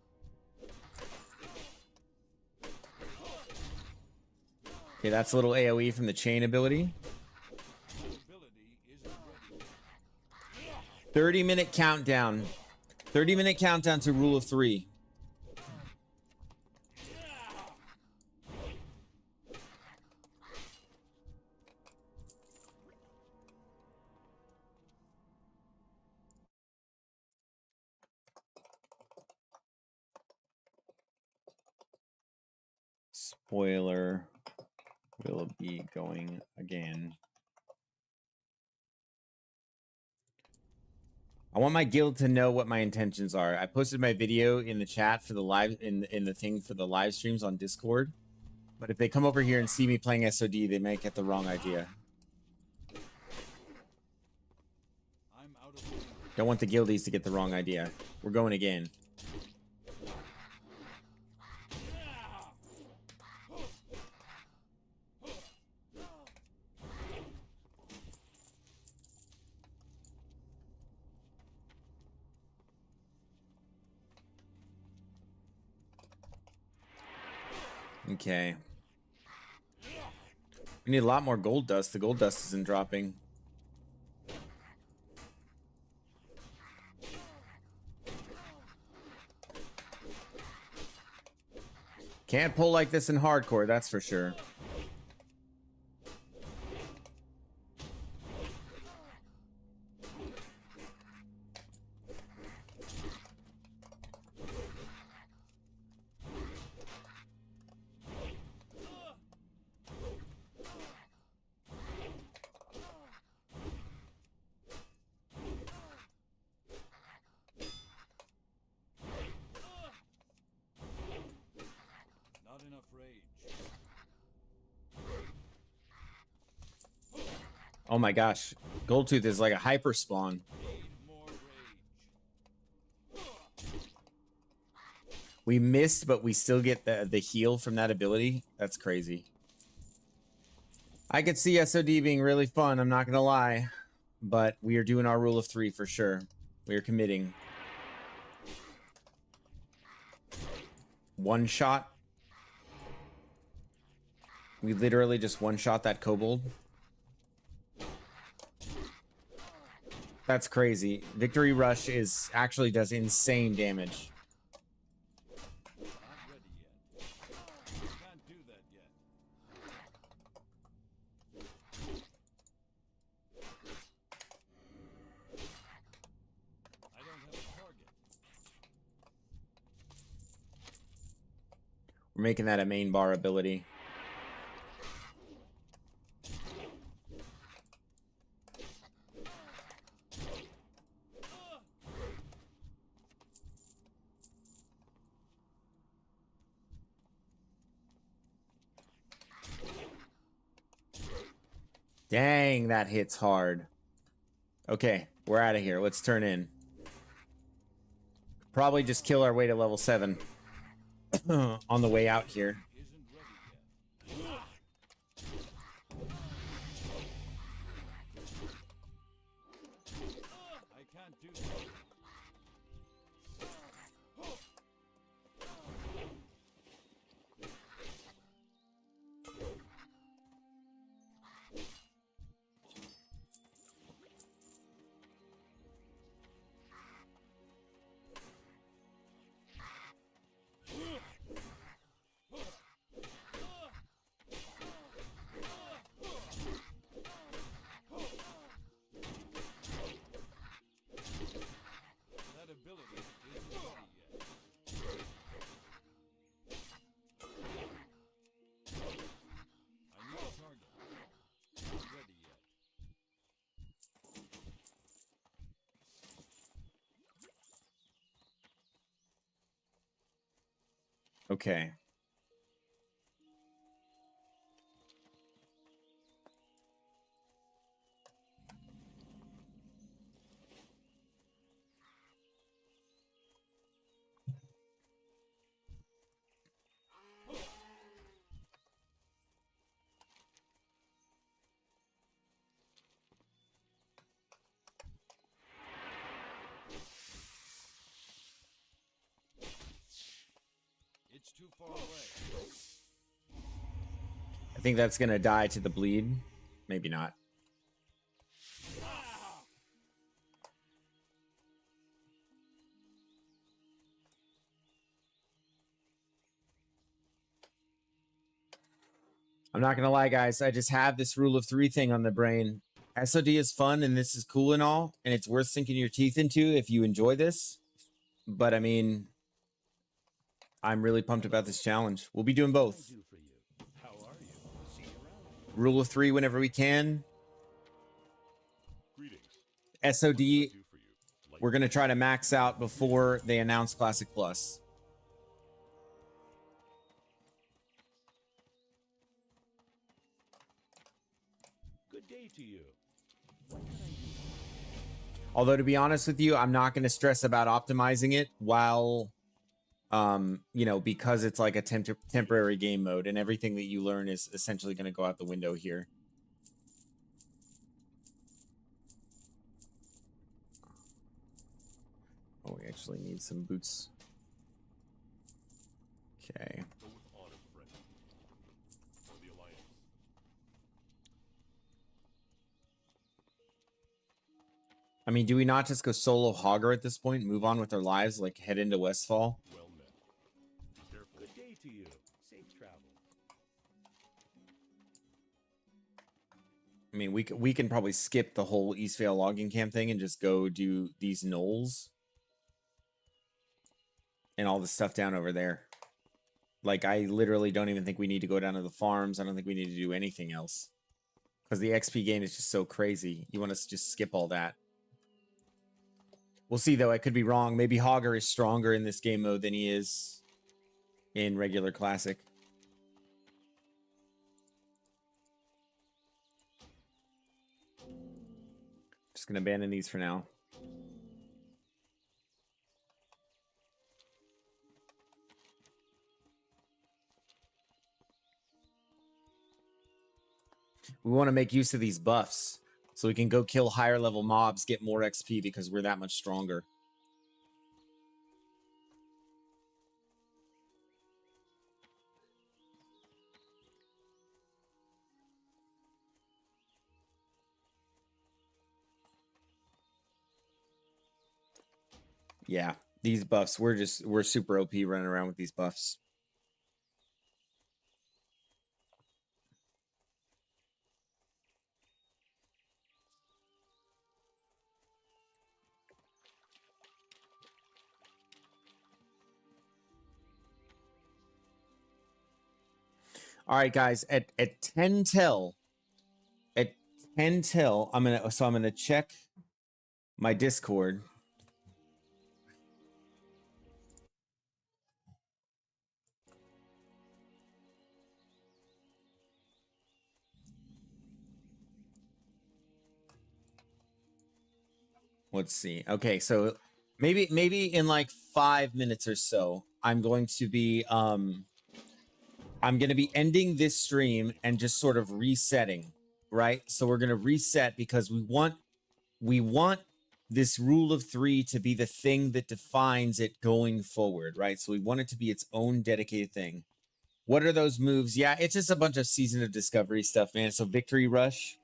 Okay, that's a little AoE from the chain ability. 30-minute countdown. 30-minute countdown to rule of 3. Spoiler will be going again. I want my guild to know what my intentions are. I posted my video in the chat for the live in the thing for the live streams on Discord. But if they come over here and see me playing SOD, they might get the wrong idea. Don't want the guildies to get the wrong idea. We're going again. Okay. We need a lot more gold dust. The gold dust isn't dropping. Can't pull like this in hardcore, that's for sure. Not enough rage. Oh my gosh. Goldtooth is like a hyper spawn. Need more rage. We missed, but we still get the heal from that ability. That's crazy. I could see SOD being really fun, I'm not gonna lie. But we are doing our rule of 3 for sure. We are committing. One shot. We literally just one-shot that kobold. That's crazy. Victory Rush is actually does insane damage. Not ready yet. Can't do that yet. I don't have a target. We're making that a main bar ability. Dang, that hits hard. Okay, we're out of here. Let's turn in. Probably just kill our way to level 7 on the way out here. Isn't ready yet. I can't do that. That ability isn't ready yet. I need a target. Not ready yet. Okay. It's too far away. I think that's gonna die to the bleed. Maybe not. I'm not gonna lie, guys. I just have this rule of 3 thing on the brain. SOD is fun and this is cool and all, and it's worth sinking your teeth into if you enjoy this. But I mean, I'm really pumped about this challenge. We'll be doing both. Do for you. How are you? See you around. Rule of 3 whenever we can. Greetings. SOD, Do for you. Like we're gonna try to max out before they announce Classic Plus. good day to you. Although, to be honest with you, I'm not going to stress about optimizing it while, you know, because it's like a temporary game mode and everything that you learn is essentially going to go out the window here. Oh, we actually need some boots. Okay. Go with honor, friend. For the Alliance. I mean, do we not just go solo Hogger at this point? Move on with our lives, like head into Westfall? Well met. Be careful. Good day to you. mean, we can probably skip the whole Eastvale logging camp thing and just go do these knolls and all the stuff down over there. Like, I literally don't even think we need to go down to the farms. I don't think we need to do anything else. Because the XP gain is just so crazy. You want to just skip all that. We'll see, though. I could be wrong. Maybe Hogger is stronger in this game mode than he is in regular Classic. Just going to abandon these for now. We want to make use of these buffs so we can go kill higher level mobs, get more XP because we're that much stronger. Yeah, these buffs, we're super OP running around with these buffs. All right, guys, at 10 till, I'm gonna check my Discord. Let's see. Okay, so maybe in like 5 minutes or so, I'm going to be ending this stream and just sort of resetting, right? So we're going to reset because we want this rule of 3 to be the thing that defines it going forward, right? So we want it to be its own dedicated thing. What are those moves? Yeah, it's just a bunch of Season of Discovery stuff, man. So Victory Rush,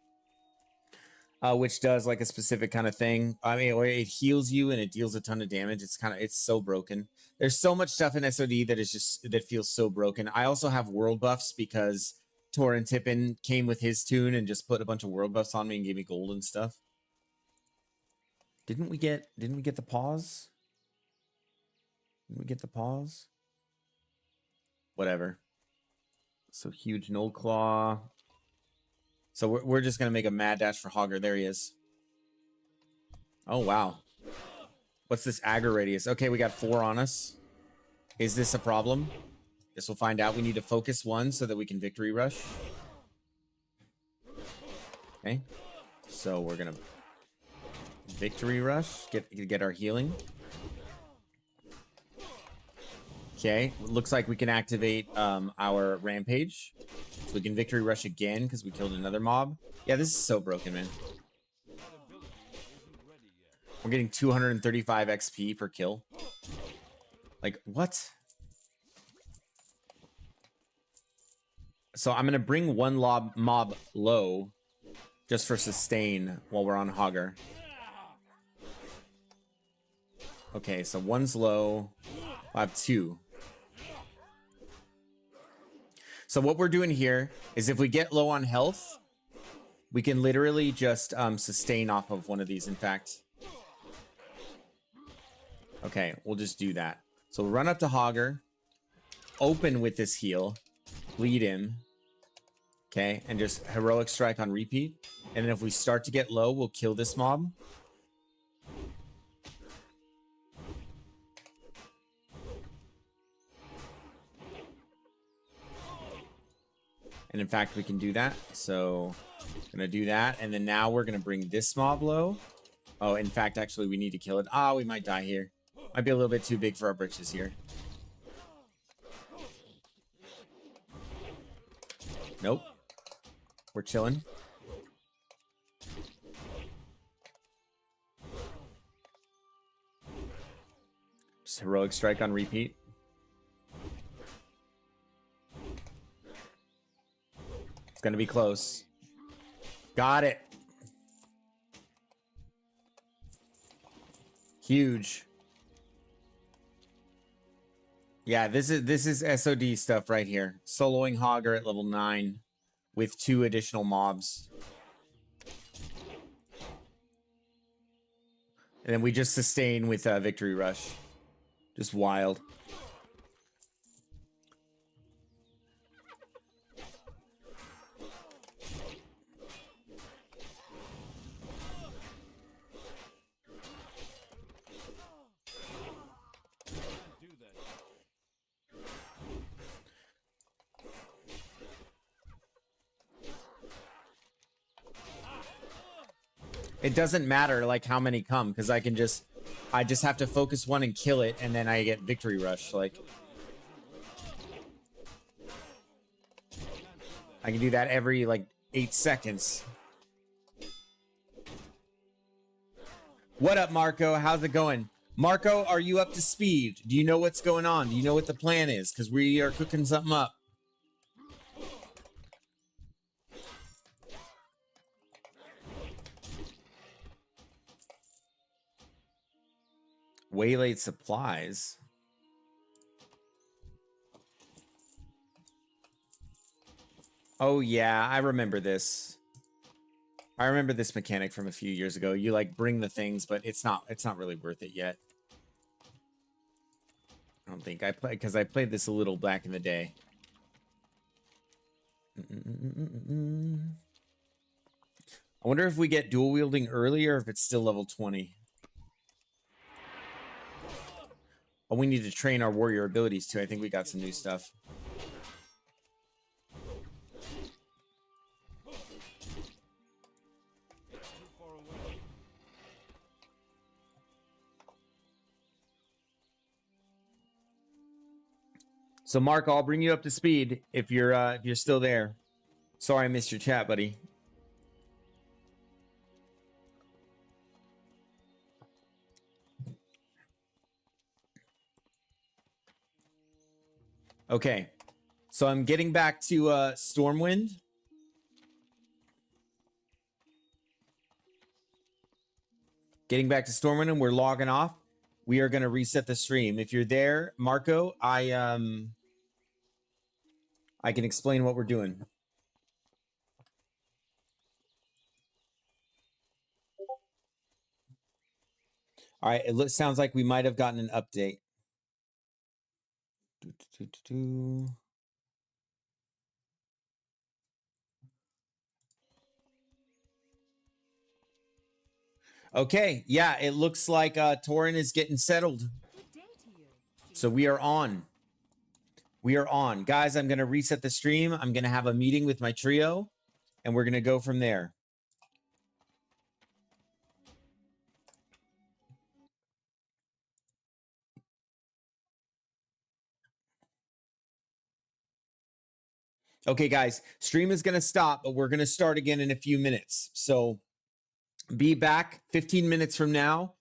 which does like a specific kind of thing. I mean, it heals you and it deals a ton of damage. It's so broken. There's so much stuff in SOD that feels so broken. I also have world buffs because Torin Tippin came with his tune and just put a bunch of world buffs on me and gave me gold and stuff. Didn't we get the pause? Didn't we get the pause? Whatever. So huge Knoll Claw. So we're just gonna make a mad dash for Hogger. There he is. Oh wow. What's this aggro radius? Okay, we got 4 on us. Is this a problem? Guess we'll find out. We need to focus 1 so that we can victory rush. Okay. So we're gonna victory rush. Get our healing. Okay. Looks like we can activate our rampage. So we can victory rush again because we killed another mob. Yeah, this is so broken, man. We're getting 235 XP per kill. Like, what? So I'm going to bring one mob low just for sustain while we're on Hogger. Okay, so 1's low. I have 2. So what we're doing here is if we get low on health, we can literally just sustain off of one of these, in fact. Okay, we'll just do that. So we'll run up to Hogger, open with this heal, bleed him, okay, and just heroic strike on repeat. And then if we start to get low, we'll kill this mob. And in fact, we can do that. So gonna do that. And then now we're gonna bring this mob low. Oh, in fact, actually, we need to kill it. Ah, we might die here. Might be a little bit too big for our britches here. Nope. We're chilling. Just heroic strike on repeat. It's gonna be close. Got it. Huge. Yeah, this is SOD stuff right here. Soloing Hogger at level 9 with 2 additional mobs. And then we just sustain with Victory Rush. Just wild. Do that. It doesn't matter like how many come because I just have to focus one and kill it, and then I get Victory Rush. Like I can do that every like 8 seconds. What up, Marco? How's it going? Marco, are you up to speed? Do you know what's going on? Do you know what the plan is? Because we are cooking something up. Waylaid supplies. Oh yeah, I remember this. I remember this mechanic from a few years ago. You like bring the things, but it's not really worth it yet. I don't think I played this a little back in the day. I wonder if we get dual wielding early or if it's still level 20. Oh, we need to train our warrior abilities too. I think we got some new stuff. So Mark, I'll bring you up to speed if you're still there. Sorry I missed your chat, buddy. Okay. So I'm getting back to Stormwind. Getting back to Stormwind, and we're logging off. We are going to reset the stream. If you're there, Marco, I can explain what we're doing. All right, sounds like we might have gotten an update. Okay, yeah, it looks like Torin is getting settled. Good day to you. So we are on. We are on. Guys, I'm going to reset the stream. I'm going to have a meeting with my trio, and we're going to go from there. Okay, guys, stream is going to stop, but we're going to start again in a few minutes. So be back 15 minutes from now.